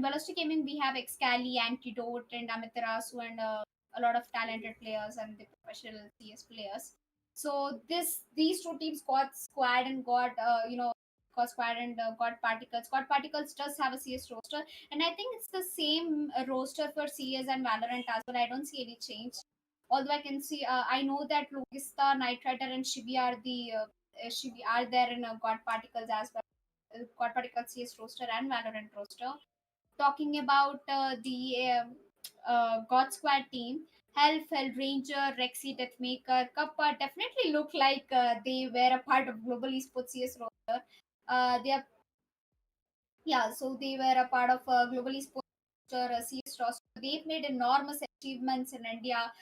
Speaker 4: Velocity Gaming we have Excali, Antidote, and Amaterasu, and a lot of talented players and the professional CS players. So these two teams, God Squad and God Squad and God Particles. God Particles does have a CS roster, and I think it's the same roster for CS and Valorant as well. I don't see any change. Although I can see, I know that Logista, Knight Rider, and Shivi are Shivi are there in God Particles as well. God Particles CS roster and Valorant roster. Talking about the God Squad team, Hell, Fell Ranger, Rexy, Deathmaker, Kappa definitely look like they were a part of Global Esports CS roster. They are, yeah, so they were a part of Global Esports CS roster. They've made enormous achievements in India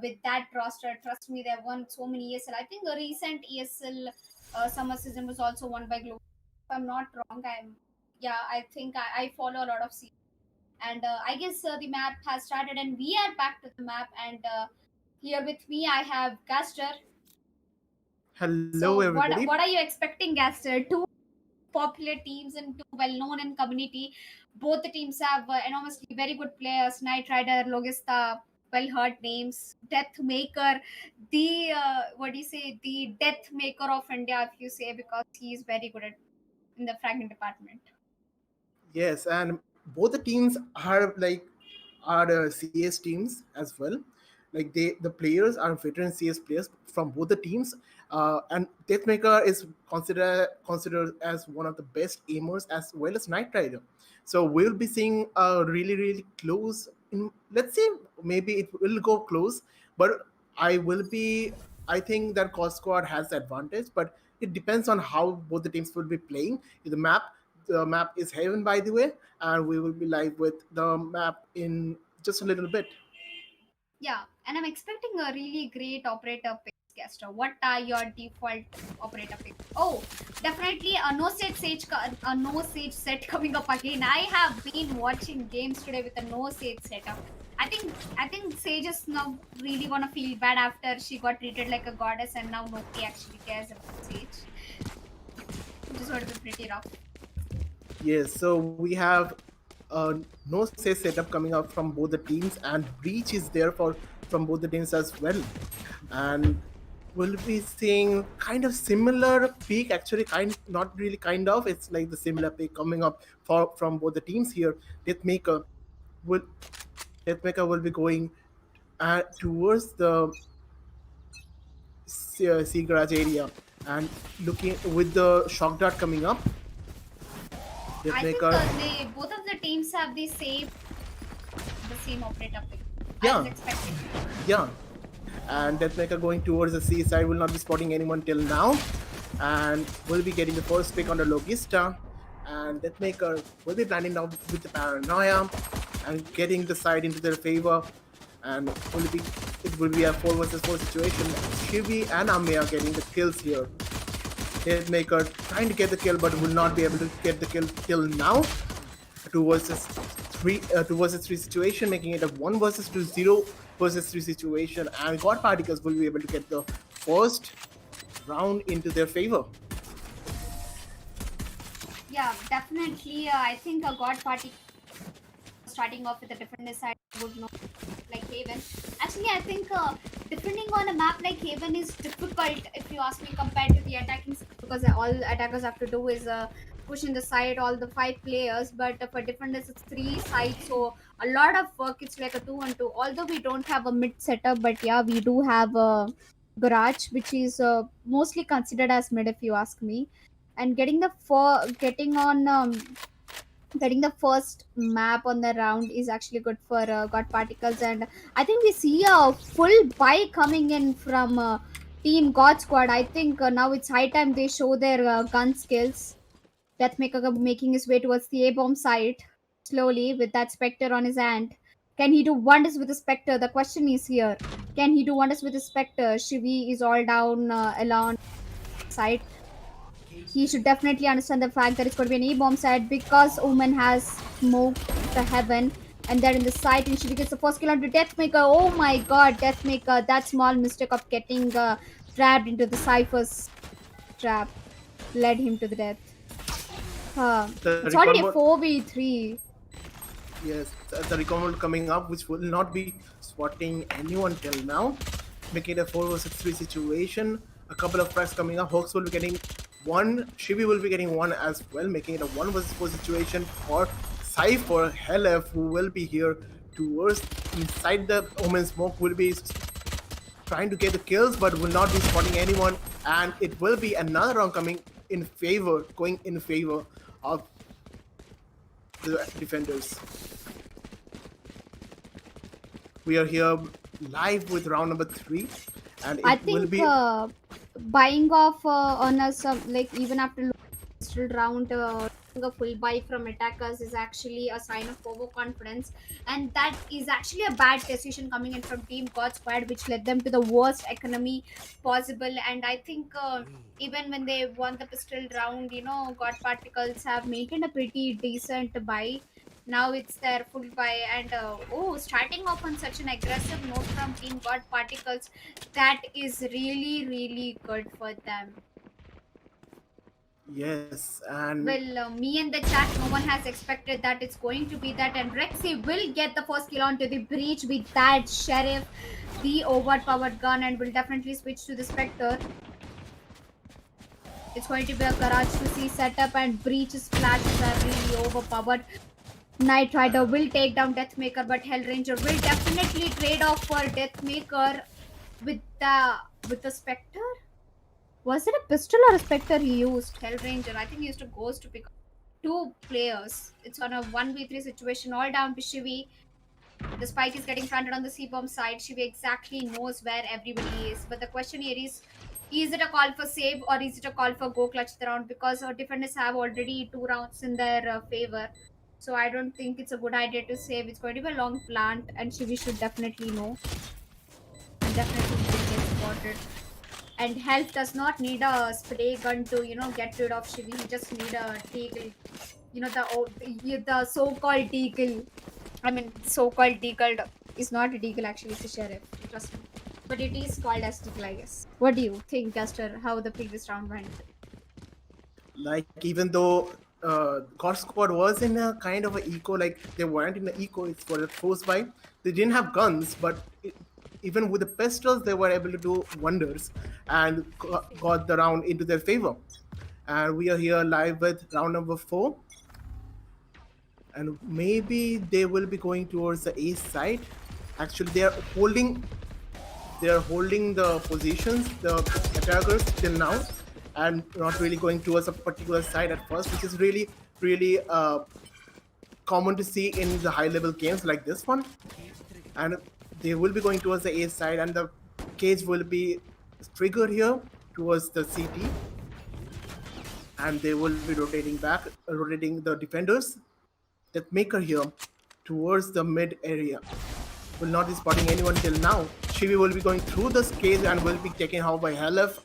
Speaker 4: with that roster. Trust me, they've won so many ESL. I think the recent ESL summer season was also won by Global. If I'm not wrong, I think I follow a lot of CS. And I guess the map has started, and we are back to the map. And here with me, I have Gaster.
Speaker 3: Hello,
Speaker 4: So,
Speaker 3: everybody.
Speaker 4: what are you expecting, Gaster? Two popular teams and two well-known in community. Both the teams have enormously very good players. Knight Rider, Logista, well-heard names. Death Maker, the what do you say? The Death Maker of India, if you say, because he is very good at in the fragment department.
Speaker 3: Yes, and both the teams are CS teams as well. Like the players are veteran CS players from both the teams. And Deathmaker is considered as one of the best aimers as well as Knight Rider. So we'll be seeing a really close. Let's say maybe it will go close, but I will be. I think that Cost Squad has the advantage, but it depends on how both the teams will be playing. The map is Haven, by the way, and we will be live with the map in just a little bit.
Speaker 4: Yeah, and I'm expecting a really great operator picks, Gaster. What are your default operator picks? Oh, definitely a no sage set coming up again. I have been watching games today with a no sage setup. I think Sage is now really gonna feel bad after she got treated like a goddess, and now nobody actually cares about Sage, which is going to be pretty rough.
Speaker 3: Yes, so we have a no say setup coming up from both the teams, and Breach is there for from both the teams as well. And we'll be seeing kind of similar peak, actually, not really kind of. It's like the similar peak coming up from both the teams here. Deathmaker will Deathmaker will be going towards the sea garage area and looking with the shock dart coming up.
Speaker 4: I think
Speaker 3: Deathmaker,
Speaker 4: they both of the teams have the same operator pick. I was
Speaker 3: yeah,
Speaker 4: expecting.
Speaker 3: yeah. And Deathmaker going towards the seaside will not be spotting anyone till now. And will be getting the first pick on the Logista. And Deathmaker will be planning now with the paranoia and getting the side into their favor. And it will be a 4 versus 4 situation. Shivi and Ame are getting the kills here. Deathmaker trying to get the kill but will not be able to get the kill till now. 2 versus 3 situation, making it a 1 versus 2, 0 versus 3 situation, and God Particles will be able to get the first round into their favor.
Speaker 4: Yeah, definitely. I think a God Party starting off with a different side would know, like Haven. Actually, I think defending on a map like Haven is difficult if you ask me compared to the attacking side, because all attackers have to do is push in the side all the 5 players. But for defenders, it's 3 sides, so a lot of work. It's like a 2-on-2. Although we don't have a mid setup, but yeah, we do have a garage, which is mostly considered as mid if you ask me. And getting the first map on the round is actually good for God Particles. And I think we see a full buy coming in from Team God Squad. I think now it's high time they show their gun skills. Deathmaker making his way towards the A bomb site slowly with that Spectre on his hand. Can he do wonders with the Spectre? The question is here. Can he do wonders with the Spectre? Shivi is all down along side. He should definitely understand the fact that it's going to be an E-bomb side, because Omen has smoked the heaven and they're in the site, and she gets the first kill onto Deathmaker. Oh my god, Deathmaker, that small mistake of getting trapped into the Cypher's trap led him to the death.
Speaker 3: The
Speaker 4: It's
Speaker 3: recon
Speaker 4: already a
Speaker 3: mode,
Speaker 4: 4v3.
Speaker 3: yes, the recon mode coming up, which will not be spotting anyone till now, making it a 4 versus 3 situation. A couple of fracks coming up. Hawks will be getting one. Shivi will be getting one as well, making it a 1 versus 4 situation for Cypher. Helef, who will be here towards inside the Omen smoke, will be trying to get the kills, but will not be spotting anyone. And it will be another round going in favor of the defenders. We are here live with round number 3, and
Speaker 4: I
Speaker 3: it will
Speaker 4: think
Speaker 3: be
Speaker 4: buying off on us like even after still round a full buy from attackers is actually a sign of overconfidence, and that is actually a bad decision coming in from Team God Squad, which led them to the worst economy possible. And I think even when they won the pistol round, God Particles have maintained a pretty decent buy. Now it's their full buy, and starting off on such an aggressive note from Team God Particles, that is really really good for them.
Speaker 3: yes, and
Speaker 4: Well, me and the chat, no one has expected that it's going to be that, and Rexy will get the first kill onto the breach with that sheriff, the overpowered gun, and will definitely switch to the Spectre. It's going to be a garage to see setup, and breach's flashes are really overpowered. Knight Rider will take down Deathmaker, but Hellranger will definitely trade off for Deathmaker with the Spectre. Was it a pistol or a Spectre he used? Hellranger. I think he used a ghost to pick up 2 players. It's on a 1v3 situation, all down to Shivi. The spike is getting planted on the C-bomb side. Shivi exactly knows where everybody is. But the question here is it a call for save or is it a call for go clutch the round? Because our defenders have already 2 rounds in their favor. So I don't think it's a good idea to save. It's going to be a long plant, and Shivi should definitely know. And definitely will get spotted. And Health does not need a spray gun to get rid of Shivi. He just need a deagle. The so-called deagle. I mean, so-called deagle is not a deagle, actually. It's a sheriff. Trust me. But it is called as deagle, I guess. What do you think, Duster? How the previous round went?
Speaker 3: like even though God Squad was in a kind of an eco, like they weren't in an eco, it's for a force buy. They didn't have guns, but even with the pistols, they were able to do wonders and got the round into their favor. And we are here live with round number 4. And maybe they will be going towards the A side. Actually, they are holding the positions, the attackers till now, and not really going towards a particular side at first, which is really, really common to see in the high-level games like this one. And they will be going towards the A side, and the cage will be triggered here towards the CT, and they will be rotating the defenders. That Maker here towards the mid area. Will not be spotting anyone till now. Shivi will be going through this cage and will be taken out by Helef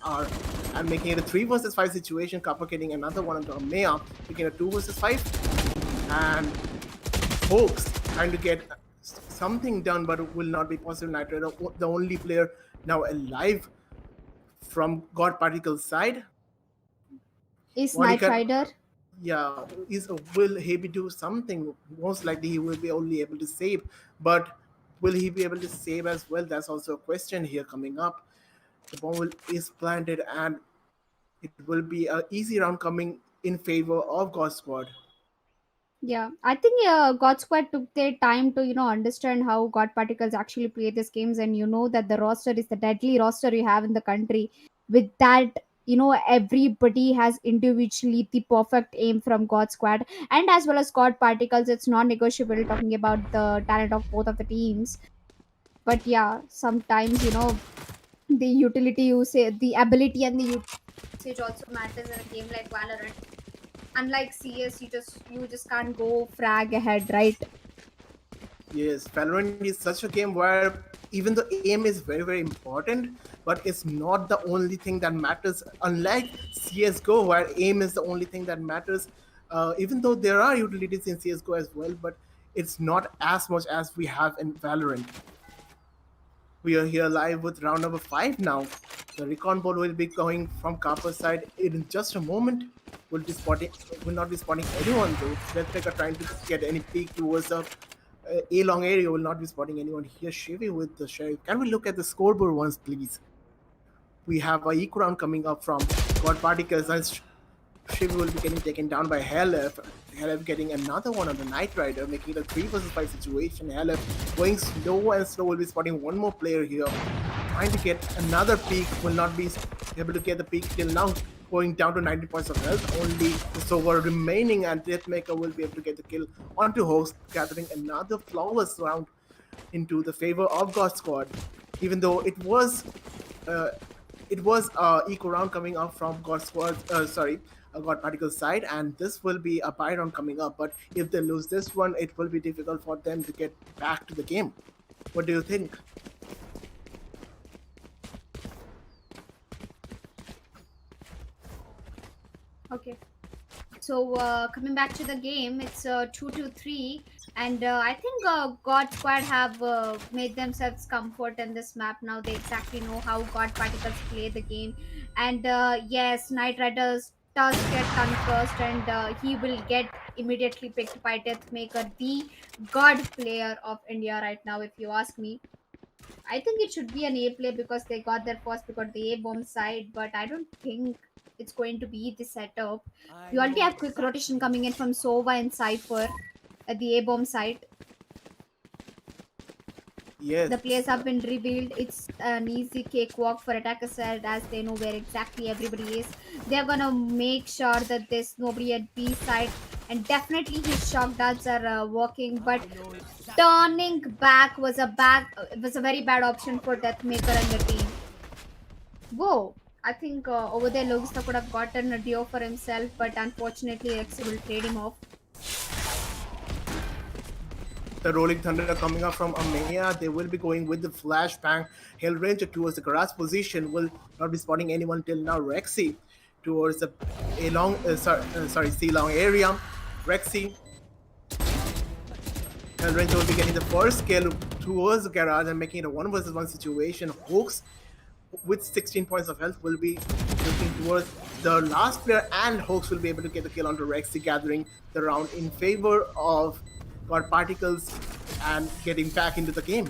Speaker 3: and making it a 3 versus 5 situation. Kappa getting another one onto Mea, making a 2 versus 5. And Hoax trying to get something done, but it will not be possible. Nitro, the only player now alive from God Particle's side.
Speaker 4: Is Knight Rider?
Speaker 3: Yeah, will he be do something? Most likely he will be only able to save, but will he be able to save as well? That's also a question here coming up. The bomb is planted, and it will be an easy round coming in favor of God Squad.
Speaker 4: Yeah, I think God Squad took their time to understand how God Particles actually play these games, and that the roster is the deadly roster you have in the country. With that, everybody has individually the perfect aim from God Squad, and as well as God Particles. It's non-negotiable talking about the talent of both of the teams. But yeah, sometimes the utility usage, the ability and the usage also matters in a game like Valorant. Unlike CS, you just can't go frag ahead, right?
Speaker 3: Yes, Valorant is such a game where even the aim is very, very important, but it's not the only thing that matters. Unlike CSGO, where aim is the only thing that matters, even though there are utilities in CSGO as well, but it's not as much as we have in Valorant. We are here live with round number 5 now. The recon ball will be going from Kappa's side in just a moment. Will not be spotting anyone though. Deathmaker trying to get any peek towards the A long area, will not be spotting anyone here. Shivi with the sheriff. Can we look at the scoreboard once, please? We have a eco round coming up from God Particles, and Shivi will be getting taken down by Helef. Helef getting another one on the Knight Rider, making it a 3 versus 5 situation. Helef going slow and slow will be spotting one more player here. trying to get another peak, will not be able to get the peak till now, going down to 90 points of health. Only the Sova remaining, and Deathmaker will be able to get the kill onto Host, gathering another flawless round into the favor of God Squad. Even though uh, it was a eco round coming up from God Squad, God Particle side, and this will be a buy round coming up. But if they lose this one, it will be difficult for them to get back to the game. What do you think?
Speaker 4: Okay. So coming back to the game, it's 2-3, and I think God Squad have made themselves comfort in this map. Now they exactly know how God Particles play the game, and yes, Knight Riders does get concussed, and he will get immediately picked by Deathmaker, the god player of India right now, if you ask me. I think it should be an A play because they got their first pick on the A bomb side, but I don't think it's going to be the setup. We already have quick rotation coming in from Sova and Cypher at the A bomb side. The
Speaker 3: Yes,
Speaker 4: players have been revealed. It's an easy cakewalk for attacker side as they know where exactly everybody is. They're gonna make sure that there's nobody at B side, and definitely his shock darts are working. But turning back was a very bad option for Deathmaker and the team. Whoa! I think over there Logista could have gotten a duo for himself, but unfortunately Rexy will trade him off.
Speaker 3: the Rolling Thunder coming up from Amaya. They will be going with the flashbang. Hellranger towards the garage position will not be spotting anyone till now. Rexy towards the C long area. Rexy, Hellranger will be getting the first kill towards the garage and making it a 1 versus 1 situation. Hooks with 16 points of health will be looking towards the last player, and Hawks will be able to get the kill onto Rexy, gathering the round in favor of God Particles and getting back into the game.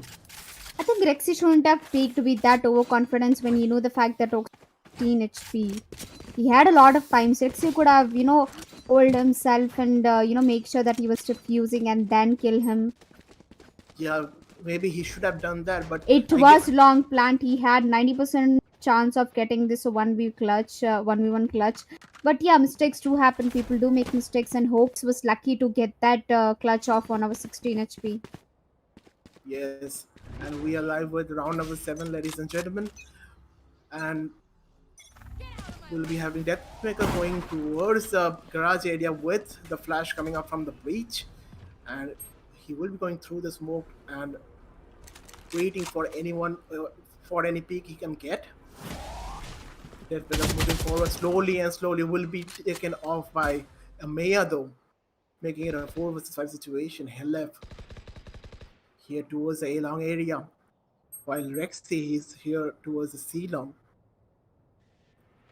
Speaker 4: I think Rexy shouldn't have peaked with that overconfidence when you know the fact that Ox 15 HP. He had a lot of time. So Rexy could have, hold himself and, make sure that he was diffusing and then kill him.
Speaker 3: Yeah, maybe he should have done that, but
Speaker 4: It
Speaker 3: I get
Speaker 4: was long planned. He had 90% chance of getting this 1v clutch, 1v1 clutch. But yeah, mistakes do happen. People do make mistakes, and Hawks was lucky to get that clutch off on our 16 HP.
Speaker 3: yes, and we are live with round number 7, ladies and gentlemen, and we'll be having Deathmaker going towards the garage area with the flash coming up from the breach, and he will be going through the smoke and waiting for anyone for any peek he can get. Deathmaker moving forward slowly and slowly will be taken off by Amaya though, making it a 4 versus 5 situation. Hellef here towards the A long area, while Rexy is here towards the C long.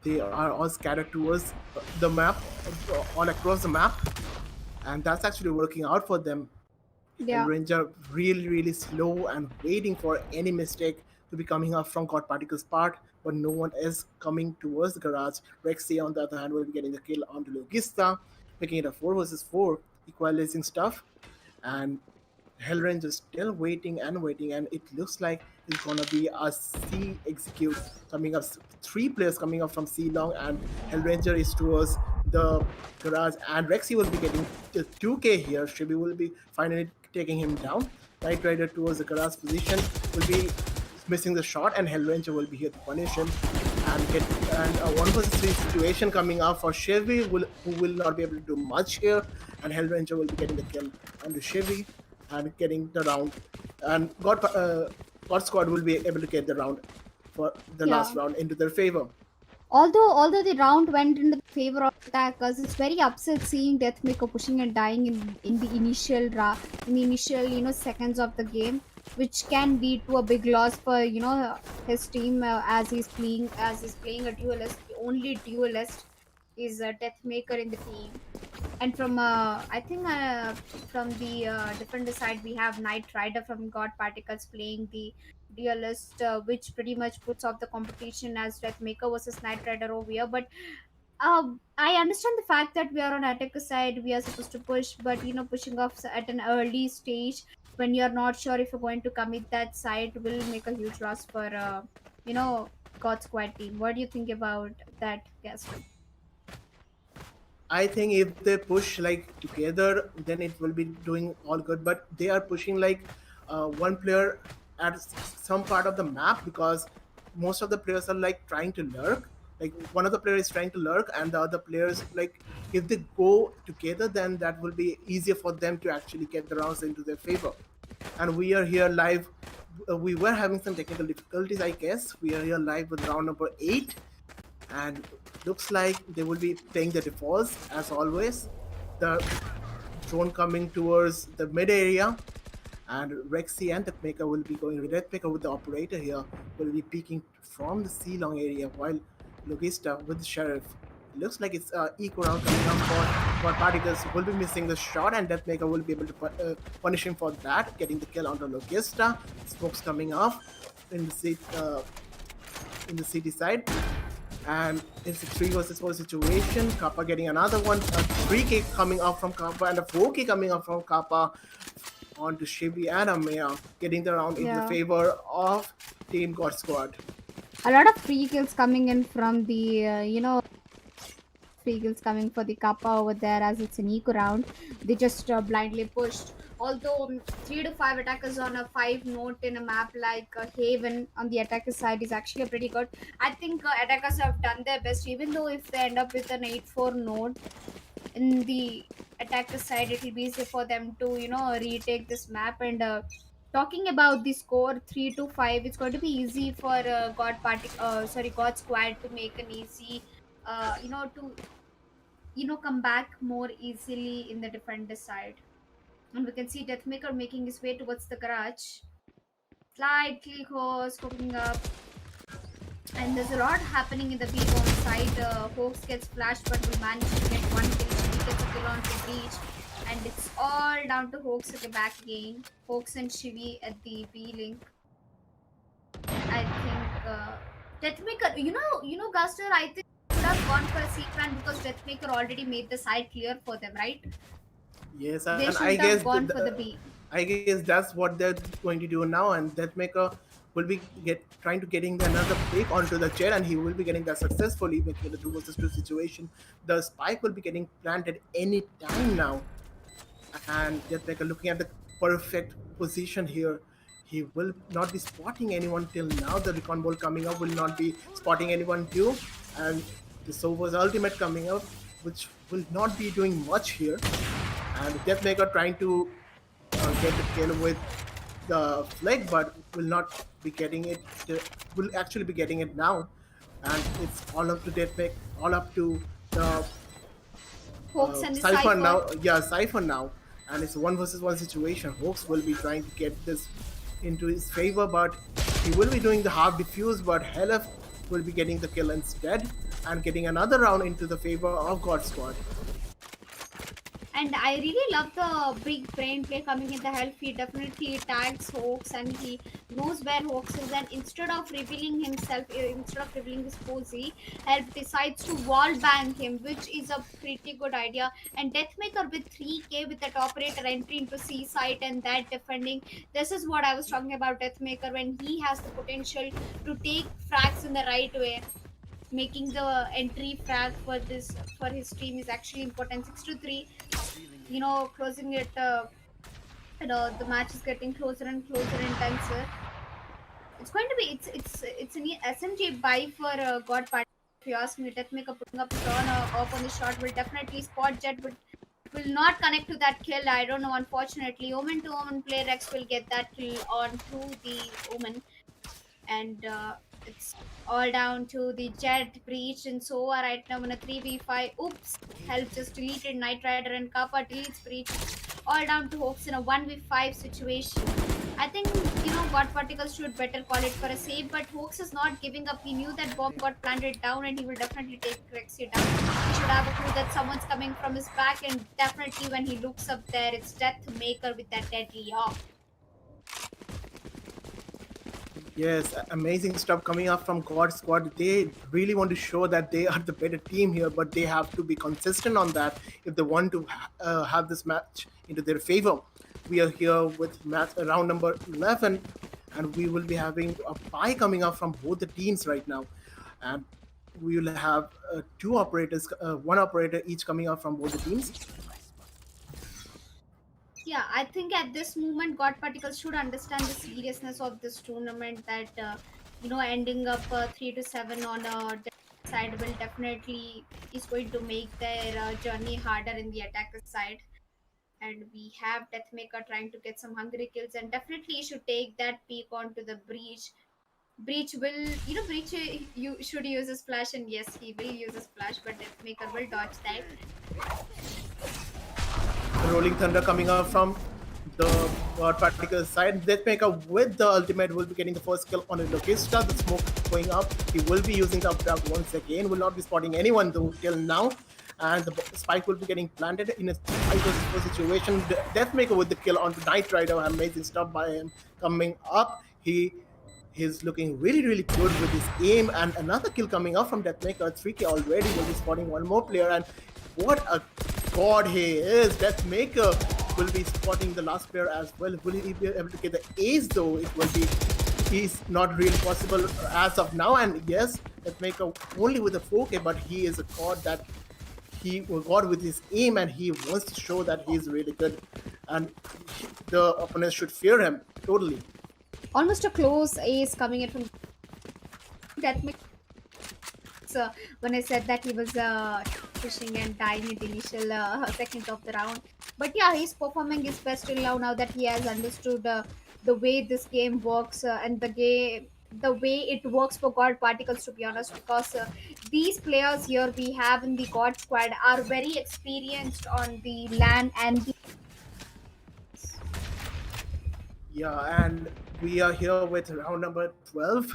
Speaker 3: They are all scattered towards the map, all across the map, and that's actually working out for them.
Speaker 4: Yeah.
Speaker 3: Hellranger really, really slow and waiting for any mistake to be coming up from God Particle's part, but no one is coming towards the garage. Rexy, on the other hand, will be getting the kill onto Logista, making it a 4 versus 4, equalizing stuff. And Hellranger is still waiting and waiting, and it looks like it's gonna be a C execute coming up. 3 players coming up from C long, and Hellranger is towards the garage, and Rexy will be getting the 2K here. Shibi will be finally taking him down. Knight Rider towards the garage position will be missing the shot, and Hellranger will be here to punish him and get and a 1 versus 3 situation coming up for Chevy, who will not be able to do much here, and Hellranger will be getting the kill onto Chevy and getting the round, and God Squad will be able to get the round for the
Speaker 4: Yeah.
Speaker 3: last round into their favor.
Speaker 4: Although the round went in the favor of attackers, it's very upset seeing Deathmaker pushing and dying in the initial seconds of the game, which can lead to a big loss for his team as he's playing a duelist. The only duelist is a Deathmaker in the team. And from I think from the defender side we have Knight Rider from God Particles playing the duelist, which pretty much puts off the competition as Deathmaker versus Knight Rider over here. But I understand the fact that we are on attacker side, we are supposed to push, but pushing off at an early stage when you're not sure if you're going to commit that site will make a huge loss for you know God Squad team. What do you think about that, guest?
Speaker 3: I think if they push like together, then it will be doing all good. But they are pushing like one player at some part of the map, because most of the players are like trying to lurk. Like one of the players is trying to lurk, and the other players, like, if they go together, then that will be easier for them to actually get the rounds into their favor. And we are here live. We were having some technical difficulties, I guess. We are here live with round number 8, and looks like they will be playing the defaults as always. The drone coming towards the mid area, and Rexy and Deathmaker will be going. Deathmaker with the operator here will be peeking from the C long area, while Logista with the Sheriff. It looks like it's eco round coming up for Particles. Will be missing the shot, and Deathmaker will be able to punish him for that, getting the kill on the Logista. Smokes coming off in the city side. And it's a 3 versus 4 situation. Kappa getting another one. A 3K coming up from Kappa and a 4K coming up from Kappa onto Shibi and Amaya, getting the round in the
Speaker 4: Yeah.
Speaker 3: favor of Team God Squad.
Speaker 4: A lot of free kills coming in from the free kills coming for the Kappa over there, as it's an eco round. They just blindly pushed. Although 3 to 5 attackers on a 5 note in a map like Haven on the attacker side is actually pretty good. I think attackers have done their best, even though if they end up with an 8-4 note in the attacker side, it will be easier for them to retake this map. And talking about the score 3 to 5, it's going to be easy for God Squad to make an easy to come back more easily in the defender side. And we can see Deathmaker making his way towards the garage, slightly scoping up. And there's a lot happening in the B bomb side. Hawks gets flashed but will manage to get one kill. He gets a kill on the breach. And it's all down to Hawks at the back again. Hawks and Shivi at the B link. I think Deathmaker, Guster, I think should have gone for a C-plan because Deathmaker already made the side clear for them, right?
Speaker 3: Yes,
Speaker 4: They
Speaker 3: and
Speaker 4: should
Speaker 3: I
Speaker 4: have
Speaker 3: guess
Speaker 4: gone for the B.
Speaker 3: I guess that's what they're going to do now, and Deathmaker will be trying to getting another pick onto the jet, and he will be getting that successfully, making the 2 versus 2 situation. The spike will be getting planted any time now, and Deathmaker looking at the perfect position here. He will not be spotting anyone till now. The recon ball coming up will not be spotting anyone too, and the Sova's ultimate coming up, which will not be doing much here. And Deathmaker trying to get the kill with the flag, but will not be getting it. Will actually be getting it now, and it's all up to Deathmaker, all up to the
Speaker 4: Hawks and the
Speaker 3: Cypher now. Yeah, Cypher now, and it's 1 versus 1 situation. Hawks will be trying to get this into his favor, but he will be doing the half diffuse, but Helef will be getting the kill instead and getting another round into the favor of God Squad.
Speaker 4: And I really love the big brain play coming in the help. He definitely tags Hawks and he knows where Hawks is. And instead of revealing himself, instead of revealing his posy, help decides to wall bang him, which is a pretty good idea. And Deathmaker with 3K with that operator entry into C site and that defending. This is what I was talking about Deathmaker, when he has the potential to take frags in the right way. Making the entry frag for his team is actually important. 6-3, closing it. The match is getting closer and closer, intenser. It's going to be it's an SMG buy for God Party. If you ask me, Deathmaker putting up his on up on the shot will definitely spot Jet, but will not connect to that kill. I don't know. Unfortunately, Omen to Omen player X will get that kill on to the Omen, and it's all down to the Jet, Breach, and Sova right now in a 3v5. Oops, Help just deleted Knight Rider, and Kappa deletes Breach. All down to Hawks in a 1v5 situation. I think, God Particles should better call it for a save, but Hawks is not giving up. He knew that bomb got planted down and he will definitely take Rexy down. He should have a clue that someone's coming from his back, and definitely when he looks up there, it's Deathmaker with that deadly off.
Speaker 3: Yes, amazing stuff coming up from God Squad. They really want to show that they are the better team here, but they have to be consistent on that if they want to have this match into their favor. We are here with match round number 11, and we will be having a buy coming up from both the teams right now. And we will have two operators, one operator each coming up from both the teams.
Speaker 4: Yeah, I think at this moment, God Particles should understand the seriousness of this tournament. That ending up 3-7 on a side will definitely is going to make their journey harder in the attacker side. And we have Deathmaker trying to get some hungry kills, and definitely he should take that peek onto the breach. Breach will, Breach you should use his flash, and yes, he will use his flash, but Deathmaker will dodge that.
Speaker 3: Rolling Thunder coming up from the particular side. Deathmaker with the ultimate will be getting the first kill on the Logista. The smoke going up. He will be using the updraft once again. Will not be spotting anyone though till now. And the spike will be getting planted in a 5 versus 4 situation. Deathmaker with the kill onto Knight Rider. Amazing stuff by him coming up. He's looking really, really good with his aim, and another kill coming up from Deathmaker. 3K already. Will be spotting one more player, and what a god he is. Deathmaker will be spotting the last player as well. Will he be able to get the ace though? It will be, he's not really possible as of now. And yes, Deathmaker only with a 4K, but he is a god that he got with his aim, and he wants to show that he's really good, and the opponents should fear him totally.
Speaker 4: Almost a close ace coming in from Deathmaker. So when I said that he was pushing and dying in the initial seconds of the round, but yeah, he's performing his best till now that he has understood the way this game works, and the way it works for God Particles, to be honest, because these players here we have in the God squad are very experienced on the LAN and the
Speaker 3: Yeah, and we are here with round number 12.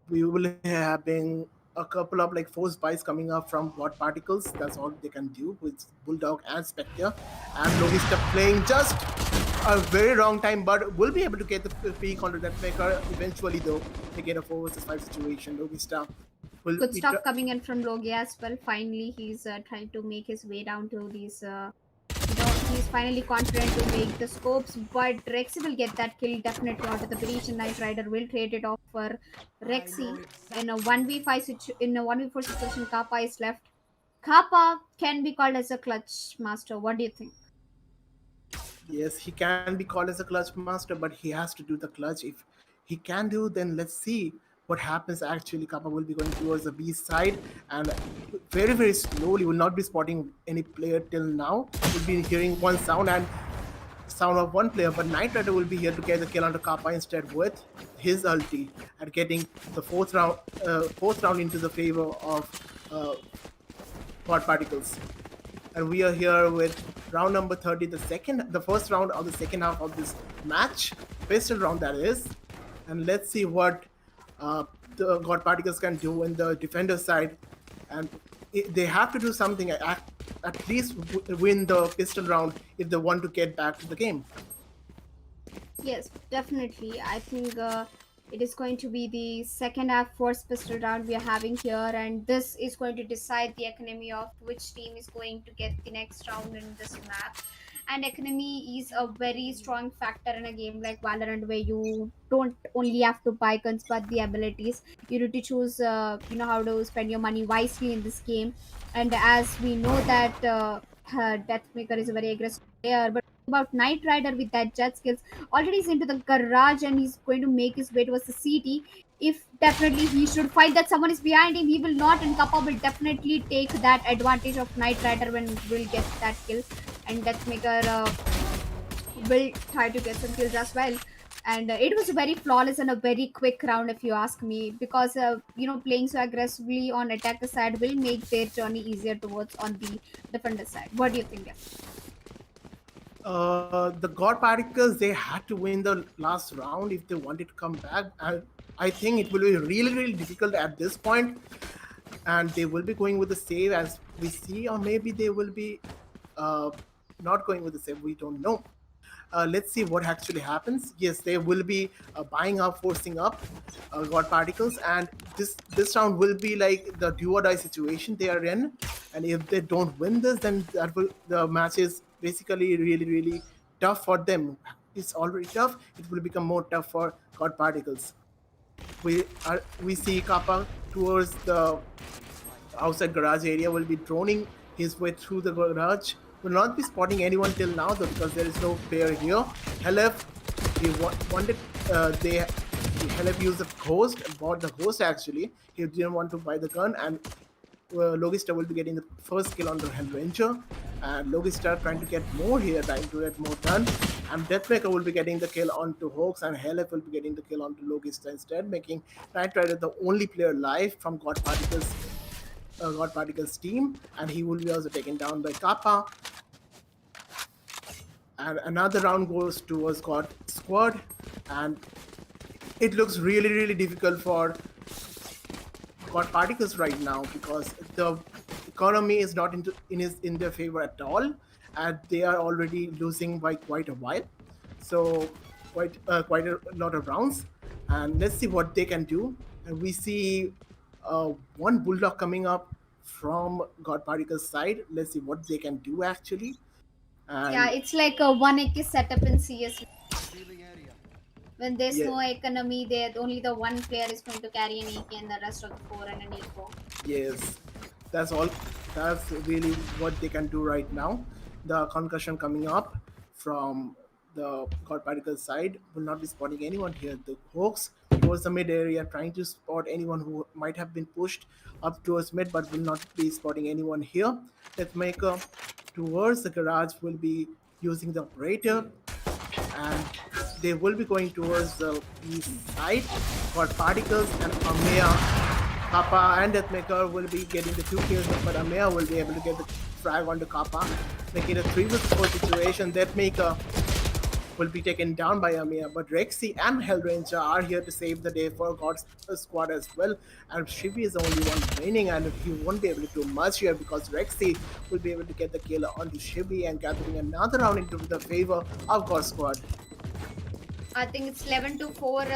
Speaker 3: We will be having a couple of like force buys coming up from God Particles. That's all they can do with Bulldog and Spectre. And Logista playing just a very wrong time, but will be able to get the peak onto that maker eventually though. They get a 4 versus 5 situation. Logista will
Speaker 4: good
Speaker 3: be
Speaker 4: stuff coming in from Logi as well. Finally, he's trying to make his way down to these. He's finally confident to make the scopes, but Rexy will get that kill definitely onto the breach, and Knight Rider will trade it off for Rexy in a 1v5 in a 1v4 situation. Kappa is left. Kappa can be called as a clutch master. What do you think?
Speaker 3: Yes, he can be called as a clutch master, but he has to do the clutch. If he can do, then let's see what happens. Actually, Kappa will be going towards the B side, and very, very slowly will not be spotting any player till now. We'll be hearing one sound and sound of one player, but Knight Rider will be here to get the kill onto Kappa instead with his ulti and getting the fourth round into the favor of God Particles. And we are here with round number 30, the first round of the second half of this match, pistol round that is. And let's see what the God Particles can do in the defender side. And they have to do something, at least win the pistol round if they want to get back to the game.
Speaker 4: Yes, definitely. I think it is going to be the second half first pistol round we are having here, and this is going to decide the economy of which team is going to get the next round in this map. And economy is a very strong factor in a game like Valorant, where you don't only have to buy guns but the abilities. You need to choose, how to spend your money wisely in this game. And as we know that Deathmaker is a very aggressive player, but about Knight Rider with that jet skills, already he's into the garage and he's going to make his way towards the city. If definitely he should find that someone is behind him, he will not, and Kappa will definitely take that advantage of Knight Rider when will get that kill, and Deathmaker will try to get some kills as well. And it was very flawless and a very quick round, if you ask me, because playing so aggressively on attacker side will make their journey easier towards on the defender side. What do you think?
Speaker 3: The God Particles, they had to win the last round if they wanted to come back. I think it will be really, really difficult at this point, and they will be going with the save as we see, or maybe they will be not going with the save. We don't know. Let's see what actually happens. Yes, they will be buying up, forcing up God Particles, and this round will be like the do or die situation they are in. And if they don't win this, then the match is basically really, really tough for them. It's already tough. It will become more tough for God Particles. We see Kappa towards the outside garage area, will be droning his way through the garage. Will not be spotting anyone till now though, because there is no player here. Helef, he wanted they Helef used the ghost, bought the ghost actually. He didn't want to buy the gun, and Logista will be getting the first kill on the Hellranger. And Logista trying to get more here, trying to get more done. And Deathmaker will be getting the kill onto Hoax, and Helef will be getting the kill onto Logista instead, making Knight Rider the only player alive from God Particles team, and he will be also taken down by Kappa. And another round goes towards God Squad, and it looks really difficult for God Particles right now because the economy is not in their favor at all, and they are already losing by quite a while. So quite a lot of rounds, and let's see what they can do. And we see one bulldog coming up from God Particles side. Let's see what they can do actually.
Speaker 4: Yeah,
Speaker 3: And
Speaker 4: it's like a 1 AK setup in CS. When there's
Speaker 3: yeah,
Speaker 4: no economy, there only the one player is going to carry an AK and the rest of the four and an eco.
Speaker 3: yes, that's all. That's really what they can do right now. The concussion coming up from the God Particle side will not be spotting anyone here. The Hawks towards the mid area trying to spot anyone who might have been pushed up towards mid but will not be spotting anyone here. Deathmaker towards the garage will be using the operator, and they will be going towards the east side. Got Particles and Amea. Kappa and Deathmaker will be getting the 2 kills, but Amea will be able to get the frag onto Kappa, making it a 3-4 situation. Deathmaker will be taken down by Amea, but Rexy and Hellranger are here to save the day for God's squad as well. And Shivi is the only one remaining, and he won't be able to do much here because Rexy will be able to get the kill onto Shivi and gathering another round into the favor of God's squad.
Speaker 4: I think it's 11 to 4.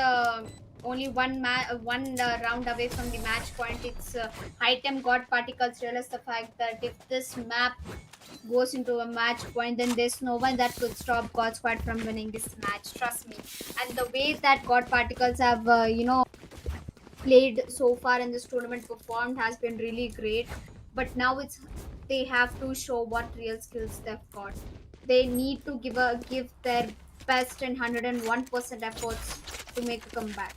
Speaker 4: Only one round away from the match point. It's item God Particles realize the fact that if this map goes into a match point, then there's no one that could stop God Squad from winning this match. Trust me. And the way that God Particles have, played so far in this tournament, performed has been really great. But now they have to show what real skills they've got. They need to give their best and 101% efforts to make a comeback.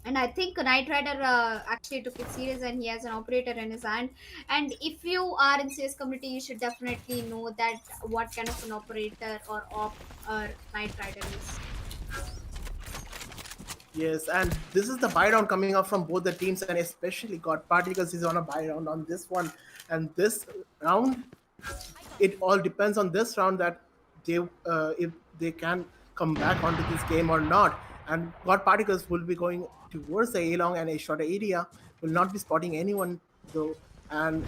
Speaker 4: And I think Knight Rider actually took it serious, and he has an operator in his hand. And if you are in CS community, you should definitely know that what kind of an operator or op or Knight Rider is.
Speaker 3: Yes, and this is the buy round coming up from both the teams, and especially God Particles is on a buy round on this one. And this round, it all depends on this round that they if they can come back onto this game or not. And God Particles will be going towards the A long and A short area, will not be spotting anyone though. And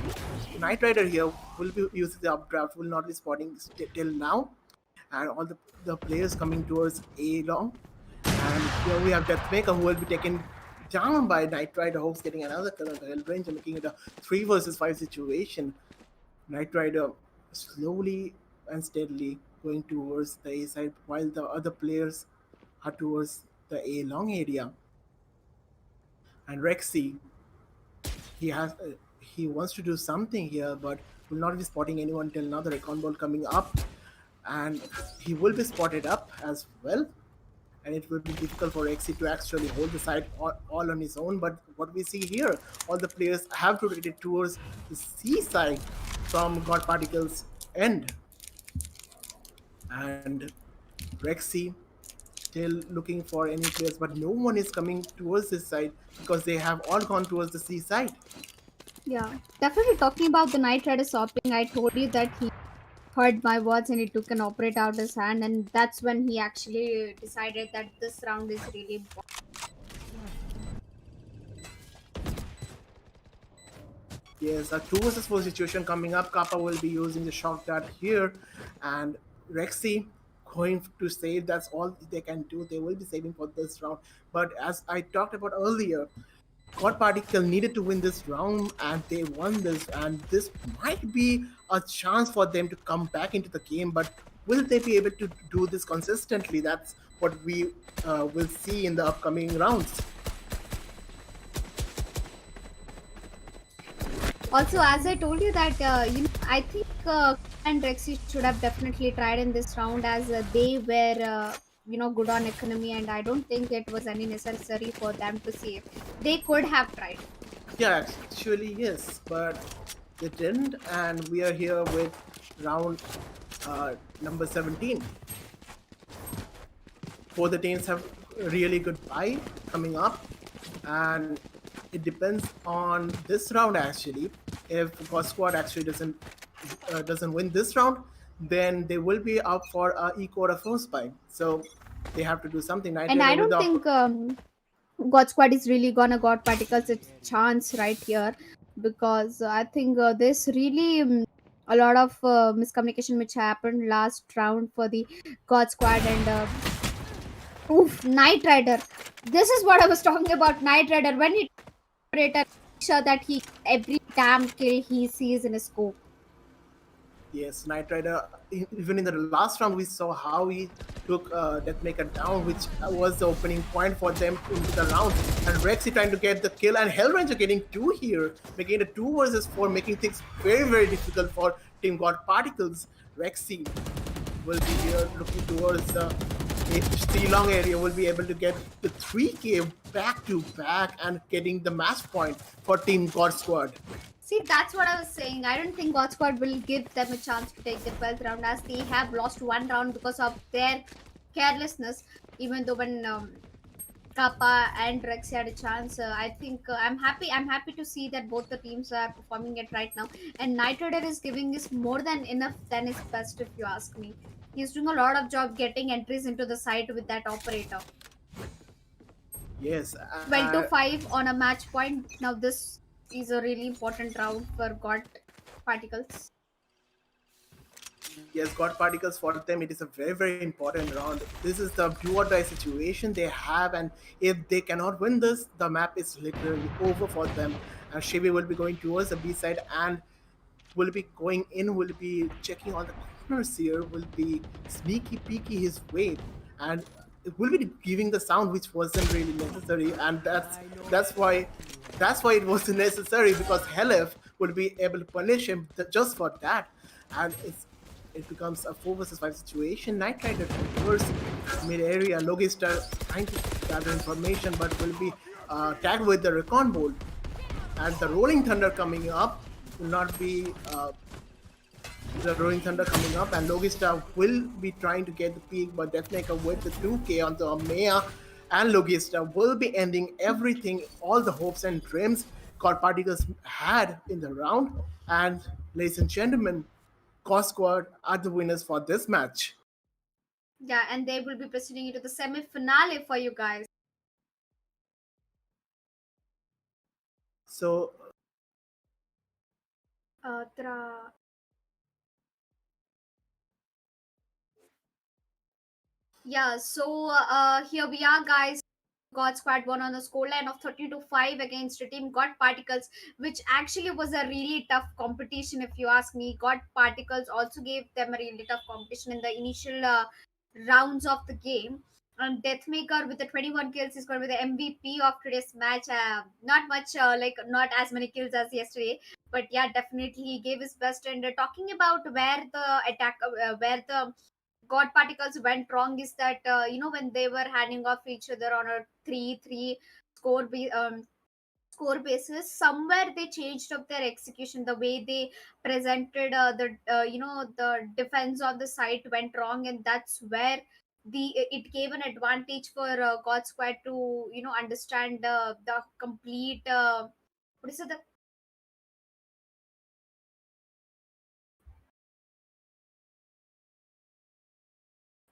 Speaker 3: Knight Rider here will be using the updraft, will not be spotting till now. And all the players coming towards A long. And here we have Deathmaker who will be taken down by Knight Rider. Hawks getting another kill on the Hellranger, making it a 3 versus 5 situation. Knight Rider slowly and steadily going towards the A side while the other players are towards the A long area. And Rexy, he wants to do something here, but will not be spotting anyone till now. The recon ball coming up, and he will be spotted up as well. And it will be difficult for Rexy to actually hold the side all on his own. But what we see here, all the players have to rotate towards the C side from God Particles end. And Rexy still looking for any players, but no one is coming towards this side because they have all gone towards the C side.
Speaker 4: Yeah, definitely talking about the Knight Rider sopping. I told you that he heard my words and he took an operator out his hand, and that's when he actually decided that this round is really important.
Speaker 3: Yes, a 2 versus 4 situation coming up. Kappa will be using the shock dart here, and Rexy going to save. That's all they can do. They will be saving for this round. But as I talked about earlier, God Particle needed to win this round, and they won this. And this might be a chance for them to come back into the game. But will they be able to do this consistently? That's what we will see in the upcoming rounds.
Speaker 4: Also, as I told you that I think and Rexy should have definitely tried in this round, as they were good on economy, and I don't think it was any necessary for them to save. They could have tried.
Speaker 3: Yeah, actually, yes, but they didn't, and we are here with round number 17. Both the teams have really good buy coming up, and it depends on this round actually. If God Squad actually doesn't win this round, then they will be up for a e-quarter first buy. So they have to do something. Night
Speaker 4: And I
Speaker 3: Rider with
Speaker 4: don't
Speaker 3: the
Speaker 4: think God Squad is really gonna got particles its chance right here, because I think there's really a lot of miscommunication which happened last round for the God Squad, and oof, Knight Rider. This is what I was talking about. Knight Rider, when he operator, make sure that he every damn kill he sees in his scope.
Speaker 3: Yes, Knight Rider. Even in the last round, we saw how he took Deathmaker down, which was the opening point for them into the round. And Rexy trying to get the kill, and Hellranger getting two here, making it a 2 versus 4, making things very, very difficult for Team God Particles. Rexy will be here looking towards the Long area, will be able to get the 3K back to back and getting the match point for Team God Squad.
Speaker 4: See, that's what I was saying. I don't think God Squad will give them a chance to take the 12th round, as they have lost one round because of their carelessness. Even though when Kappa and Rex had a chance, I think I'm happy. I'm happy to see that both the teams are performing it right now. And Knight Rider is giving us more than enough than his best, if you ask me. He's doing a lot of job getting entries into the site with that operator.
Speaker 3: Yes,
Speaker 4: 12 to 5 on a match point. Now this is a really important round for God Particles.
Speaker 3: yes, God Particles for them, it is a very, very important round. This is the do or die situation they have, and if they cannot win this, the map is literally over for them. And Shivi will be going towards the B side and will be going in, will be checking on the corners here, will be sneaky peeky his way, and it will be giving the sound which wasn't really necessary, and that's why it wasn't necessary, because Helef will be able to punish him just for that, and it becomes a 4 versus 5 situation. Knight Rider towards mid area. Logistar trying to gather information, but will be tagged with the recon bolt. And the Rolling Thunder coming up will not be the Rolling Thunder coming up, and Logistar will be trying to get the peak, but Deathmaker with the 2K onto Amea, and Logistar will be ending everything, all the hopes and dreams God Particles had in the round. And ladies and gentlemen, Cost Squad are the winners for this match.
Speaker 4: Yeah, and they will be proceeding into the semi finale for you guys.
Speaker 3: So
Speaker 4: Tra- Yeah, so here we are, guys. God Squad won on the scoreline of 30 to 5 against the team God Particles, which actually was a really tough competition, if you ask me. God Particles also gave them a really tough competition in the initial rounds of the game. And Deathmaker with the 21 kills is going to be the MVP of today's match. Not much, not as many kills as yesterday, but yeah, definitely he gave his best. And talking about where the where the God Particles went wrong is that when they were handing off each other on a 3-3 score score basis, somewhere they changed up their execution. The way they presented the defense on the site went wrong, and that's where the it gave an advantage for God Squad to understand the complete what is it the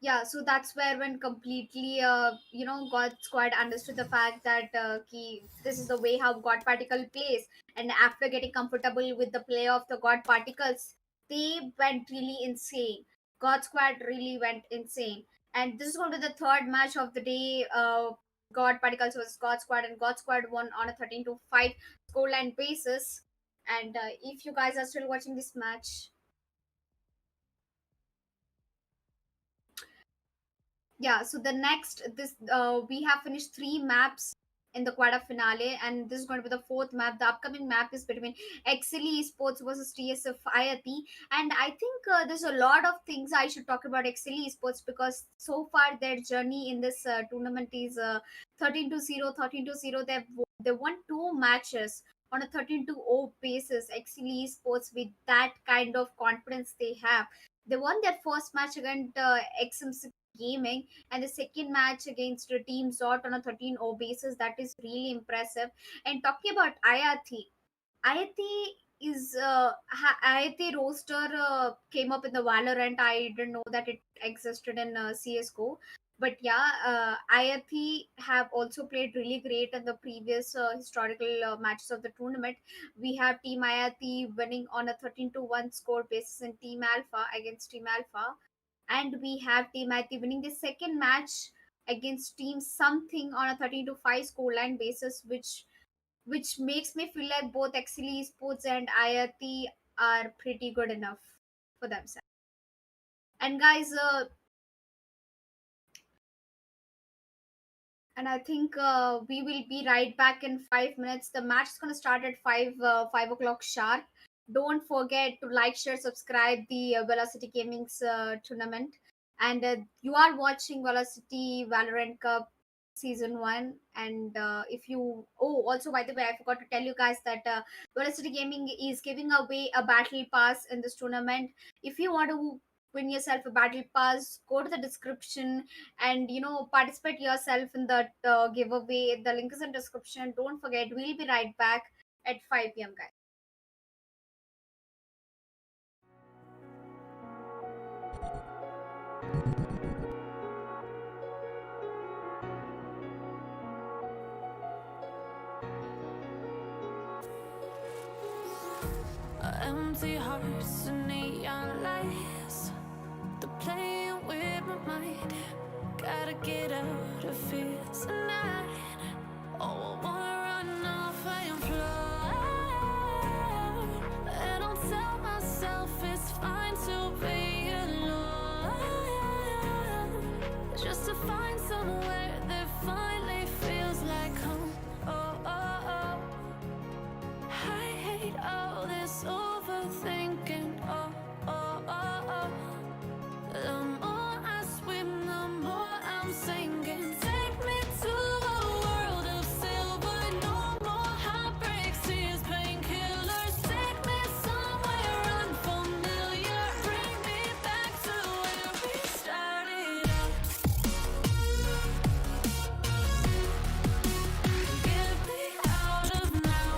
Speaker 4: yeah, so that's where when completely God Squad understood the fact that this is the way how God Particle plays, and after getting comfortable with the play of the God Particles, they went really insane. God Squad really went insane, and this is going to be the third match of the day. God Particles versus God Squad, and God Squad won on a 13 to 5 scoreline basis. And if you guys are still watching this match, Yeah, so the next this we have finished three maps in the quarter finale, and this is going to be the fourth map. The upcoming map is between Exili Esports versus TSF IAT, and I think there's a lot of things I should talk about Exili Esports, because so far their journey in this tournament is 13 to 0, 13 to 0. They won two matches on a 13 to 0 basis. Exili Esports, with that kind of confidence they have, they won their first match against XM6 Gaming, and the second match against Team Zot on a 13-0 basis. That is really impressive. And talking about IRT, IRT is IRT roster came up in the Valorant. I didn't know that it existed in CS:GO. But yeah, IRT have also played really great in the previous historical matches of the tournament. We have Team IRT winning on a 13 to 1 score basis in Team Alpha against Team Alpha, and we have Team IIT winning the second match against Team Something on a 13 to 5 scoreline basis, which makes me feel like both Exili Esports and IIT are pretty good enough for themselves. And guys, and I think we will be right back in 5 minutes. The match is gonna start at 5 o'clock sharp. Don't forget to like, share, subscribe the Velocity Gaming's tournament. And you are watching Velocity Valorant Cup season one. And if you, oh, also by the way, I forgot to tell you guys that Velocity Gaming is giving away a battle pass in this tournament. If you want to win yourself a battle pass, go to the description and participate yourself in that giveaway. The link is in description. Don't forget, we'll be right back at 5 p.m, guys.
Speaker 1: Empty hearts and neon lights, they're playing with my mind. Gotta get out of here tonight. Oh, I wanna run off and fly. And I'll tell myself it's fine to be alone, just to find somewhere that finally feels like home. Oh, oh, oh. I hate all this overthinking. Oh, oh, oh, oh. The more I swim, the more I'm sinking. Take me to a world of silver. No more heartbreaks, tears, painkillers. Take me somewhere unfamiliar. Bring me back to where we started out. Get me out of now.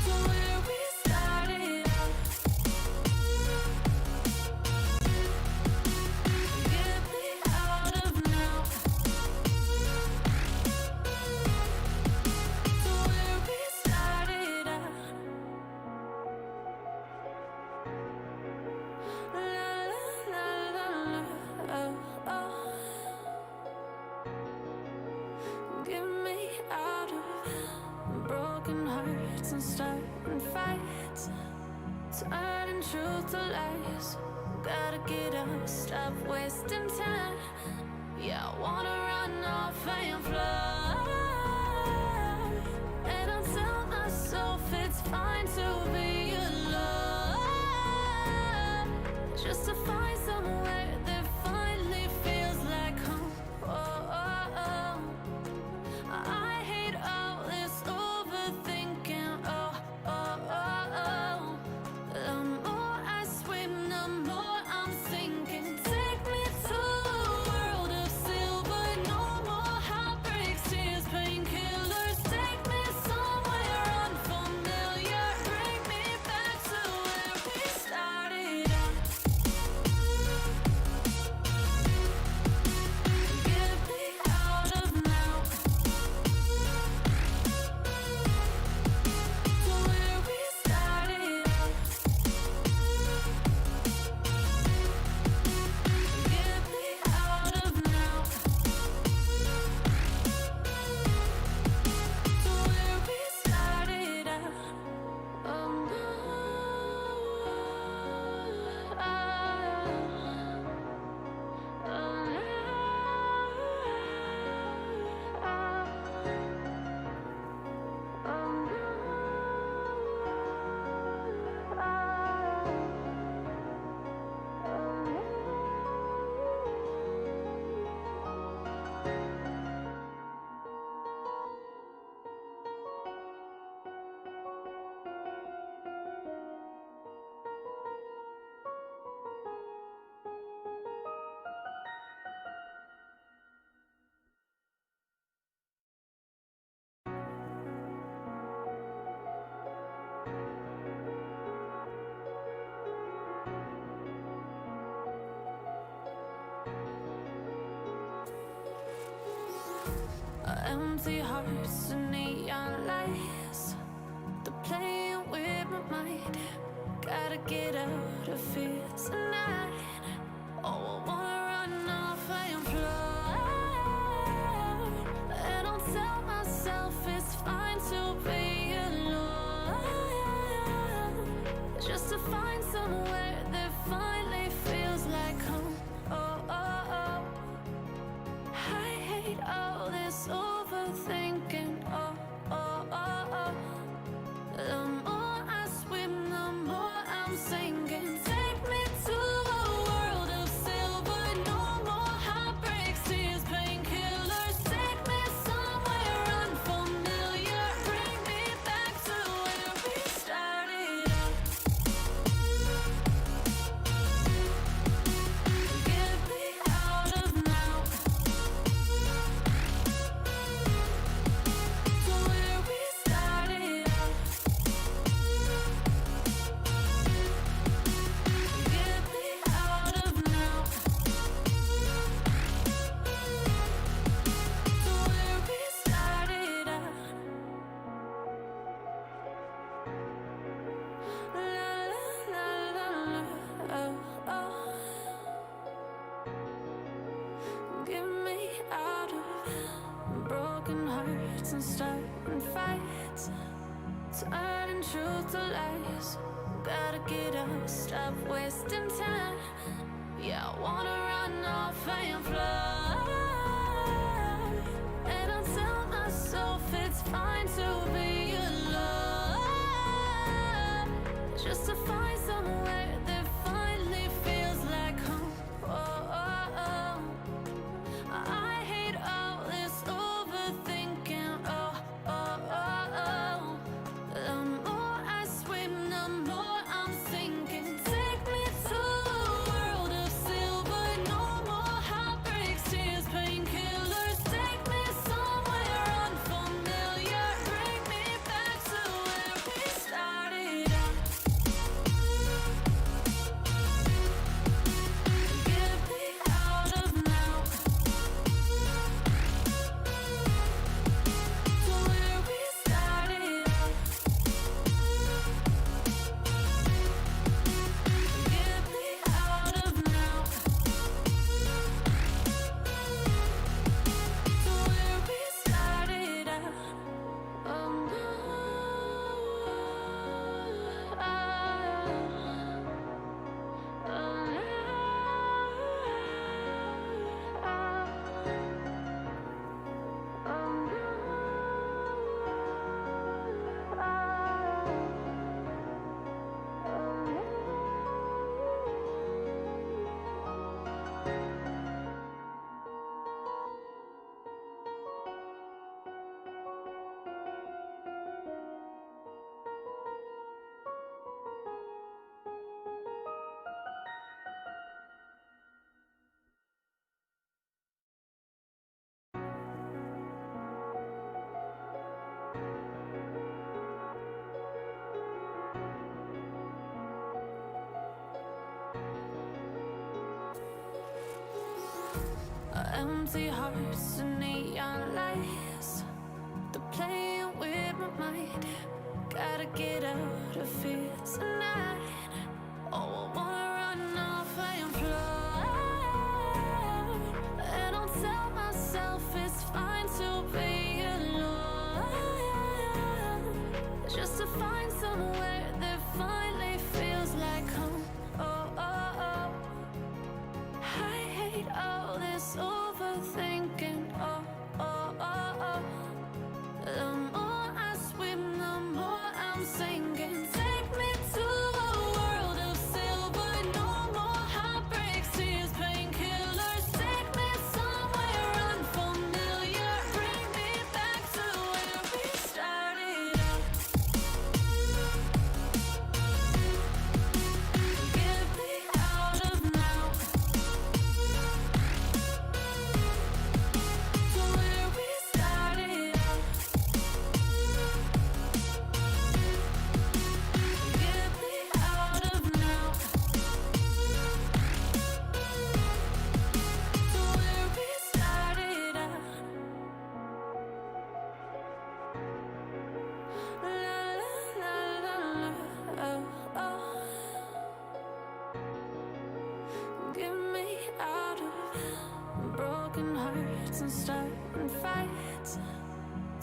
Speaker 1: To where we started out. Get me out of now. To where we started out. La la la la la. Oh, oh. Get me out of broken hearts and starting fights, turning truth to lies. Gotta get up, stop wasting time. Yeah, I wanna run off and fly. And I'll tell myself it's fine to be alone, just to find somewhere that finally feels like home. Oh, oh, oh. I hate all this overthinking. Oh, oh, oh, oh. The more I swim, the more I'm sinking. Take me to a world of silver. No more heartbreaks, Empty hearts and neon lights. They're playing with my mind. Gotta get out of here tonight. Oh, I wanna run off and fly. And I'll tell myself it's fine to be alone. Just to find somewhere that finally feels like home. Oh, oh, oh. I hate all this overthinking. Oh, oh, oh, oh. The more I swim, the more I'm sinking. Take me to a world of silver. No more heartbreaks, tears, painkillers. Take me somewhere unfamiliar. Bring me back to where we started out. Get me out of now. To where we started out. Get me out of now. To where we started out. La la la la la. Oh, oh. Get me out of broken hearts and starting fights. Turning truth to lies. Gotta get up, stop wasting time. Yeah, I wanna run off and fly. And I'll tell myself it's fine to be alone. Just to find somewhere that finally feels like home. Oh, oh, oh. I hate all this overthinking. Oh, oh, oh, oh. The more I swim, the more I'm sinking. Take me to a world of silver. No more heartbreaks, tears, painkillers. Take me somewhere unfamiliar. Bring me back to where we started out. Get me out of now. To where we started out. Get me out of now. To where we started out. Oh no. Empty hearts and neon lights. They're playing with my mind. Gotta get out of here tonight. Oh, I wanna run off and fly. And I'll tell myself it's fine to be alone. Just to find somewhere that finally feels like home. Oh, oh, oh. I hate all this overthinking. Oh, oh,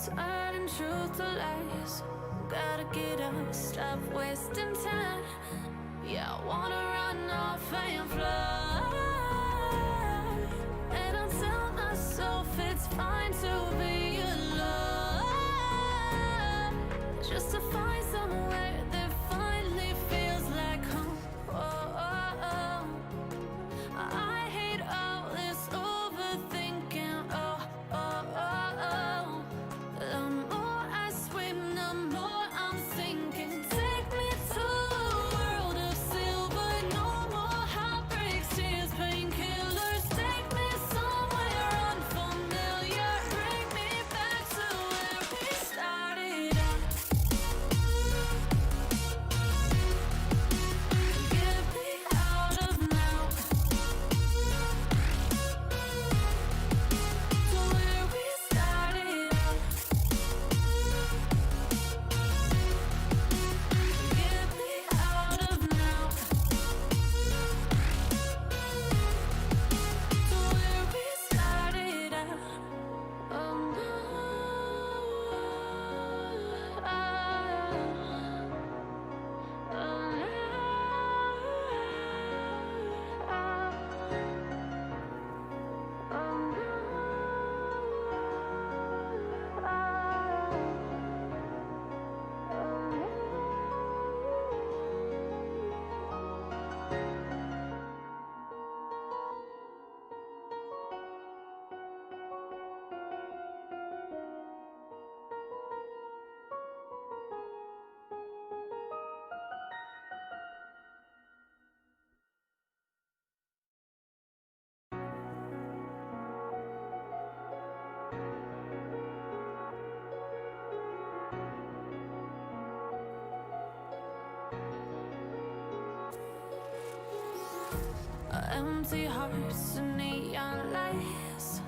Speaker 1: Turning truth to lies. Gotta get up, stop wasting time. Yeah, I wanna run off and fly. And I'll tell myself it's fine to be alone. Just to find somewhere that finally feels like home. Oh, oh, oh. I hate all this overthinking. Oh, oh, oh, oh. The more I swim, the more I'm sinking. Take me to a world of silver. No more heartbreaks, tears, painkillers. Take me somewhere unfamiliar. Bring me back to where we started out. Get me out of now. To where we started out. Get me out of now. To where we started out. Oh no. Empty hearts and neon lights.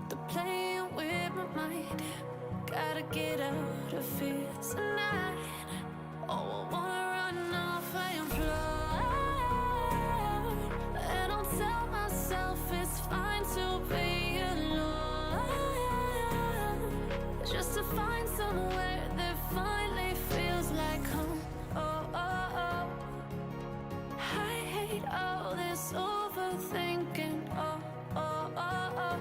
Speaker 1: They're playing with my mind. Gotta get out of here tonight. Oh, I wanna run off and fly. And I'll tell myself it's fine to be alone. Just to find somewhere that finally feels like home. Oh, oh, oh. I hate all this overthinking. Oh, oh, oh, oh.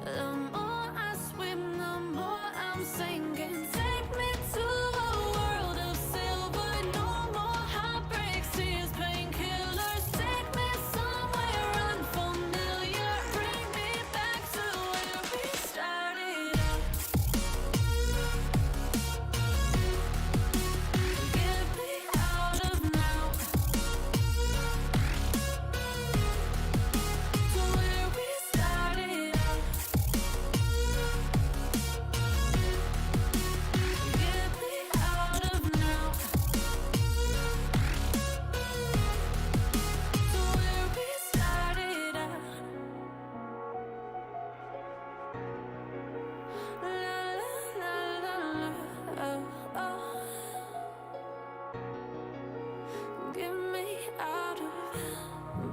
Speaker 1: The more I swim, the more I'm sinking. Take me to a world of silver. No more heartbreaks, tears, painkillers. Take me somewhere unfamiliar. Bring me back to where we started out. Get me out of now. To where we started out. Get me out of now. To where we started out. La la la la la. Oh, oh. Get me out of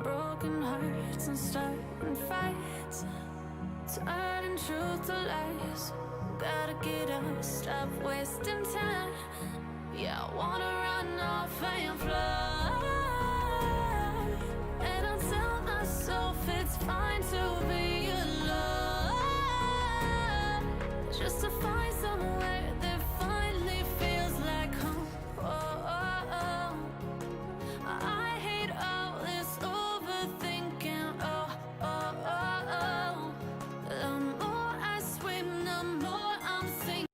Speaker 1: broken hearts and starting fights. Turning truth to lies. Gotta get up, stop wasting time. Yeah, I wanna run off and fly. And I'll tell myself it's fine to be alone. Just to find somewhere that finally feels like home. Oh, oh, oh. I hate all this overthinking. Oh, oh, oh, oh. The more I swim, the more I'm sinking.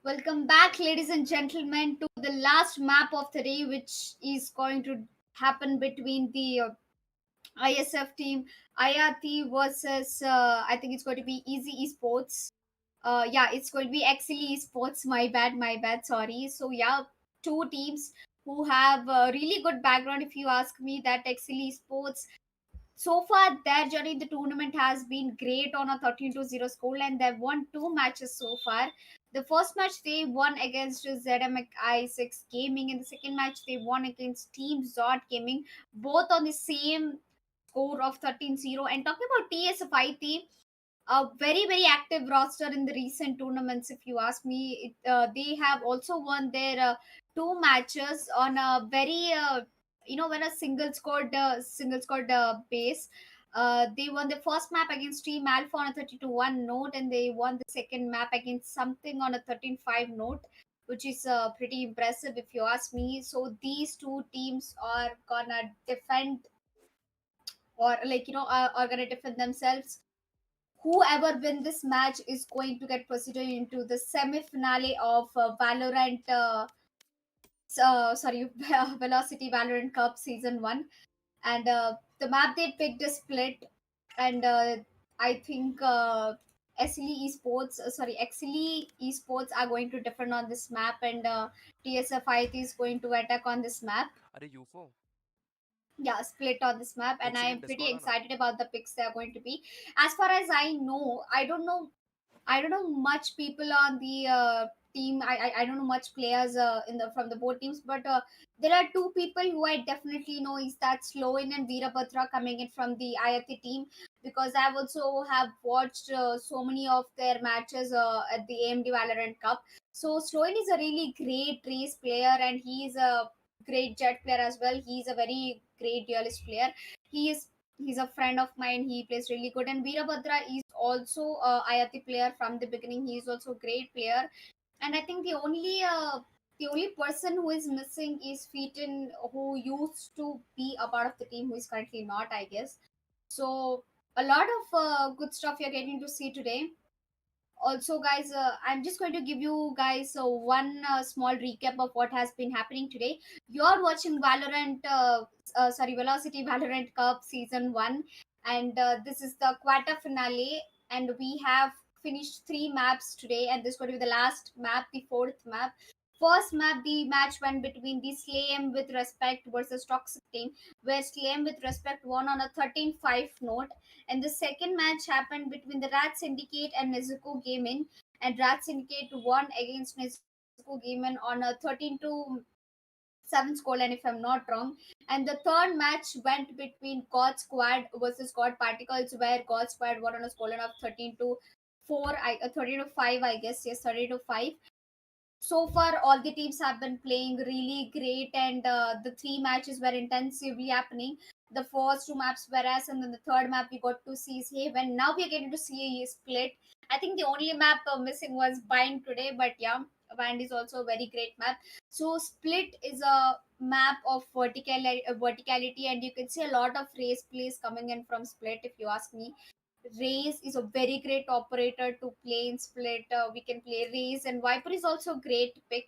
Speaker 4: Welcome back, ladies and gentlemen, to the last map of the day, which is going to happen between the ISF team, IRT versus, I think it's going to be Easy Esports. Yeah, it's going to be Excel Esports. My bad, sorry. So, yeah, two teams who have a really good background, if you ask me, that Excel Esports so far their journey in the tournament has been great on a 13-0 score, and they've won two matches so far. The first match they won against ZMI6 Gaming, and the second match they won against Team Zod Gaming, both on the same score of 13-0. And talking about TSFIT, a very active roster in the recent tournaments, if you ask me. They have also won their two matches on a very when a single scored base. They won the first map against Team Alpha on a 30-1 note, and they won the second map against something on a 13-5 note, which is pretty impressive if you ask me. So these two teams are gonna defend, or are gonna defend themselves. Whoever win this match is going to get proceeded into the semi-finale of Valorant. Sorry, Velocity Valorant Cup Season 1. And the map they picked is Split. And I think Exili Esports are going to defend on this map, and TSFIT is going to attack on this map.
Speaker 5: अरे यूफो
Speaker 4: Yeah, Split on this map, and I am
Speaker 5: incident
Speaker 4: pretty
Speaker 5: Discord आना
Speaker 4: excited about the picks they are going to be. As far as I know, I don't know much people on the team. I don't know much players in the from the both teams, but there are two people who I definitely know, is that Sloan and Veerabhadra coming in from the IAT team, because I've also have watched so many of their matches at the AMD Valorant Cup. So Sloan is a really great race player, and he is a great jet player as well. He's a very great duelist player. He's a friend of mine. He plays really good. And Veerabhadra is also a IRT player from the beginning. He is also a great player. And I think the only person who is missing is Featon, who used to be a part of the team, who is currently not, I guess. So a lot of good stuff you're getting to see today. Also, guys, I'm just going to give you guys one small recap of what has been happening today. You're watching Velocity Valorant Cup Season 1, and this is the quarter finale, and we have finished three maps today, and this is going to be the last map, the fourth map. First map, the match went between the Slayem with Respect versus Toxic Team, where Slayem with Respect won on a 13-5 note, and the second match happened between the Rat Syndicate and Nezuko Gaming, and Rat Syndicate won against Nezuko Gaming on a 13-7 scoreline, if I'm not wrong. And the third match went between God Squad versus God Particles, where God Squad won on a scoreline of 13-5, I guess. Yes, 13-5. So far all the teams have been playing really great, and the three matches were intensively happening. The first two maps whereas, and then the third map we got to see is Haven. Now we are getting to see a Split. I think the only map missing was Bind today, but yeah, Bind is also a very great map. So Split is a map of verticality, and you can see a lot of race plays coming in from Split, if you ask me. Raze is a very great operator to play in Split. We can play Raze, and Viper is also a great pick.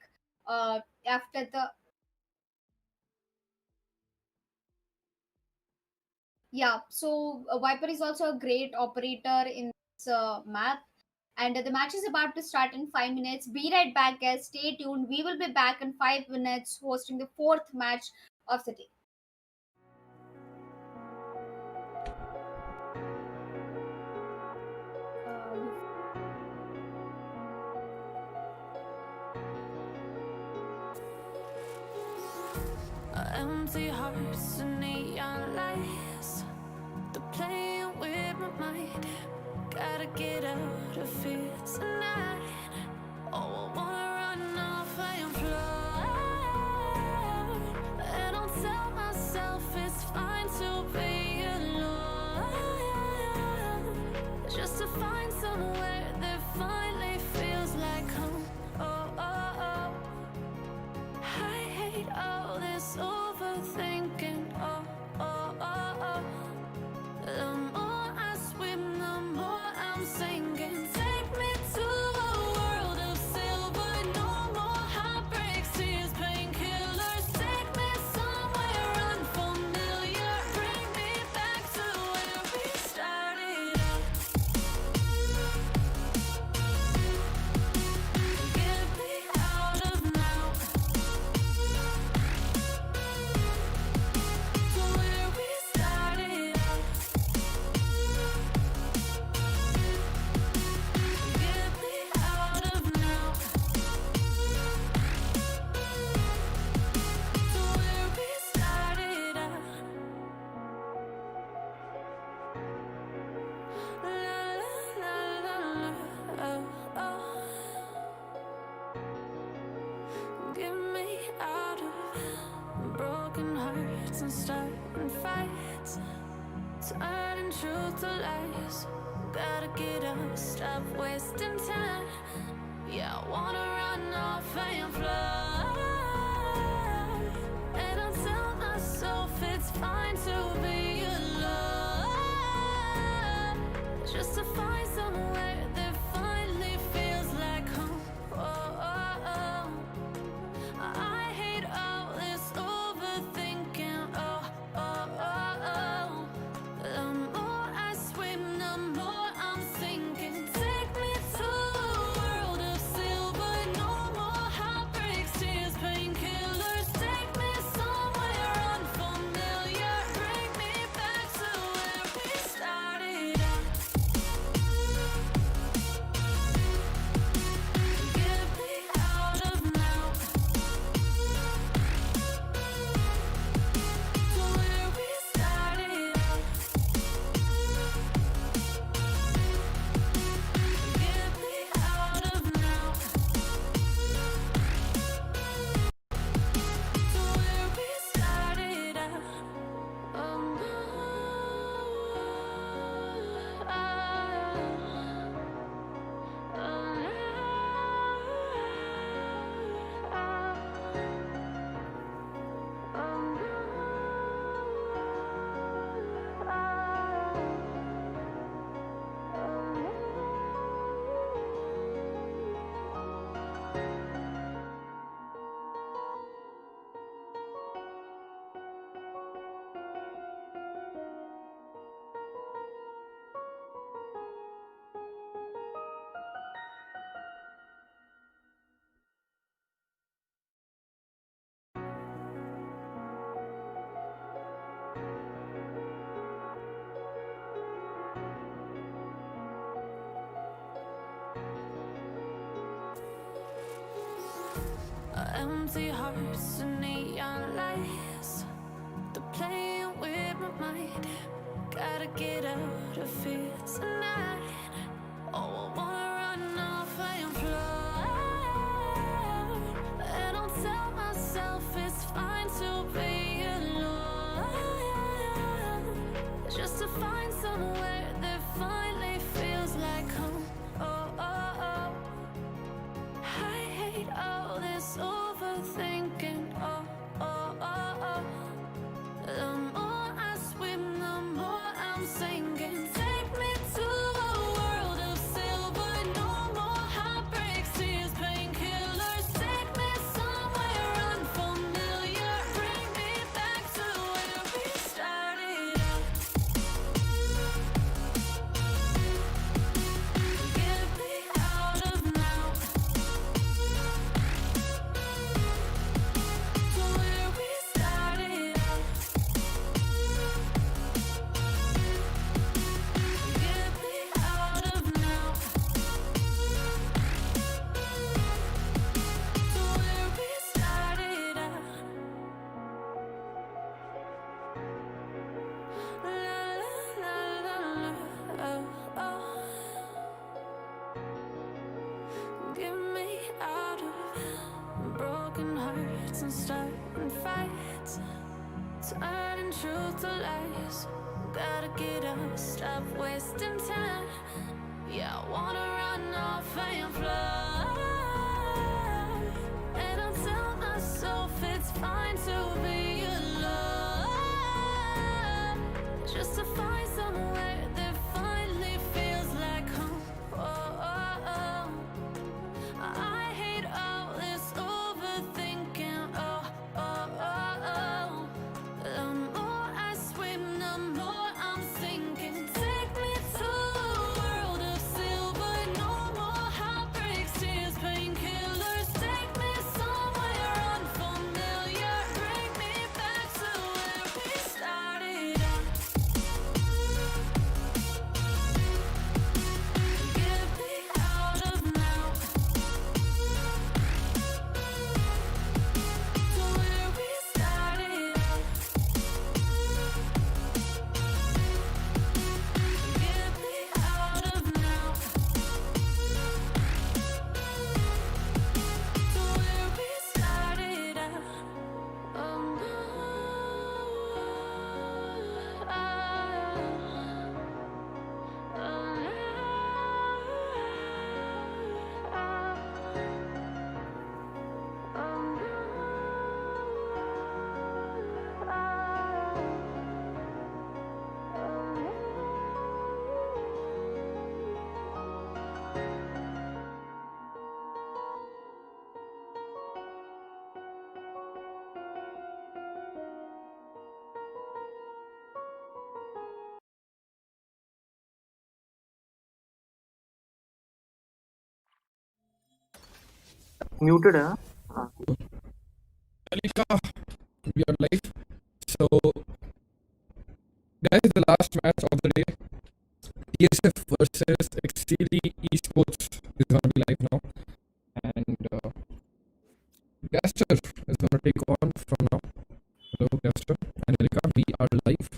Speaker 4: After the Yeah, so Viper is also a great operator in this map. And the match is about to start in 5 minutes. Be right back, guys. Stay tuned. We will be back in 5 minutes hosting the fourth match of the day.
Speaker 1: Empty hearts and neon lights. They're playing with my mind. Gotta get out of here tonight. Oh, I wanna run off and fly. And I'll tell myself it's fine to be alone. Just to find somewhere that finally feels like home. Oh, oh, oh. I hate all this overthinking. Oh, oh, oh, oh. The more I swim, the more I'm sinking. Take me to a world of silver, hearts and starting fights, turning truth to lies. Gotta get up, stop wasting time. Yeah, I wanna run off and fly. And I tell myself it's fine to be alone, just to find somewhere that finally feels like home. Oh, oh, oh. I hate all this overthinking. Oh, oh, oh, oh. The more I swim, the more I'm sinking. Take me to a world of silver. No more heartbreaks, tears, painkillers. Take me somewhere unfamiliar. Bring me back to where we started out. Get me out of now. To where we started out. Get me out of now. To where we started out. Oh no. Empty hearts and neon lights, they're playing with my mind. Gotta get out of here tonight. Oh, I wanna run off and fly. And I'll tell myself it's fine to be alone, just to find somewhere that finally feels like home. Oh, oh, oh. I hate all this overthinking. Oh, oh, oh, oh. The more I swim, the more I'm sinking. Take me to a world of silver. No more heartbreaks, tears, painkillers. Take me somewhere unfamiliar. Bring me back to where we started out. Get me out of now. To where we started out. Get me out of now. To where we started out. La la la la la. Oh, oh. Get me out of broken hearts and starting fights, turning truth to lies. Gotta get up, stop wasting time. Yeah, I wanna run off and fly. And I tell myself it's fine to be alone, just to find somewhere that finally feels like home. Oh, oh, oh. I hate all this overthinking. Oh, oh, oh, oh. The more I swim, the more I'm sinking. Take me to a world of silver. No more heartbreaks, tears,
Speaker 5: Muted, huh?
Speaker 2: Elika, we are live. So, guys, the last match of the day, TSF versus XCD Esports is gonna be live now, and Gaster is gonna take on from now. Hello, Gaster and Elika, we are live.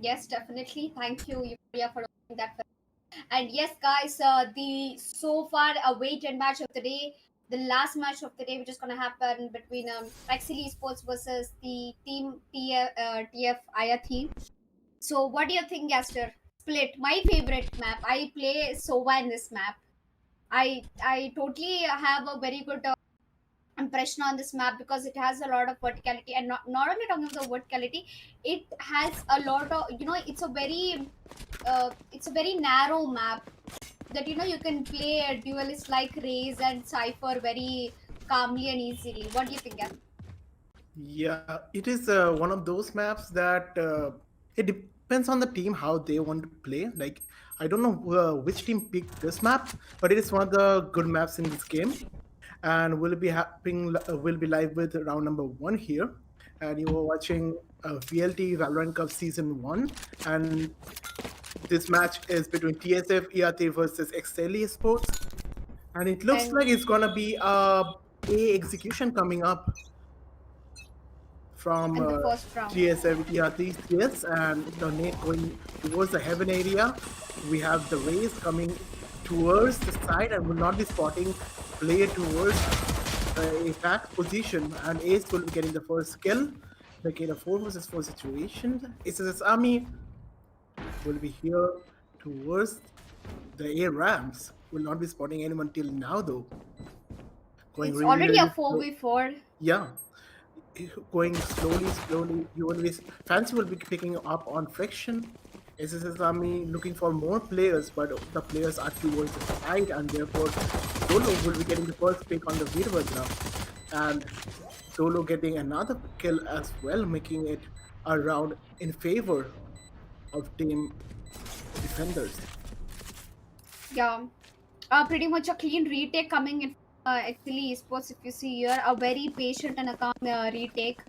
Speaker 4: Yes, definitely. Thank you, Yupriya, for doing that. And yes, guys, the so far awaited match of the day, the last match of the day, which is going to happen between Axel Esports versus the team TF IAT. So, what do you think, Gaster? Split, my favorite map. I play Sova in this map. I totally have a very good impression on this map because it has a lot of verticality, and not only talking about the verticality, it has a lot of, it's a very narrow map that you can play a duelist like Raze and Cypher very calmly and easily. What do you think, Gav?
Speaker 3: Yeah, it is one of those maps that it depends on the team how they want to play. Like, I don't know which team picked this map, but it is one of the good maps in this game. And we'll be live with round number 1 here. And you are watching VLT Valorant Cup Season 1. And this match is between TSF ERT versus Excelli Sports. And it looks like
Speaker 4: And
Speaker 3: it's gonna be a execution coming up from
Speaker 4: in the first round.
Speaker 3: TSF ERT, yes, and the nade going towards the heaven area. We have the race coming towards the side and will not be spotting player towards a back position, and Ace will be getting the first kill, making a 4 versus 4 situation. Ace's army will be here towards the A ramps. Will not be spotting anyone till now though. Going
Speaker 4: It's
Speaker 3: really,
Speaker 4: already a
Speaker 3: really slow.
Speaker 4: 4v4.
Speaker 3: Yeah, going slowly. You will be Fancy will be picking up on friction. SSS Army looking for more players, but the players are towards the side, and therefore Solo will be getting the first pick on the Veerbhadra, and Solo getting another kill as well, making it a round in favor of team defenders.
Speaker 4: Yeah, pretty much a clean retake coming in. Actually, esports, if you see here, a very patient and a calm retake.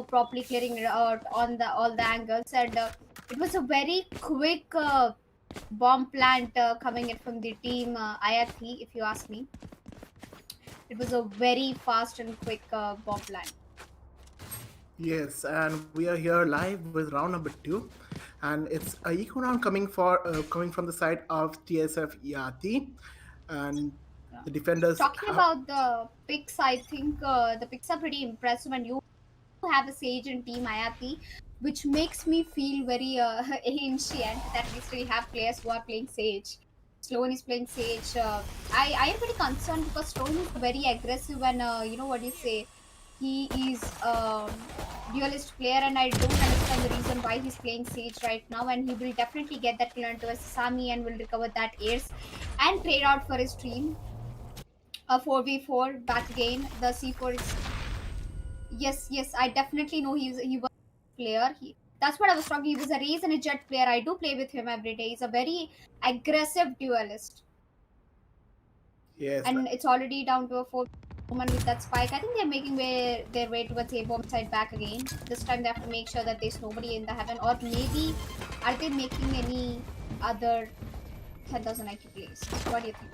Speaker 4: Properly clearing it out on the all the angles, and it was a very quick bomb plant coming in from the team IFE. If you ask me, it was a very fast and quick bomb plant.
Speaker 3: Yes, and we are here live with round number 2, and it's a eco round coming from the side of TSF ERT, and the defenders
Speaker 4: Talking
Speaker 3: have
Speaker 4: about the picks, I think the picks are pretty impressive, and you have a Sage in Team Ayati, which makes me feel very ancient that at least we have players who are playing Sage. Sloan is playing Sage. I am pretty concerned because Sloan is very aggressive, and what do you say? He is duelist player, and I don't understand the reason why he's playing Sage right now. And he will definitely get that kill onto Sasami and will recover that ace and trade out for his team. A 4v4 back again. The C4 is yes, I definitely know he was a player. That's what I was talking. He was a Raze and a Jet player. I do play with him every day. He's a very aggressive duelist,
Speaker 3: yes.
Speaker 4: and it's already down to a 4 woman with that spike. I think they're making their way towards A bomb side back again. This time they have to make sure that there's nobody in the heaven, or maybe are they making any other 10,000 IQ plays? What do you think?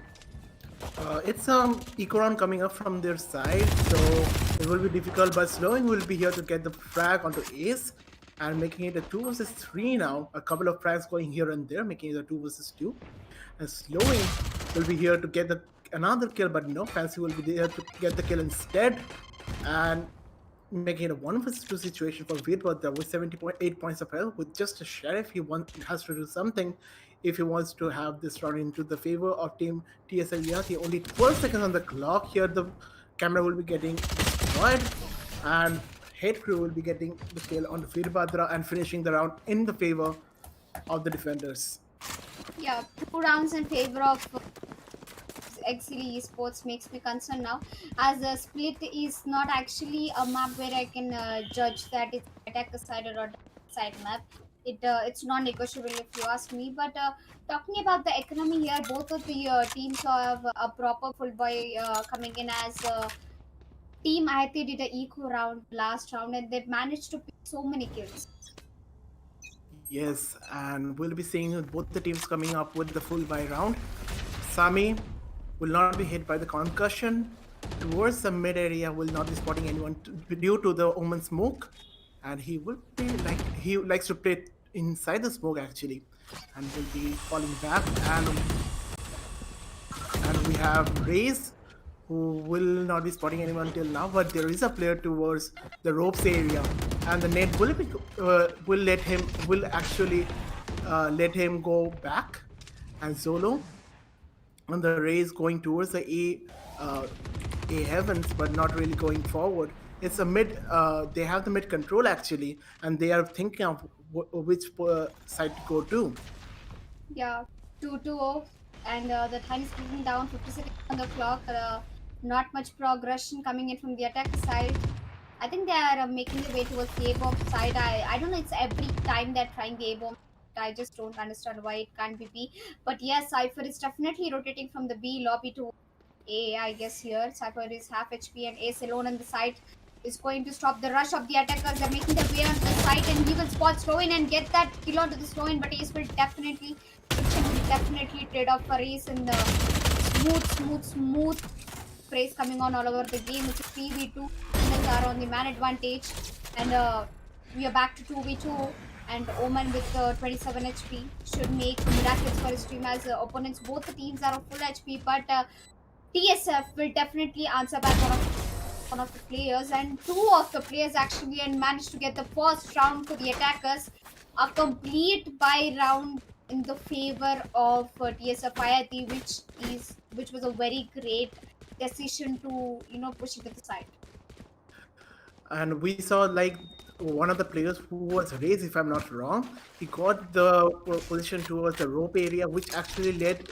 Speaker 3: It's Ecoron coming up from their side, so it will be difficult, but Slowing will be here to get the frag onto Ace and making it a 2 versus 3 now. A couple of frags going here and there, making it a 2 versus 2. And Slowing will be here to get another kill, but no, Fancy will be there to get the kill instead. And making it a 1 versus 2 situation for Veerbhadra with 70.8 points of health. With just a Sheriff, he has to do something if he wants to have this round into the favor of team TSL. Only 12 seconds on the clock. Here the camera will be getting destroyed, and Hate Crew will be getting the kill on the Veerbhadra and finishing the round in the favor of the defenders.
Speaker 4: Yeah, 2 rounds in favor of XCD Esports makes me concerned now, as the split is not actually a map where I can judge that it's attacker side or defense side map. it's non-negotiable if you ask me. But talking about the economy here, both of the teams have a proper full boy coming in as team. I think did a eco round last round, and they've managed to pick so many kills.
Speaker 3: Yes, and we'll be seeing both the teams coming up with the full buy round. Sami will not be hit by the concussion. Towards the mid area, will not be spotting anyone due to the Omen smoke, and he likes to play inside the smoke actually, and will be falling back. And we have Raze, who will not be spotting anyone till now, but there is a player towards the ropes area, and the net will actually let him go back, and Zolo on the Raze going towards the A heavens, but not really going forward. It's a mid. They have the mid control actually, and they are thinking of which side to go to.
Speaker 4: Yeah, 2-2-0, and the time is ticking down. 50 seconds on the clock. Not much progression coming in from the attacker side. I think they are making their way towards the A-bomb side. I don't know. It's every time they're trying the A-bomb. I just don't understand why it can't be B. But yes, Cypher is definitely rotating from the B lobby to A. I guess here Cypher is half HP and Ace alone on the side is going to stop the rush of the attackers. They're making their way onto the site, and he will spot Slow-in and get that kill onto the Slow-in. But Ace will definitely trade off for Ace in the smooth praise coming on all over the game. It's a 3v2. Signals are on the man advantage, and we are back to 2v2. And Omen with 27 HP should make miracles for his team as opponents. Both the teams are of full HP, but TSF will definitely answer back one of the players, and two of the players actually, and managed to get the first round for the attackers. A complete buy round in the favor of TSF IIT, which was a very great decision to push it to the side.
Speaker 3: And we saw like one of the players who was Raze, if I'm not wrong, he got the position towards the rope area, which actually led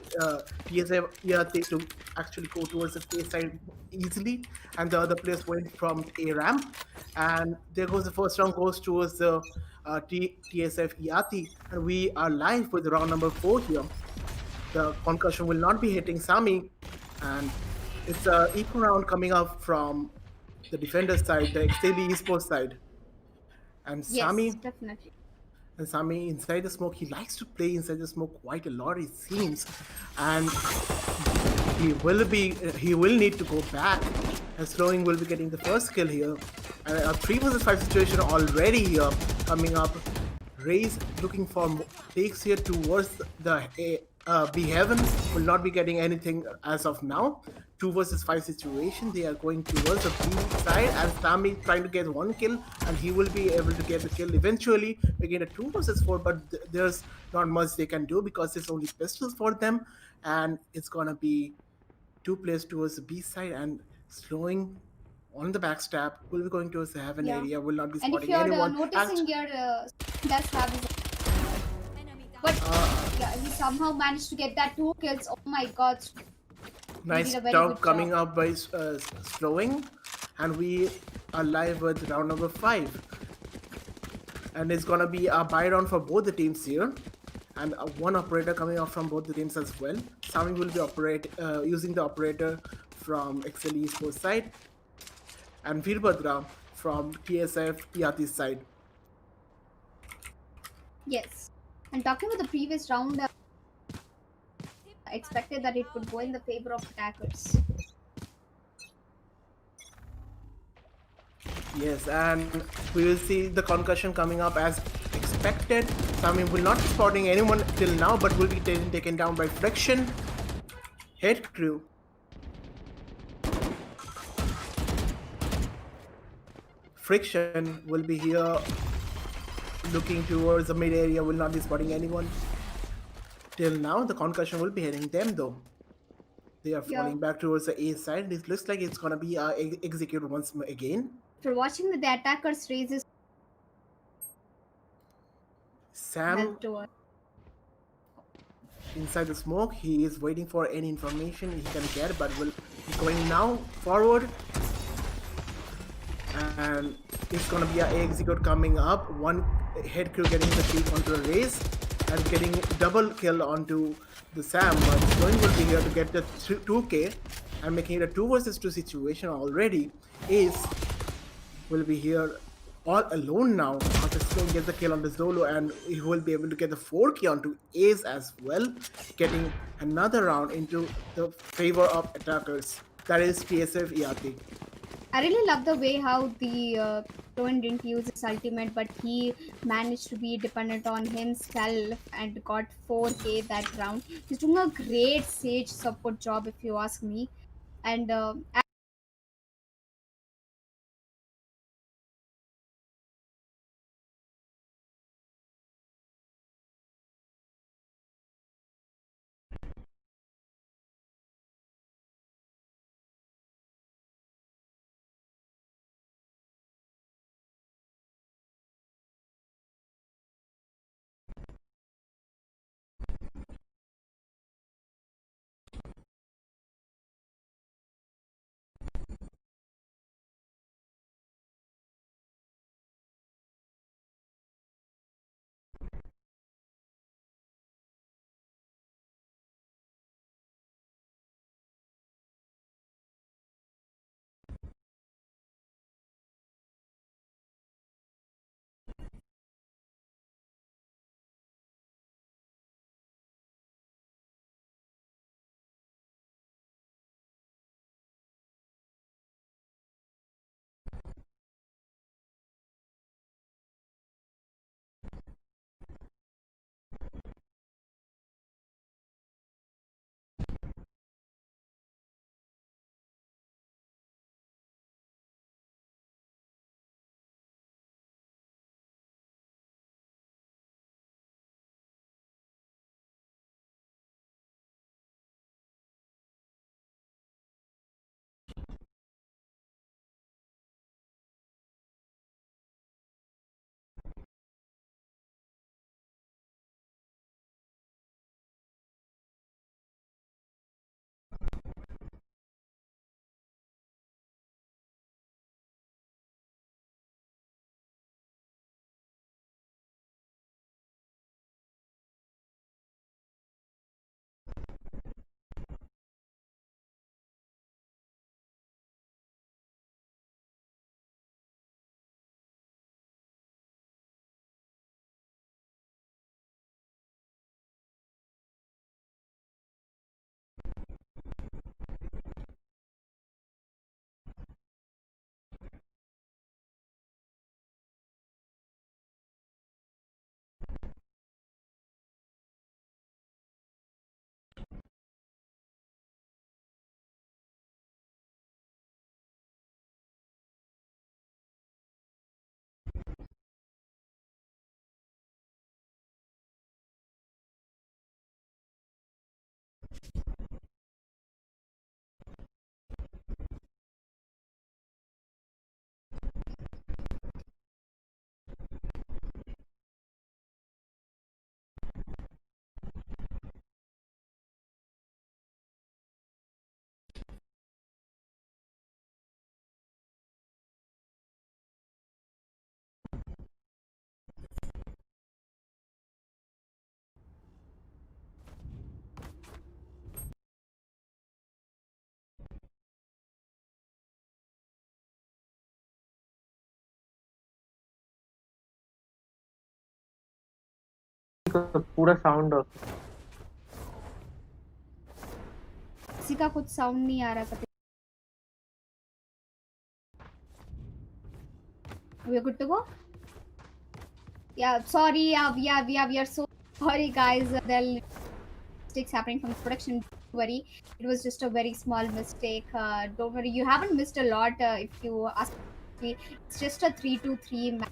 Speaker 3: TSF to actually go towards the space side easily, and the other players went from A ramp, and there goes the first round goes towards the TSF Yati, and we are live with round number 4 here. The concussion will not be hitting Sami, and it's a equal round coming up from the defender side, the XAB esports side. And
Speaker 4: Yes, definitely.
Speaker 3: Sami inside the smoke, he likes to play inside the smoke quite a lot, it seems. And he will need to go back. And Slowing will be getting the first kill here. And a 3 versus 5 situation already here coming up. Raze looking for takes here towards the B heavens, will not be getting anything as of now. 2 versus 5 situation, they are going towards the B side, and Sami trying to get 1 kill, and he will be able to get the kill eventually, making a 2 versus 4, but there's not much they can do because it's only pistols for them, and it's gonna be 2 players towards the B side, and Slowing on the backstab will be going towards the heaven area, will not be
Speaker 4: And if
Speaker 3: spotting
Speaker 4: you're
Speaker 3: anyone.
Speaker 4: noticing here, does have his, but yeah, he somehow managed to get that 2 kills. Oh my god.
Speaker 3: Nice
Speaker 4: did a very
Speaker 3: job
Speaker 4: good
Speaker 3: coming
Speaker 4: job.
Speaker 3: up by Slowing, and we are live with round number 5, and it's gonna be a buy round for both the teams here, and one operator coming up from both the teams as well. Sami will be using the operator from XL Esports side, and Veerbhadra from TSF Yati's side.
Speaker 4: Yes. And talking about the previous round, I expected that it would go in the favor of attackers.
Speaker 3: Yes, and we will see the concussion coming up as expected. Sami will not be spotting anyone till now, but will be taken down by Friction. Head crew. Friction will be here looking towards the mid area, will not be spotting anyone. Till now, the concussion will be hitting them though. They are falling back towards the A side. It looks like it's gonna be executed once again.
Speaker 4: For watching the attackers raises
Speaker 3: Sam
Speaker 4: health to
Speaker 3: inside the smoke, he is waiting for any information he can get, but will be going now forward. And It's gonna be a execute coming up. One head crew getting the kill onto the race and getting double kill onto the Sam. But Slowing will be here to get the 2K and making it a 2 versus 2 situation already. Ace will be here all alone now after Sloan gets the kill on the Zolo, and he will be able to get the 4K onto Ace as well, getting another round into the favor of attackers. That is TSF ERP.
Speaker 4: I really love the way how the Clone didn't use his ultimate, but he managed to be dependent on himself and got 4K that round. He's doing a great Sage support job, if you ask me. And
Speaker 5: पूरा sound
Speaker 4: किसी का कुछ sound नहीं आ रहा था. We're good to go? Yeah, sorry. We are so sorry, guys. There are mistakes happening from the production. Don't worry. It was just a very small mistake. Don't worry. You haven't missed a lot if you ask me. It's just a 3-2-3 match.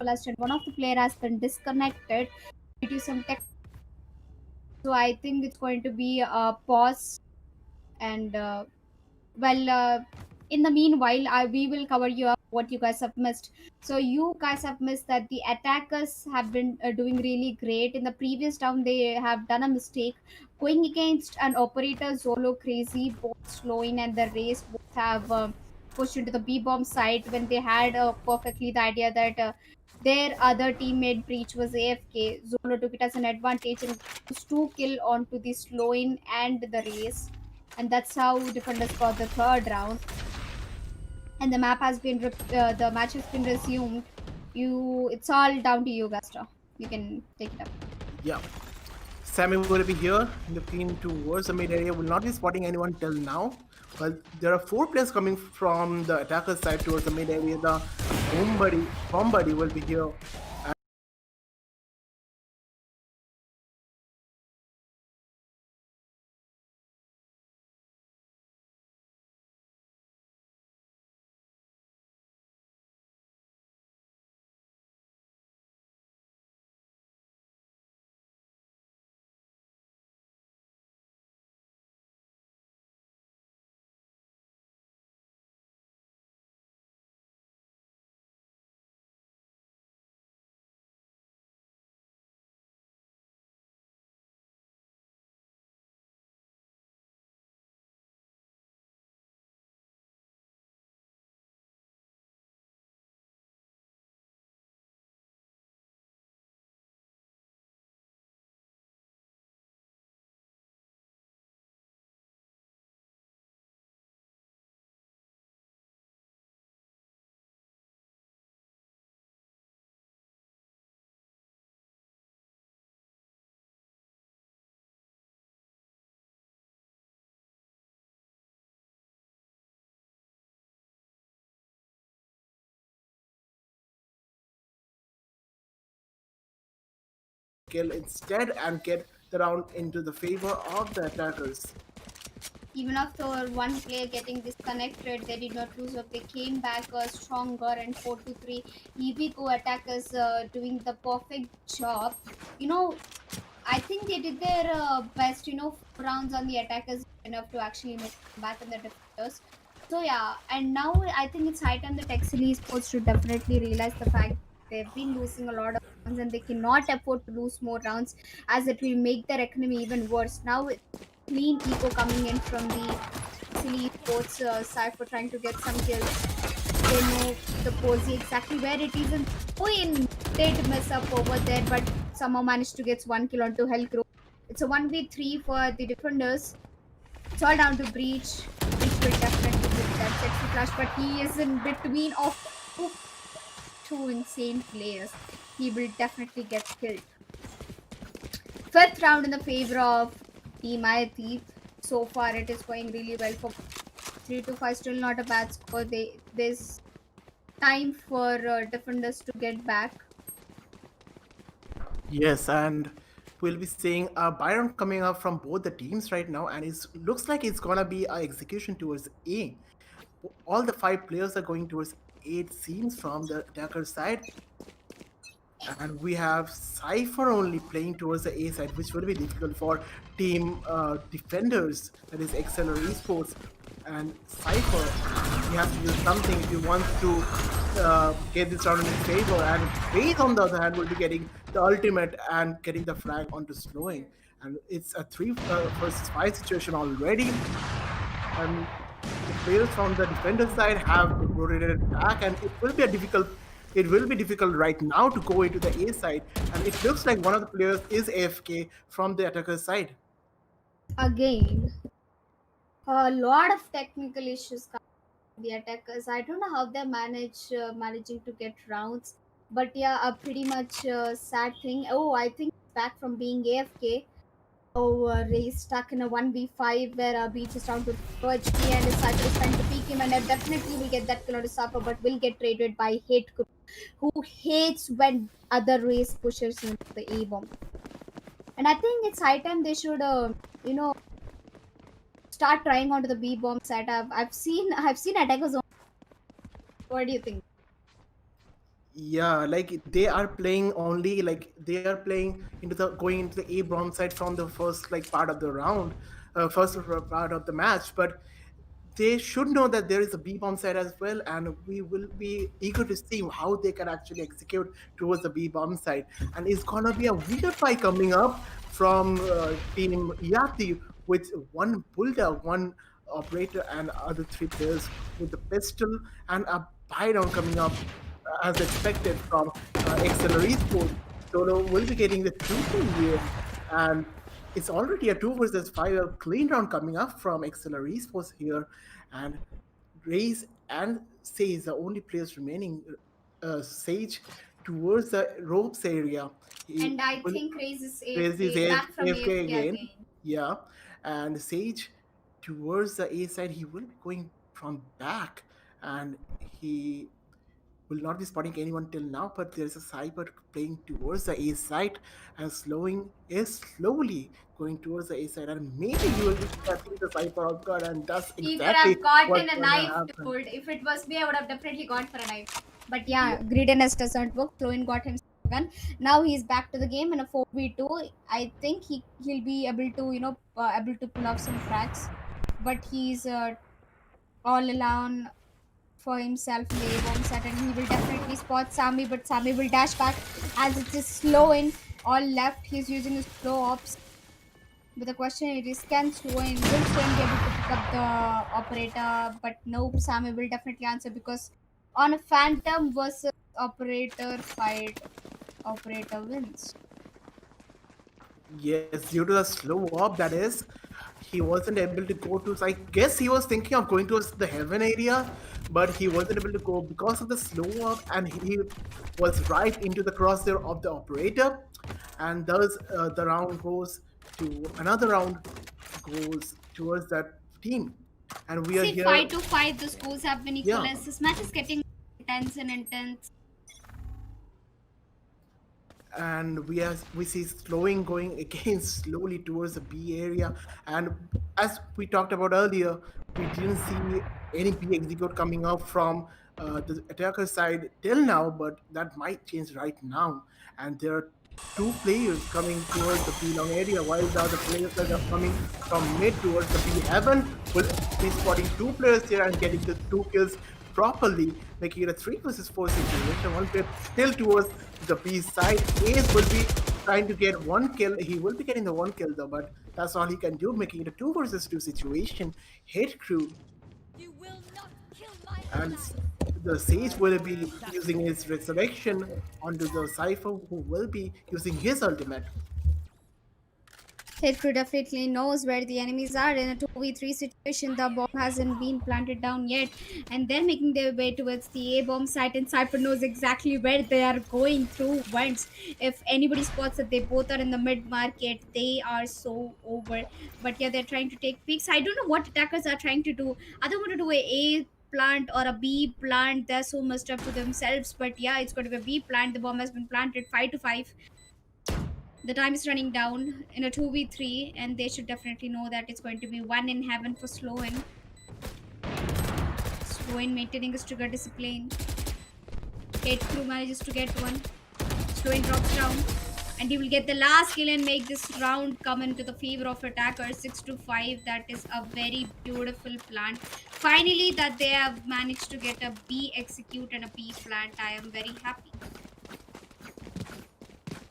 Speaker 4: And one of the player has been disconnected due to some tech. So I think it's going to be a pause. And in the meanwhile, we will cover you up what you guys have missed. So you guys have missed that the attackers have been doing really great. In the previous round, they have done a mistake going against an operator Zolo Crazy. Both Slowing and the race both have pushed into the B bomb site when they had perfectly the idea that their other teammate Breach was AFK. Zolo took it as an advantage and used to kill onto the slow-in and the race, and that's how defenders got the third round. And the map has been the match has been resumed. It's all down to you, Gusta. You can take it up.
Speaker 3: Yeah. Sammy will be here, looking towards the mid area. Will not be spotting anyone till now. But there are 4 players coming from the attacker side towards the mid area. The bomb buddy will be here. Kill instead and get the round into the favor of the attackers.
Speaker 4: Even after one player getting disconnected, they did not lose up. They came back stronger and 4-3. EVCO attackers doing the perfect job. I think they did their best. 4 rounds on the attackers enough to actually make back in the defenders. So yeah, and now I think it's high time the Texel Esports should definitely realize the fact they've been losing a lot of rounds and they cannot afford to lose more rounds, as it will make their economy even worse. Now clean eco coming in from the silly sports side for trying to get some kills. They know the posy exactly where it is, and Owen did mess up over there, but somehow managed to get 1 kill onto Hellcrow. It's a 1v3 for the defenders. It's all down to Breach. Breach will definitely get that sexy flash, but he is in between of two insane players. He will definitely get killed. 5th round in the favor of Team Ayathi. So far, it is going really well for 3-5. Still not a bad score. There's time for defenders to get back.
Speaker 3: Yes, and we'll be seeing Byron coming up from both the teams right now, and it looks like it's gonna be an execution towards A. All the 5 players are going towards A, it seems, from the attacker side. And we have Cypher only playing towards the A side, which will be difficult for team defenders, that is Exceller Esports. And Cypher, he has to do something if he wants to get this round in his favor. And Faith, on the other hand, will be getting the ultimate and getting the flag onto slowing. And it's a 3 versus 5 situation already. And the players from the defender side have rotated back, and it will be difficult right now to go into the A side, and it looks like one of the players is AFK from the attacker side.
Speaker 4: Again, a lot of technical issues come from the attackers. I don't know how they're managing to get rounds, but yeah, a pretty much sad thing. Oh, I think back from being AFK. Oh, Ray stuck in a 1v5 where Beach is down to 2 HP and his cycle is trying to peek him, and definitely will get that kill on his supper, but will get traded by Hate Group, who hates when other race pushes into the A bomb. And I think it's high time they should, start trying onto the B bomb side. I've seen attackers. What do you think?
Speaker 3: Yeah, like they are playing only, like they are playing into the going into the A bronze side from the first like part of the round, first part of the match, but they should know that there is a B bomb side as well, and we will be eager to see how they can actually execute towards the B bomb side. And it's gonna be a weird fight coming up from Team Yati with one bulldog, one operator and other three players with the pistol and a buy round coming up as expected from Accelerate Sports. Solo will be getting the 2 here, and it's already a 2 versus 5 a clean round coming up from Accelerate Sports here, and Raze and Sage, the only players remaining. Sage towards the ropes area. He
Speaker 4: And I
Speaker 3: will
Speaker 4: think Raze is
Speaker 3: raise his
Speaker 4: AFK, back from
Speaker 3: AFK
Speaker 4: AFK
Speaker 3: again.
Speaker 4: again.
Speaker 3: Yeah, and Sage towards the A side, he will be going from back, and he will not be spotting anyone till now. But there's a Cyber playing towards the A side and slowly going towards the A side, and maybe he will be catching the Cyber off guard, and that's
Speaker 4: He could
Speaker 3: exactly
Speaker 4: have gotten
Speaker 3: what's
Speaker 4: a
Speaker 3: gonna
Speaker 4: knife,
Speaker 3: happen.
Speaker 4: dude. If it was me, I would have definitely gone for a knife. But yeah, greediness doesn't work. Sloan got him a gun. Now he's back to the game in a 4v2. I think he'll be able to able to pull off some tracks, but he's all alone for himself in the A-bomb set, and he will definitely spot Sammy, but Sammy will dash back as it is slow in all left. He's using his slow ops. But the question is, can Swain will Swain be able to pick up the operator? But nope, Sammy will definitely answer because on a Phantom versus operator fight, operator wins.
Speaker 3: Yes, due to the slow up, that is, he wasn't able to go to. I guess he was thinking of going towards the heaven area, but he wasn't able to go because of the slow up, and he was right into the crosshair of the operator, and thus the round goes to another round goes towards that team, and we are
Speaker 4: See,
Speaker 3: here.
Speaker 4: 5-5, the scores have been
Speaker 3: Yeah.
Speaker 4: equalized. This match is getting intense and intense.
Speaker 3: And we see slowing going again slowly towards the B area. And as we talked about earlier, we didn't see any B execute coming out from the attacker side till now, but that might change right now. And there are two players coming towards the B long area, while the other players that are coming from mid towards the B heaven will be spotting two players here and getting the two kills properly, making it a 3 versus 4 situation. One player still towards the B side. Ace will be trying to get one kill. He will be getting the one kill though, but that's all he can do, making it a 2 versus 2 situation. Hit crew
Speaker 1: You will not kill my
Speaker 3: and
Speaker 1: ally.
Speaker 3: the Sage will be using his resurrection onto the Cypher, who will be using his ultimate.
Speaker 4: Hit crew definitely knows where the enemies are. In a 2v3 situation, the bomb hasn't been planted down yet, and they're making their way towards the A bomb site. And Cypher knows exactly where they are going through once. If anybody spots that they both are in the mid market, they are so over. But yeah, they're trying to take peeks. I don't know what attackers are trying to do. Are they going to do a plant or a B plant? They're so messed up to themselves. But yeah, it's going to be a B plant. The bomb has been planted 5-5. The time is running down in a 2v3, and they should definitely know that it's going to be one in heaven for Sloan. Sloan maintaining his trigger discipline. Hate crew manages to get one. Sloan drops down, and he will get the last kill and make this round come into the favor of attacker. 6-5. That is a very beautiful plant. Finally, that they have managed to get a B execute and a B plant. I am very happy.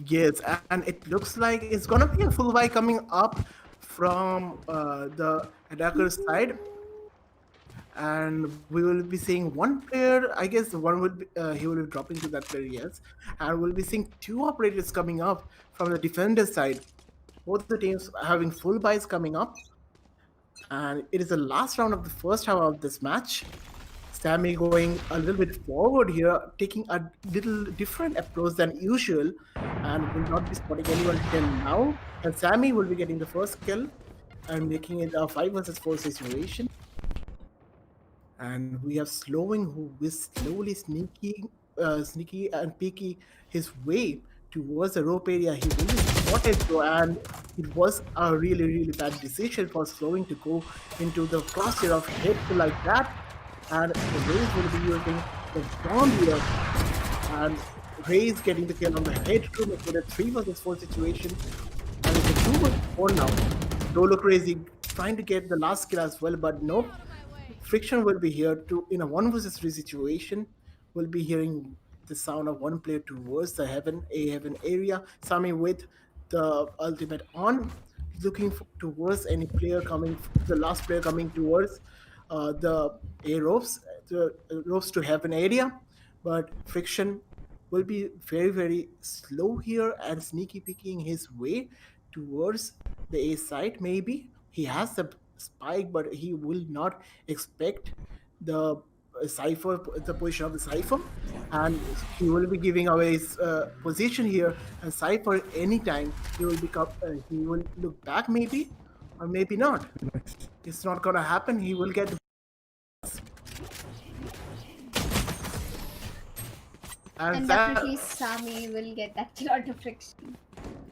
Speaker 3: Yes, and it looks like it's gonna be a full buy coming up from the attacker's side, and we will be seeing one player. I guess one will be he will be dropping to that player, yes, and we'll be seeing two operators coming up from the defender side. Both the teams having full buys coming up, and it is the last round of the first half of this match. Sammy going a little bit forward here, taking a little different approach than usual, and will not be spotting anyone till now. And Sammy will be getting the first kill and making it a 5 versus 4 situation. And we have Slowing, who is slowly sneaky and peeky his way towards the rope area. He will be spotted though, and it was a really, really bad decision for Slowing to go into the crosshair of hit like that. And Raze will be using the bomb here, and Raze getting the kill on the head crew with a 3 versus 4 situation, and it's a 2 versus 4 now. Dolo Crazy trying to get the last kill as well, but nope. Friction will be here to in a 1 versus 3 situation. We'll be hearing the sound of one player towards the heaven area. Sami with the ultimate on, looking towards any player coming, the last player coming towards the A ropes, the ropes to have an area. But Friction will be very, very slow here and sneaky picking his way towards the A side. Maybe he has the spike, but he will not expect the cipher, the position of the cipher, and he will be giving away his position here. And cipher anytime he will become, he will look back maybe, or maybe not. It's not gonna happen. He will get.
Speaker 4: And
Speaker 3: that,
Speaker 4: definitely Sami will get that kill out of Friction.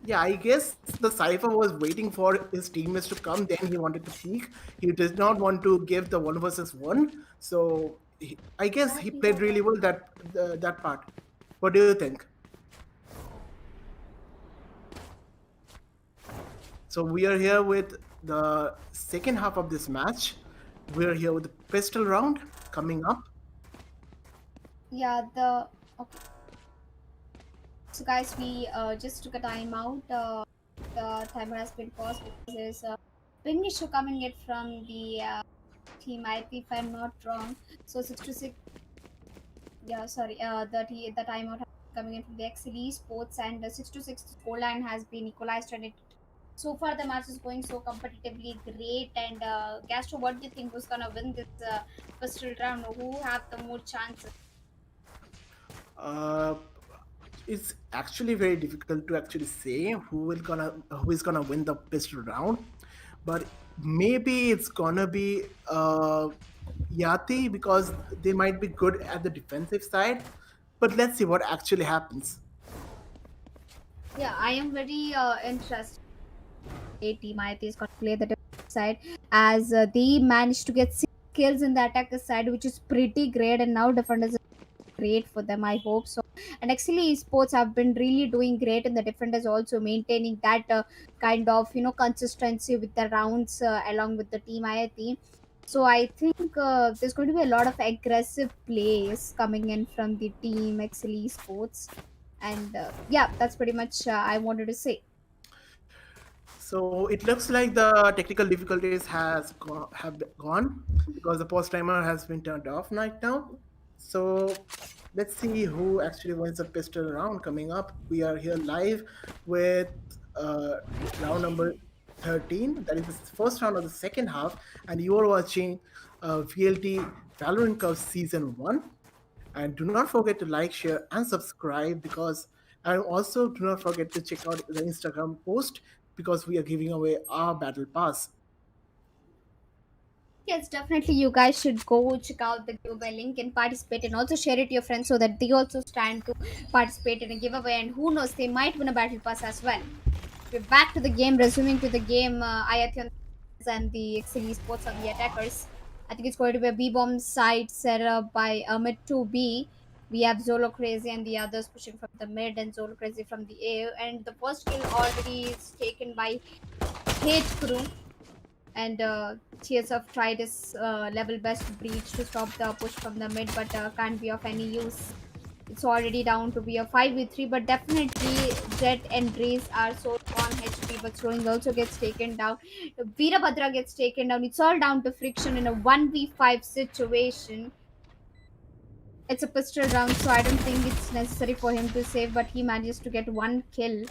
Speaker 3: yeah, I guess the cipher was waiting for his teammates to come. Then he wanted to peek. He did not want to give the 1 versus 1. So I guess he played really well that part. What do you think? So we are here with the second half of this match. We're here with the pistol round coming up.
Speaker 4: Yeah, okay. So guys, we just took a time out. The timer has been paused because there's a ping issue coming in from the team. If I'm not wrong. So 6 to 6. Yeah, sorry. The timeout coming in from the XL Sports, and 6 to 6 scoreline has been equalized, and it so far the match is going so competitively great. And Gastro, what do you think was gonna win this pistol round? Who have the more chances?
Speaker 3: Uh, it's actually very difficult to actually say who is gonna win the pistol round, but maybe it's gonna be Yati, because they might be good at the defensive side. But let's see what actually happens.
Speaker 4: Yeah, I am very interested. A team I think is going to play the defensive side, as they managed to get 6 kills in the attacker side, which is pretty great. And now defenders are great for them. I hope so. And actually, esports have been really doing great, and the defenders also maintaining that kind of consistency with the rounds along with the team I team. So I think there's going to be a lot of aggressive plays coming in from the team actually esports. And yeah, that's pretty much I wanted to say.
Speaker 3: So it looks like the technical difficulties have gone, because the post timer has been turned off right now. So let's see who actually wins the pistol round coming up. We are here live with uh, round number 13. That is the first round of the second half, and you are watching VLT Valorant Cup Season 1. And do not forget to like, share, and subscribe, because, and also do not forget to check out the Instagram post, because we are giving away our battle pass.
Speaker 4: Yes, definitely. You guys should go check out the giveaway link and participate, and also share it to your friends so that they also stand to participate in a giveaway. And who knows, they might win a battle pass as well. We're back to the game, resuming to the game. Ayathion and the XL Sports on the attackers. I think it's going to be a B bomb site set up by mid 2B. We have Zolo Crazy and the others pushing from the mid, and Zolo Crazy from the A. And the first kill already is taken by Hate Crew, and TSF tried his level best to breach to stop the push from the mid, but can't be of any use. It's already down to be a 5v3, but definitely Jet and Raze are so on HP, but Slowing also gets taken down. Veerabhadra gets taken down. It's all down to Friction in a 1v5 situation. It's a pistol round, so I don't think it's necessary for him to save, but he manages to get 1 kill.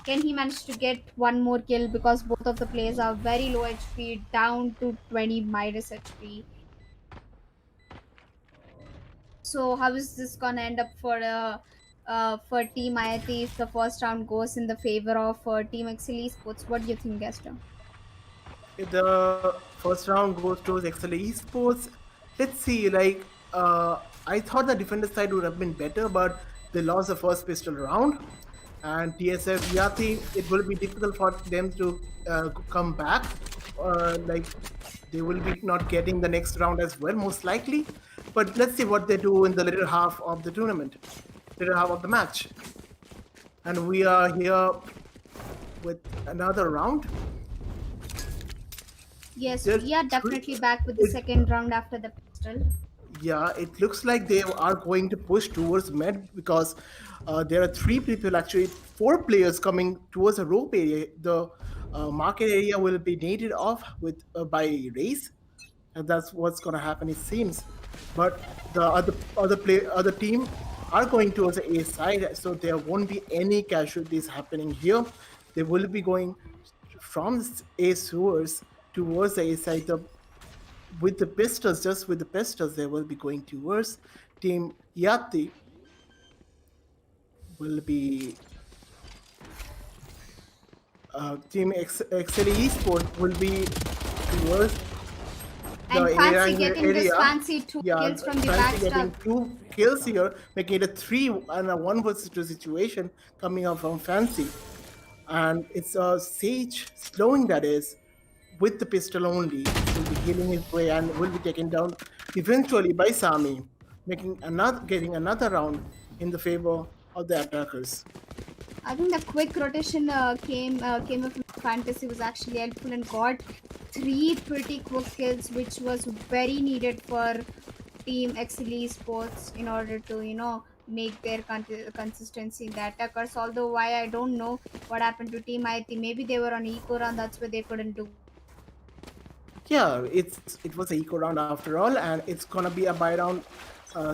Speaker 4: Can he manage to get one more kill, because both of the players are very low HP, down to 20 minus HP. So how is this gonna end up for Team IIT if the first round goes in the favor of Team XL Sports? What do you think, Gaston?
Speaker 3: If the first round goes towards XL Esports, let's see. I thought the defender side would have been better, but they lost the first pistol round. And TSF Yati, it will be difficult for them to come back. Like, they will be not getting the next round as well, most likely. But let's see what they do in the later half of the tournament, later half of the match. And we are here with another round.
Speaker 4: Yes,
Speaker 3: There's
Speaker 4: we are definitely back with the second round after the pistol.
Speaker 3: Yeah, it looks like they are going to push towards med, because there are 3 people, actually 4 players coming towards the rope area. The market area will be needed off with by race, and that's what's gonna happen. It seems, but the other team are going towards the A side, so there won't be any casualties happening here. They will be going from A sewers towards the A side. With the pistols, just with the pistols, they will be going towards Team Yati. Will be Team XLE Esports will be towards the
Speaker 4: And Fancy
Speaker 3: A
Speaker 4: getting this
Speaker 3: area.
Speaker 4: fancy 2 kills from the
Speaker 3: Fancy getting
Speaker 4: backstab.
Speaker 3: 2 kills here, making it a 3 and a 1 versus 2 situation coming up from Fancy. And it's a Sage slowing, that is, with the pistol only, will be healing his way and will be taken down eventually by Sami, getting another round in the favor of the attackers.
Speaker 4: I think the quick rotation came up from Fantasy was actually helpful and got 3 pretty quick kills, which was very needed for Team XLE Sports in order to make their consistency in the attackers. Although why I don't know what happened to Team IT. Maybe they were on eco run, that's why they couldn't do.
Speaker 3: Yeah, it was a eco round after all, and it's gonna be a buy round.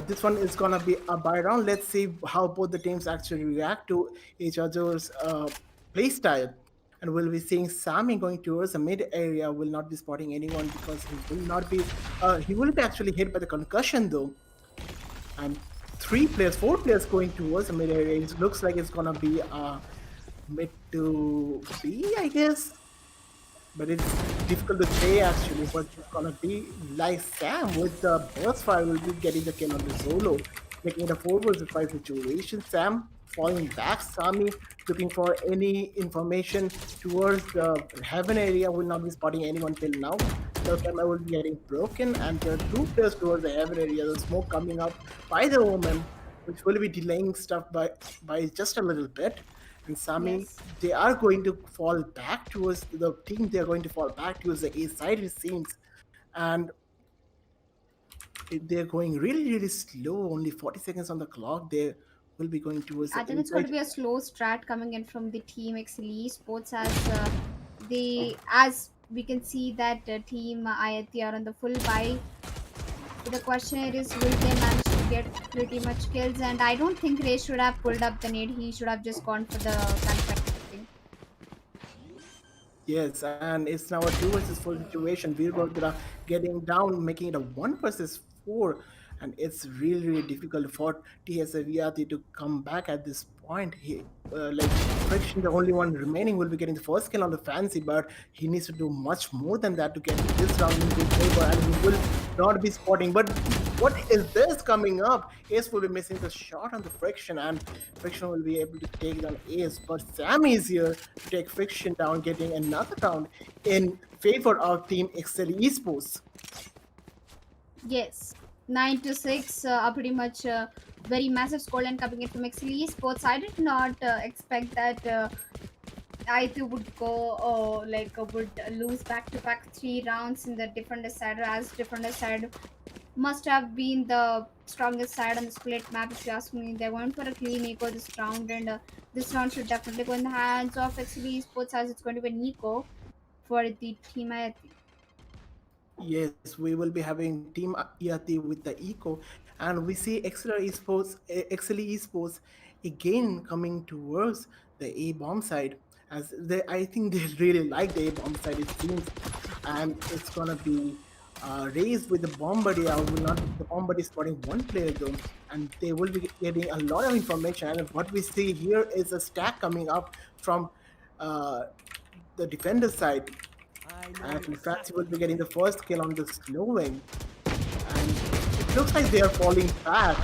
Speaker 3: This one is gonna be a buy round. Let's see how both the teams actually react to each other's play style. And we'll be seeing Sami going towards the mid area. Will not be spotting anyone because he will not be. He will be actually hit by the concussion though. And 4 players going towards the mid area. It looks like it's gonna be mid to B, I guess. But it's difficult to say actually what it's gonna be. Like Sam with the burst fire will be getting the kill on the solo, making it a 4 versus 5 situation. Sam falling back, Sami looking for any information towards the heaven area, will not be spotting anyone till now. The camera will be getting broken, and there are 2 players towards the heaven area. The smoke coming up by the woman, which will be delaying stuff by just a little bit. And Sami,
Speaker 4: Yes.
Speaker 3: they are going to fall back towards the team. They are going to fall back towards the A side, it seems, and they're going really, really slow. Only 40 seconds on the clock. They will be going towards
Speaker 4: I
Speaker 3: the
Speaker 4: think it's going to
Speaker 3: inside.
Speaker 4: be a slow strat coming in from the Team XLE Sports as we can see that Team IIT are on the full buy. The question is, will they manage to get pretty much kills? And I don't think Ray should have pulled up the nade. He should have just gone for the gunfight.
Speaker 3: Yes, and it's now a 2 versus 4 situation. Virgordra getting down, making it a 1 versus 4. And it's really, really difficult for TSA Viati to come back at this point. Like Friction, the only one remaining, will be getting the first kill on the Fancy, but he needs to do much more than that to get this round in good favor, and he will not be spotting. But what is this coming up? Ace will be missing the shot on the Friction, and Friction will be able to take down Ace. But Sammy is here to take Friction down, getting another round in favor of Team Excel Esports.
Speaker 4: Yes, 9-6, are pretty much very massive scoreline coming in from XLE Sports. I did not expect that I2 would go would lose back-to-back 3 rounds in the defender side, or as defender side must have been the strongest side on the split map. If you ask me, they went for a clean eco this round, and this round should definitely go in the hands of XLE Sports, as it's going to be an eco for the team IIT.
Speaker 3: Yes, we will be having Team Yati with the Eco, and we see Excel Esports again coming towards the A bomb side. I think they really like the A bomb side, it seems, and it's gonna be raised with the Bombardier. Will not the Bombardier spotting 1 player though, and they will be getting a lot of information. And what we see here is a stack coming up from uh, the defender side. And Fancy will be getting the first kill on the slowing. And it looks like they are falling back.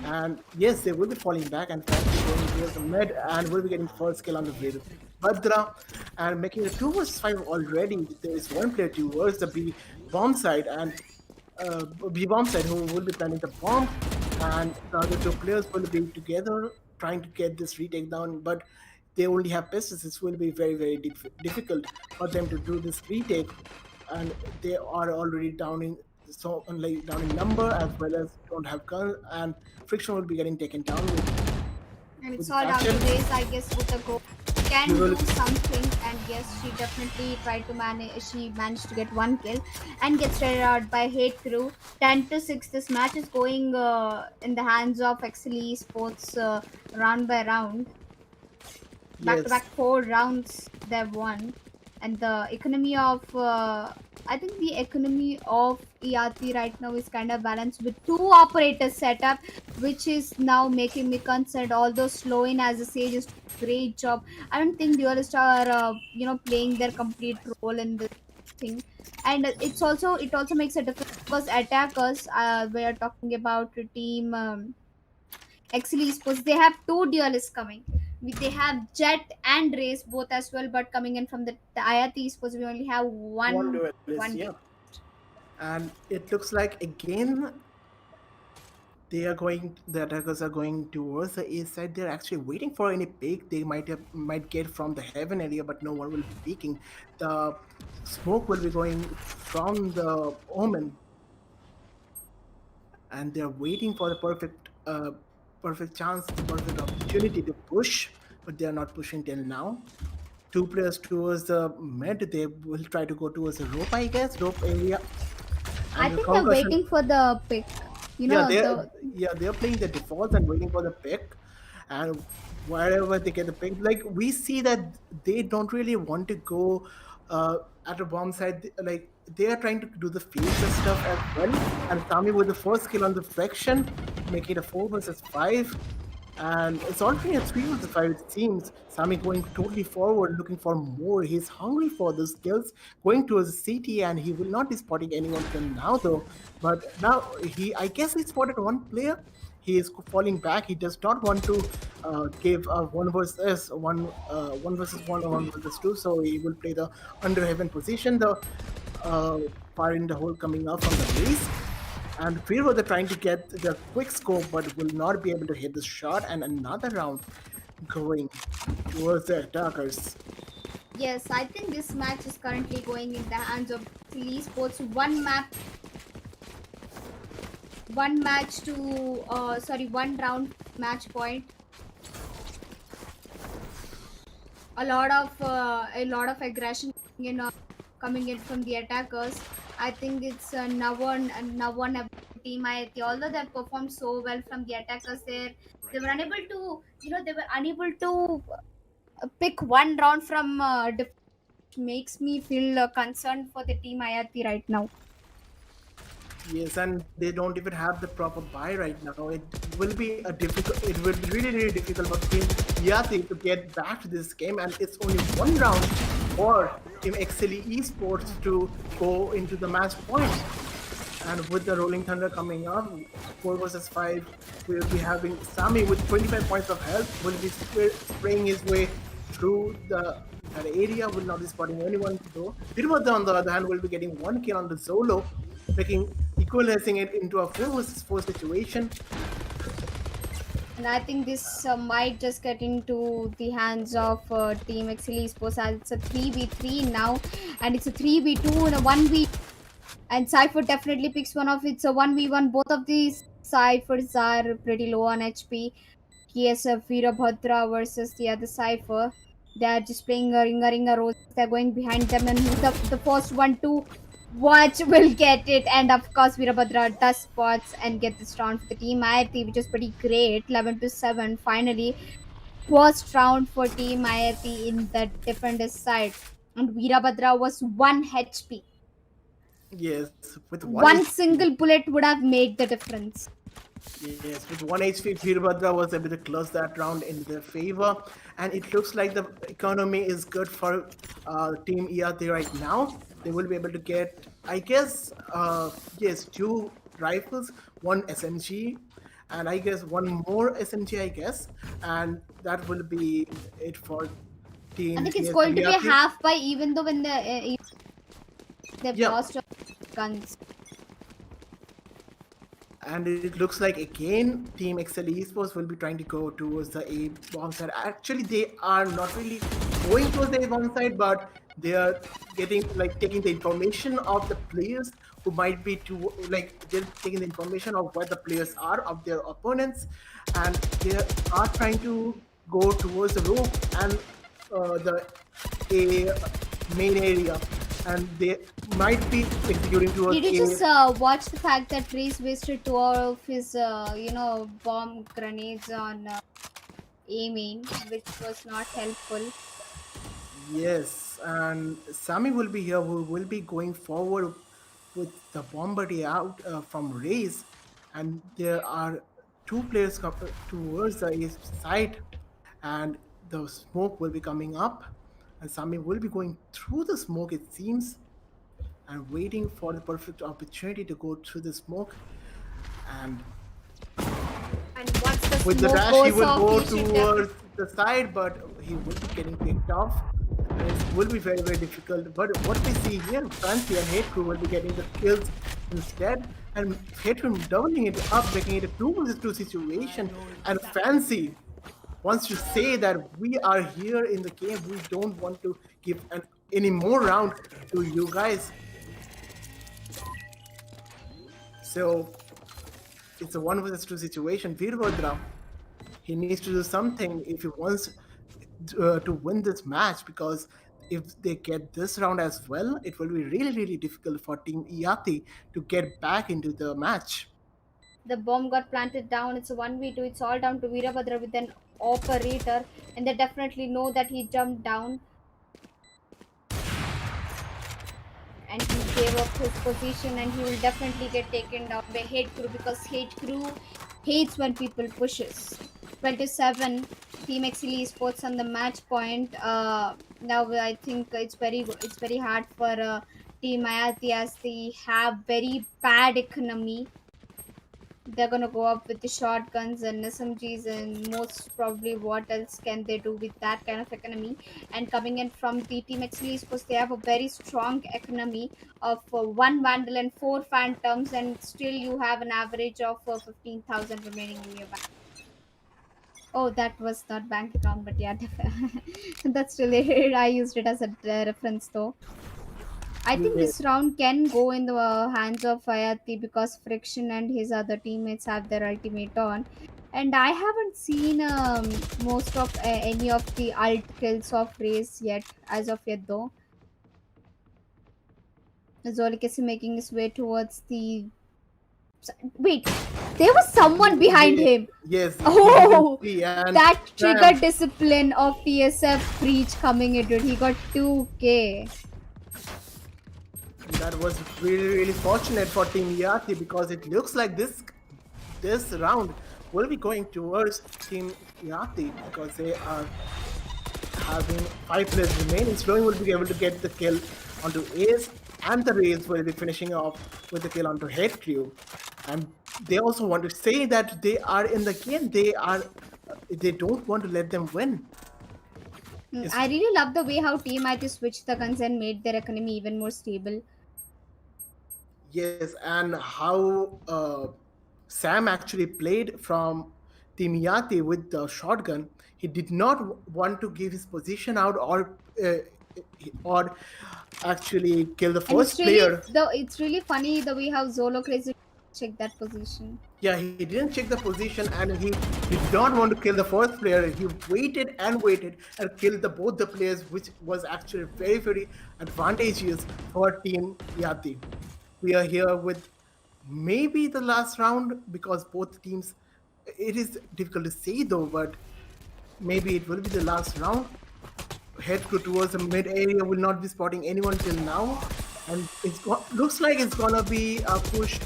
Speaker 3: And yes, they will be falling back, and Fancy going towards the mid and will be getting first kill on the Ved Badra, and making it 2 versus 5 already. There is 1 player towards the B bomb side, and B bomb side who will be planting the bomb, and the other 2 players will be together trying to get this retake down, but they only have pistols. This will be very, very difficult for them to do this retake, and they are already down in number, as well as don't have guns, and Friction will be getting taken down with
Speaker 4: And it's
Speaker 3: the
Speaker 4: all down to
Speaker 3: action.
Speaker 4: Race, I guess, with the goal. can
Speaker 3: You will
Speaker 4: do something, and yes, she definitely tried to manage. She managed to get one kill and gets traded out by Hate Crew. 10-6. This match is going in the hands of Excel Sports round by round. Back to
Speaker 3: yes.
Speaker 4: back 4 rounds they've won, and the economy of I think the economy of ERT right now is kind of balanced with two operators setup, which is now making me concerned. Although Sloan as a sage is great job, I don't think duelists are playing their complete role in this thing. And it also makes a difference because attackers, we are talking about a team. Actually, suppose they have two duelists coming. They have Jet and Race both as well, but coming in from the IRT, suppose we only have
Speaker 3: One
Speaker 4: one
Speaker 3: duelist,
Speaker 4: one.
Speaker 3: yeah. And it looks like again the attackers are going towards the A side. They're actually waiting for any pick they might get from the heaven area, but no one will be peeking. The smoke will be going from the Omen, and they're waiting for the perfect chance, the perfect opportunity to push, but they are not pushing till now. Two players towards the mid. They will try to go towards the rope, I guess, rope area,
Speaker 4: I
Speaker 3: and the
Speaker 4: think they're
Speaker 3: concussion.
Speaker 4: waiting for the pick. You
Speaker 3: Yeah,
Speaker 4: know the
Speaker 3: they're playing the defaults and waiting for the pick, and wherever they get the pick, like we see that they don't really want to go at a bomb side. Like they are trying to do the future stuff as well. And Sami with the first kill on the fraction, make it a 4 versus 5. And it's already a 3 versus 5, it seems. Sami going totally forward, looking for more. He's hungry for those kills, going towards CT, and he will not be spotting anyone till now, though. But now I guess he spotted one player. He is falling back. He does not want to give a one versus one or 1 versus 2. So he will play the under heaven position, the fire in the hole coming up from the base. And Fear they're trying to get the quick scope, but will not be able to hit the shot. And another round going towards the attackers.
Speaker 4: yes, I think this match is currently going in the hands of Silly Sports. One match to one round match point. A lot of aggression coming in from the attackers. I think it's now one team. Although they performed so well from the attackers, they were unable to pick one round from makes me feel concerned for the team IRT right now.
Speaker 3: Yes, and they don't even have the proper buy right now. It will be a difficult. It will be really, really difficult for Team Yati to get back to this game, and it's only one round for Team XLE Esports to go into the match point. And with the Rolling Thunder coming up, 4 versus 5, we'll be having Sami with 25 points of health. Will be spraying his way through that area. Will not be spotting anyone though. Virvada on the other hand will be getting one kill on the solo, equalizing it into a 4 versus 4 situation.
Speaker 4: And I think this might just get into the hands of Team XL Esports as it's a 3v3 now, and it's a 3v2 and a 1v. And Cypher definitely picks one of it's a 1v1. Both of these Cyphers are pretty low on HP. KSF Veerabhadra versus the other Cypher. They are just playing a ringa role. They're going behind them, and who's the first one to watch will get it. And of course, Veerabhadra does spots and get this round for the team IRT, which is pretty great. 11-7. Finally, first round for team IRT in the defender's side. And Veerabhadra was 1 HP.
Speaker 3: Yes, with
Speaker 4: One
Speaker 3: HP.
Speaker 4: single bullet would have made the difference.
Speaker 3: Yes, with 1 HP, Veerabhadra was able to close that round in their favor, and it looks like the economy is good for Team ERT right now. They will be able to get, I guess, yes, 2 rifles, 1 SMG, and I guess 1 more SMG, I guess, and that will be it for Team
Speaker 4: I think it's
Speaker 3: TSM
Speaker 4: going to be a
Speaker 3: ERT.
Speaker 4: half by, even though when they've
Speaker 3: Yeah.
Speaker 4: lost guns.
Speaker 3: And it looks like again Team XL Esports will be trying to go towards the A bomb side. Actually, they are not really going towards the A bomb side, but they are taking the information of the players who might be they're taking the information of where the players are of their opponents, and they are trying to go towards the rope. And the A main area, and they might be executing towards
Speaker 4: Did you
Speaker 3: A.
Speaker 4: just watch the fact that Reese wasted 2 of his, bomb grenades on A main, which was not helpful.
Speaker 3: Yes, and Sammy will be here, who will be going forward with the Bombardier out from Race, and there are two players towards the east side, and the smoke will be coming up, and Sammy will be going through the smoke, it seems, and waiting for the perfect opportunity to go through the smoke. And
Speaker 4: And once the
Speaker 3: with the
Speaker 4: smoke
Speaker 3: dash, he
Speaker 4: goes
Speaker 3: will
Speaker 4: off,
Speaker 3: go
Speaker 4: he should
Speaker 3: towards the side, but he will be getting picked off. And it will be very, very difficult. But what we see here, Fancy and Hate Crew will be getting the kills instead. And Hate Crew doubling it up, making it a 2 vs 2 situation. And Fancy wants to say that we are here in the game. We don't want to give any more round to you guys. So it's a 1 vs 2 situation. Veerbhadra, he needs to do something if he wants to win this match, because if they get this round as well, it will be really, really difficult for Team Iati to get back into the match.
Speaker 4: the bomb got planted down. It's a 1v2. It's all down to Veerabhadra with an operator, and they definitely know that he jumped down and he gave up his position, and he will definitely get taken down by Hate Crew because Hate Crew hates when people pushes. 27 Team XL Esports on the match point. Now I think it's very hard for Team Ayati as they have very bad economy. They're gonna go up with the shotguns and SMGs, and most probably what else can they do with that kind of economy? And coming in from the Team XL Esports, they have a very strong economy of 1 Vandal and 4 Phantoms, and still you have an average of 15,000 remaining in your bank. Oh, that was not bank account, but yeah, that's related. I used it as a reference though. I think
Speaker 3: Yeah.
Speaker 4: this round can go in the hands of Ayati because Friction and his other teammates have their ultimate on. And I haven't seen most of any of the alt kills of Race yet, as of yet though. Zolik is making his way towards the. Wait, there was someone behind
Speaker 3: Yes,
Speaker 4: him.
Speaker 3: yes, you can
Speaker 4: Oh,
Speaker 3: see. And
Speaker 4: that
Speaker 3: Sam,
Speaker 4: triggered discipline of TSF Breach coming into it. He got 2k.
Speaker 3: that was really, really fortunate for Team Iati, because it looks like this round will be going towards Team Iati, because they are having 5 players remaining. Slowing will be able to get the kill onto Ace, and the Rays will be finishing off with the kill onto Head Crew. And they also want to say that they are in the game. They don't want to let them win. It's-
Speaker 4: I really love the way how Team IT switched the guns and made their economy even more stable.
Speaker 3: Yes, and how Sam actually played from Team Yati with the shotgun. He did not want to give his position out, or actually kill the
Speaker 4: And
Speaker 3: first player.
Speaker 4: it's really funny the way how Zolo crazy check that position.
Speaker 3: Yeah, he didn't check the position, and he did not want to kill the first player. He waited and killed both the players, which was actually very, very advantageous for Team Yati. We are here with maybe the last round, because both teams. It is difficult to say though, but maybe it will be the last round. Head crew towards the mid area will not be spotting anyone till now, and looks like it's gonna be a push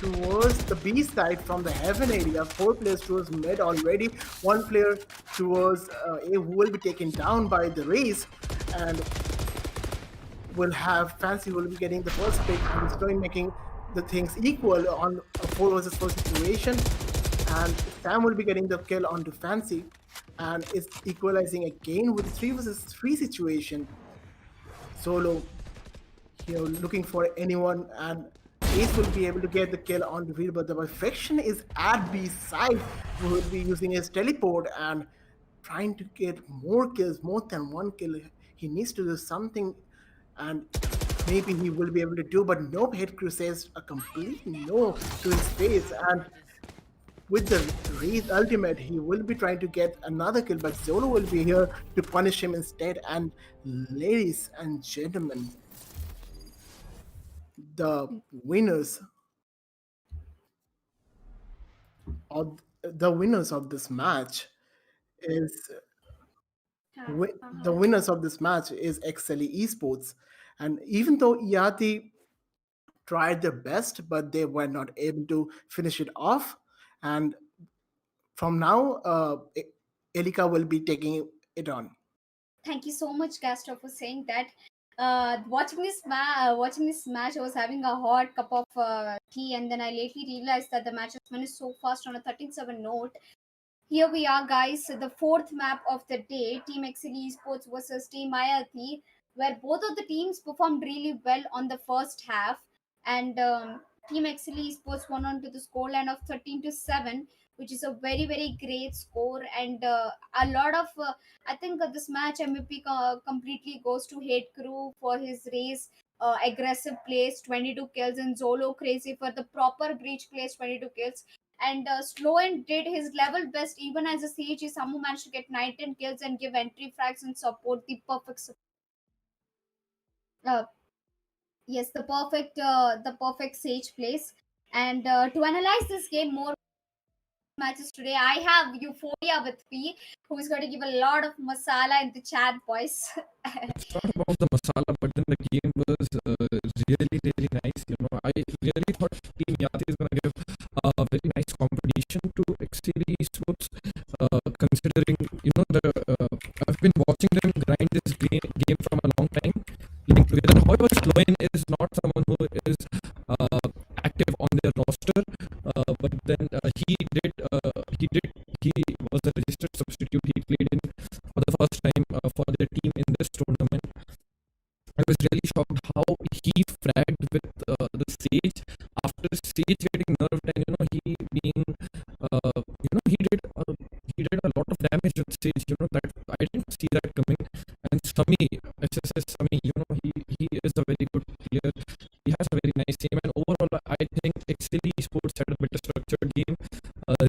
Speaker 3: towards the B side from the heaven area. 4 players towards mid already. 1 player towards A, who will be taken down by the race, and will have Fancy will be getting the first pick, and Sterling making the things equal on a 4 vs 4 situation. And Sam will be getting the kill onto Fancy, and is equalizing again with 3 vs 3 situation. Solo here looking for anyone, and Ace will be able to get the kill on the field, but the Friction is at B side, who will be using his teleport and trying to get more kills, more than 1 kill. He needs to do something, and maybe he will be able to do, but nope, Head Crew says a complete no to his face, and with the Raze ultimate, he will be trying to get another kill, but Zolo will be here to punish him instead. And ladies and gentlemen, the winners of this match is the winners of this match is XLE Esports. And even though Yati tried their best, but they were not able to finish it off. And from now, Elika will be taking it on.
Speaker 4: Thank you so much, Castro, for saying that. Watching this match, I was having a hot cup of tea, and then I lately realized that the match has finished so fast on a 13-7 note. Here we are, guys. The fourth map of the day, Team XL Esports versus Team IRT, where both of the teams performed really well on the first half, and Team XL Esports won on to the scoreline of 13-7, which is a very very great score, and a lot of. I think this match MVP completely goes to Hate Crew for his race. Aggressive plays, 22 kills, and Zolo crazy for the proper breach plays, 22 kills. And Sloan did his level best even as a sage. He somehow managed to get 19 kills and give entry frags and support uh, yes, the perfect sage plays. And to analyze this game more matches today, I have Euphoria with me, who is going to give a lot of masala in the chat, boys.
Speaker 2: It's not about the masala, but then the game was really, really nice. You know, I really thought Team Yati is gonna give a very nice competition to XCD Esports. Considering I've been watching them grind this game from a long time, playing together. However, Sloan is not someone who is active on their roster, but then he was a registered substitute. He played in for the first time for their team in this tournament. I was really shocked how he fragged with the Sage after Sage getting nerfed, and he did a lot of damage with Sage. That I didn't see that coming. And Sami, SSS Sami, he is a very good player. He has a very nice team, and overall, I think XL Esports had a better structured game.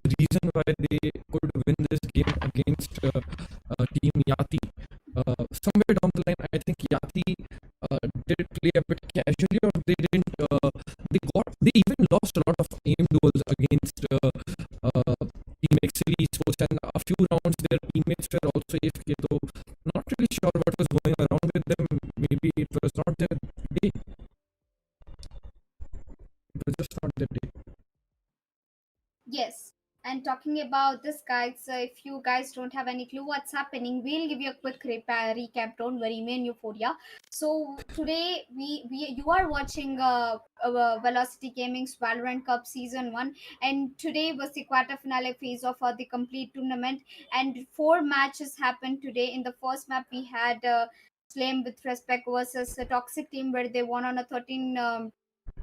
Speaker 2: Reason why they could win this game against Team Yati. Somewhere down the line, I think Yati did play a bit casually, or they didn't. They even lost a lot of aim duels against Team XL Esports, and a few rounds their teammates were also AFK. So not really sure what was going around with them. Maybe it was not their day. It was just not their day.
Speaker 4: Yes. And talking about this, guys, if you guys don't have any clue what's happening, we'll give you a quick recap. Don't worry, me and Euphoria. So today you are watching Velocity Gaming's Valorant Cup Season 1, and today was the quarter finale phase of the complete tournament, and 4 matches happened today. In the first map, we had Slam with Respect versus a Toxic Team, where they won on a 13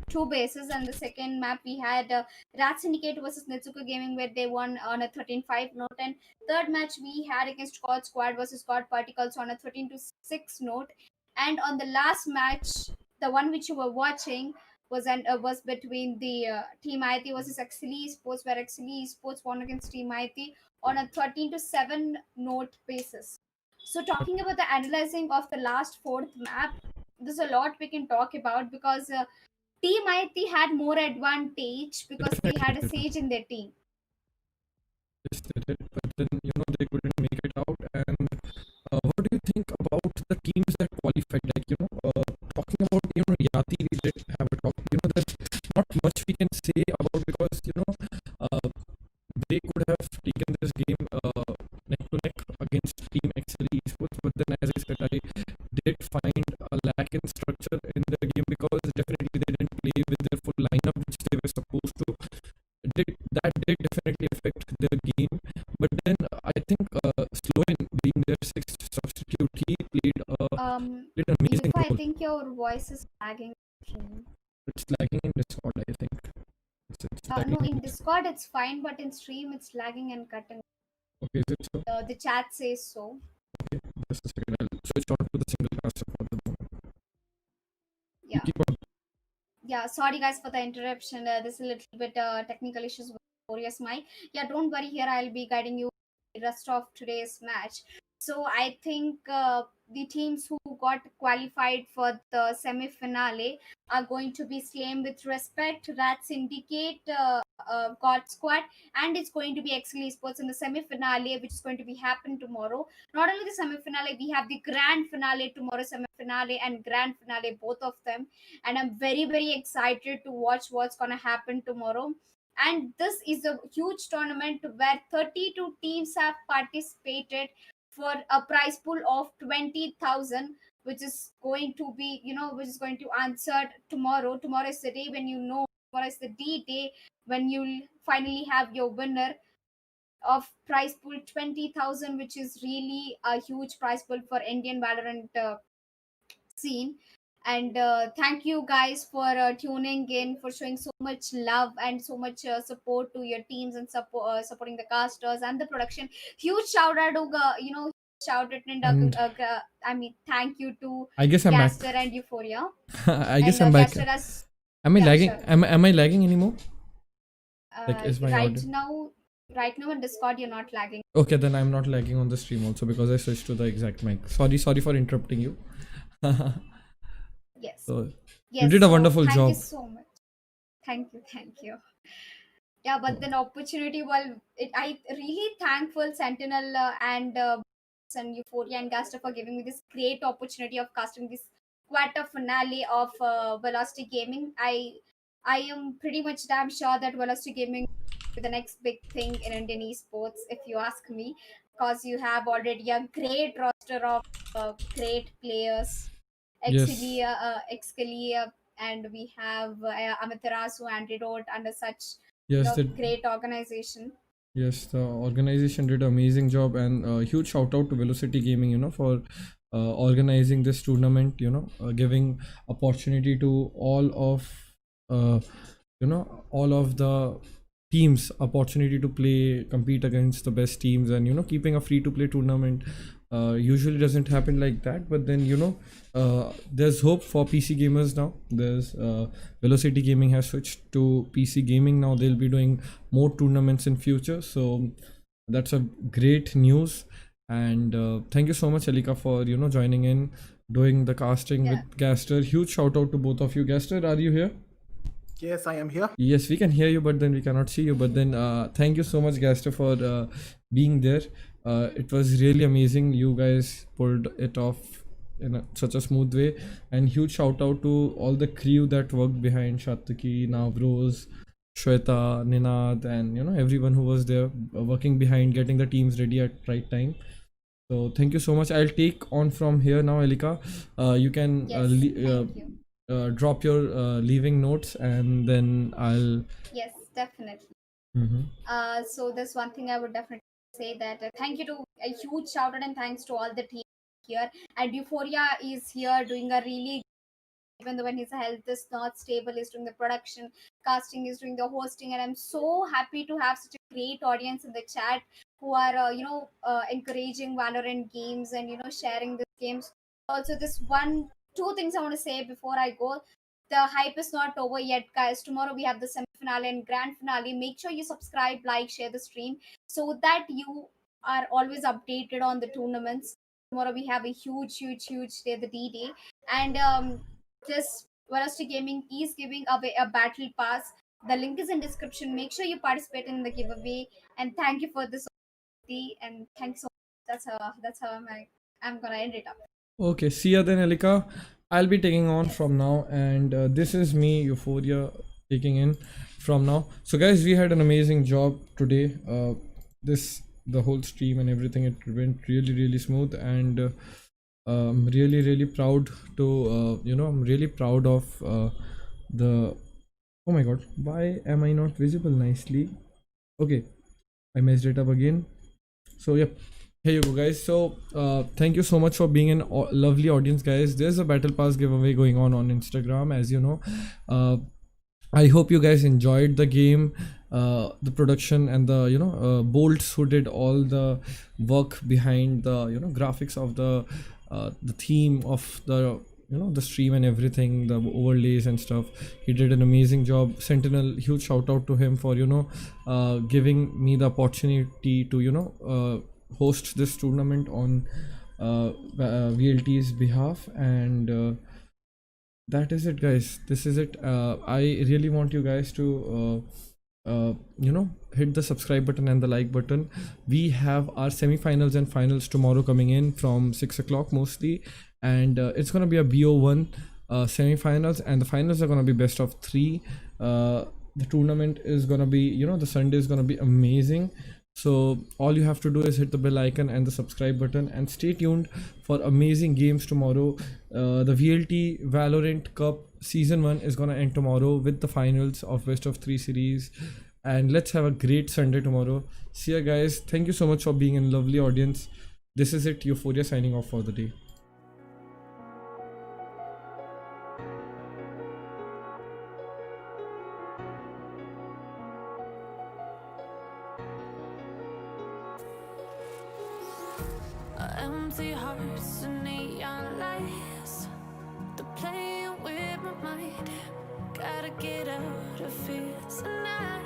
Speaker 4: two bases, and the second map we had Rat Syndicate versus Netsuko Gaming, where they won on a 13-5 note, and third match we had against God Squad versus God Particles on a 13-6 note, and on the last match, the one which you were watching, was between the Team IT versus XLE Sports, where XLE Sports won against Team IT on a 13-7 note basis. So talking about the analyzing of the last fourth map, there's a lot we can talk about, because Team IT had more advantage because they had a sage in their team.
Speaker 2: Yes, they did, but then they couldn't make it out. And what do you think about the teams that qualified? Talking about Yati, we did have a talk. There's not much we can say about, because uh, they could have taken this game neck to neck against Team XL Esports, but then as I said, I did find a lack in structure in the game, because definitely they didn't play with their full lineup which they were supposed to. That did definitely affect their game, but then I think Sloan, being their sixth substitute, he played an amazing
Speaker 4: I
Speaker 2: role.
Speaker 4: think your voice is lagging.
Speaker 2: It's lagging in Discord, I think. It's
Speaker 4: No,
Speaker 2: lagging
Speaker 4: in Discord it's fine, but in stream it's lagging and cutting.
Speaker 2: Okay, is it so?
Speaker 4: The chat says so.
Speaker 2: Okay, just a second. I'll switch on to the single caster for the moment.
Speaker 4: Yeah.
Speaker 2: Keep on.
Speaker 4: Yeah, sorry guys for the interruption. There's a little bit technical issues with Glorious Mike. Yeah, don't worry. Here I'll be guiding you the rest of today's match. So I think the teams who got qualified for the semi-finale are going to be slain with respect. Rats indicate God Squad, and it's going to be Excel Esports in the semi-finale, which is going to be happen tomorrow. Not only the semi-finale, we have the grand finale tomorrow, semi-finale and grand finale, both of them. And I'm very, very excited to watch what's gonna happen tomorrow. And this is a huge tournament where 32 teams have participated for a prize pool of 20,000, which is going to be, which is going to answer tomorrow. Tomorrow is the day when tomorrow is the D-day when you'll finally have your winner of prize pool 20,000, which is really a huge prize pool for Indian Valorant scene. And thank you guys for tuning in, for showing so much love and so much support to your teams and supporting the casters and the production. Huge shout out to shout out and
Speaker 2: And
Speaker 4: I mean thank you to
Speaker 2: I guess I'm back.
Speaker 4: Gaster and Euphoria.
Speaker 2: I guess
Speaker 4: And
Speaker 2: I'm back.
Speaker 4: Gaster has
Speaker 2: Am I
Speaker 4: yeah,
Speaker 2: lagging?
Speaker 4: sure.
Speaker 2: Am I lagging anymore? Like, is my
Speaker 4: right
Speaker 2: audio?
Speaker 4: now in Discord you're not lagging.
Speaker 2: Okay, then I'm not lagging on the stream also because I switched to the exact mic. Sorry for interrupting you.
Speaker 4: Yes.
Speaker 2: So
Speaker 4: Yes,
Speaker 2: you did a wonderful
Speaker 4: thank
Speaker 2: job.
Speaker 4: you so much. Thank you. Yeah, but then opportunity, I really thankful Sentinel and Euphoria and Gaster for giving me this great opportunity of casting this quarter finale of Velocity Gaming. I am pretty much damn sure that Velocity Gaming is the next big thing in Indian esports, if you ask me, because you have already a great roster of great players,
Speaker 2: Yes.
Speaker 4: Excalia, and we have Amaterasu, Antidote under such
Speaker 2: Yes,
Speaker 4: great organization.
Speaker 2: yes, the organization did an amazing job, and huge shout out to Velocity Gaming, for organizing this tournament, giving opportunity to uh, all of the teams opportunity to compete against the best teams, and keeping a free to play tournament usually doesn't happen like that. But then there's hope for PC gamers now. There's Velocity Gaming has switched to PC gaming now. They'll be doing more tournaments in future, so that's a great news. And thank you so much, Elika, for joining in, doing the casting
Speaker 4: Yeah.
Speaker 2: with Gaster. Huge shout out to both of you. Gaster, are you here?
Speaker 3: Yes, I am here.
Speaker 2: Yes, we can hear you, but then we cannot see you. But then thank you so much, Gaster, for being there. It was really amazing. You guys pulled it off in such a smooth way. And huge shout out to all the crew that worked behind Shataki, Navroz, Shweta, Ninad, and everyone who was there working behind getting the teams ready at right time. So thank you so much. I'll take on from here now, Elika. You can
Speaker 4: Yes, thank you.
Speaker 2: drop your leaving notes, and then I'll.
Speaker 4: Yes, definitely.
Speaker 2: Mhm.
Speaker 4: So there's one thing I would definitely say that thank you to a huge shout out and thanks to all the team here. And Euphoria is here doing a really, even though when his health is not stable, is doing the production, casting, is doing the hosting, and I'm so happy to have such a great audience in the chat who are encouraging Valorant games and sharing these games. Also, two things I want to say before I go. The hype is not over yet, guys. Tomorrow we have the semi-finale and grand finale. Make sure you subscribe, like, share the stream so that you are always updated on the tournaments. Tomorrow we have a huge day, the D-Day. And this Velocity Gaming is giving away a battle pass. The link is in description. Make sure you participate in the giveaway. And thank you for this opportunity. And thanks so much. That's how I'm gonna end it up.
Speaker 2: Okay, see ya then, Elika. I'll be taking on from now, and this is me, Euphoria, taking in from now. So, guys, we had an amazing job today. The whole stream and everything, it went really smooth, and I'm really proud to I'm really proud of the. Oh my God, why am I not visible nicely? Okay, I messed it up again. So yep, here you go, guys. So thank you so much for being an lovely audience, guys. There's a battle pass giveaway going on Instagram, as you know. I hope you guys enjoyed the game, the production, and the bolts who did all the work behind the graphics of the theme of the the stream and everything, the overlays and stuff. He did an amazing job. Sentinel, huge shout out to him for giving me the opportunity to host this tournament on VLT's behalf. And that is it, guys. This is it. I really want you guys to hit the subscribe button and the like button. We have our semi-finals and finals tomorrow coming in from 6 o'clock mostly, and it's gonna be a BO1 semi-finals, and the finals are gonna be best of 3. The tournament is gonna be, the Sunday is gonna be amazing. So all you have to do is hit the bell icon and the subscribe button, and stay tuned for amazing games tomorrow. The VLT Valorant Cup season 1 is gonna end tomorrow with the finals of best of 3 series, and let's have a great Sunday tomorrow. See ya, guys. Thank you so much for being a lovely audience. This is it, Euphoria signing off for the day.
Speaker 1: Empty hearts and neon lights, they're playing with my mind. Gotta get out of here tonight.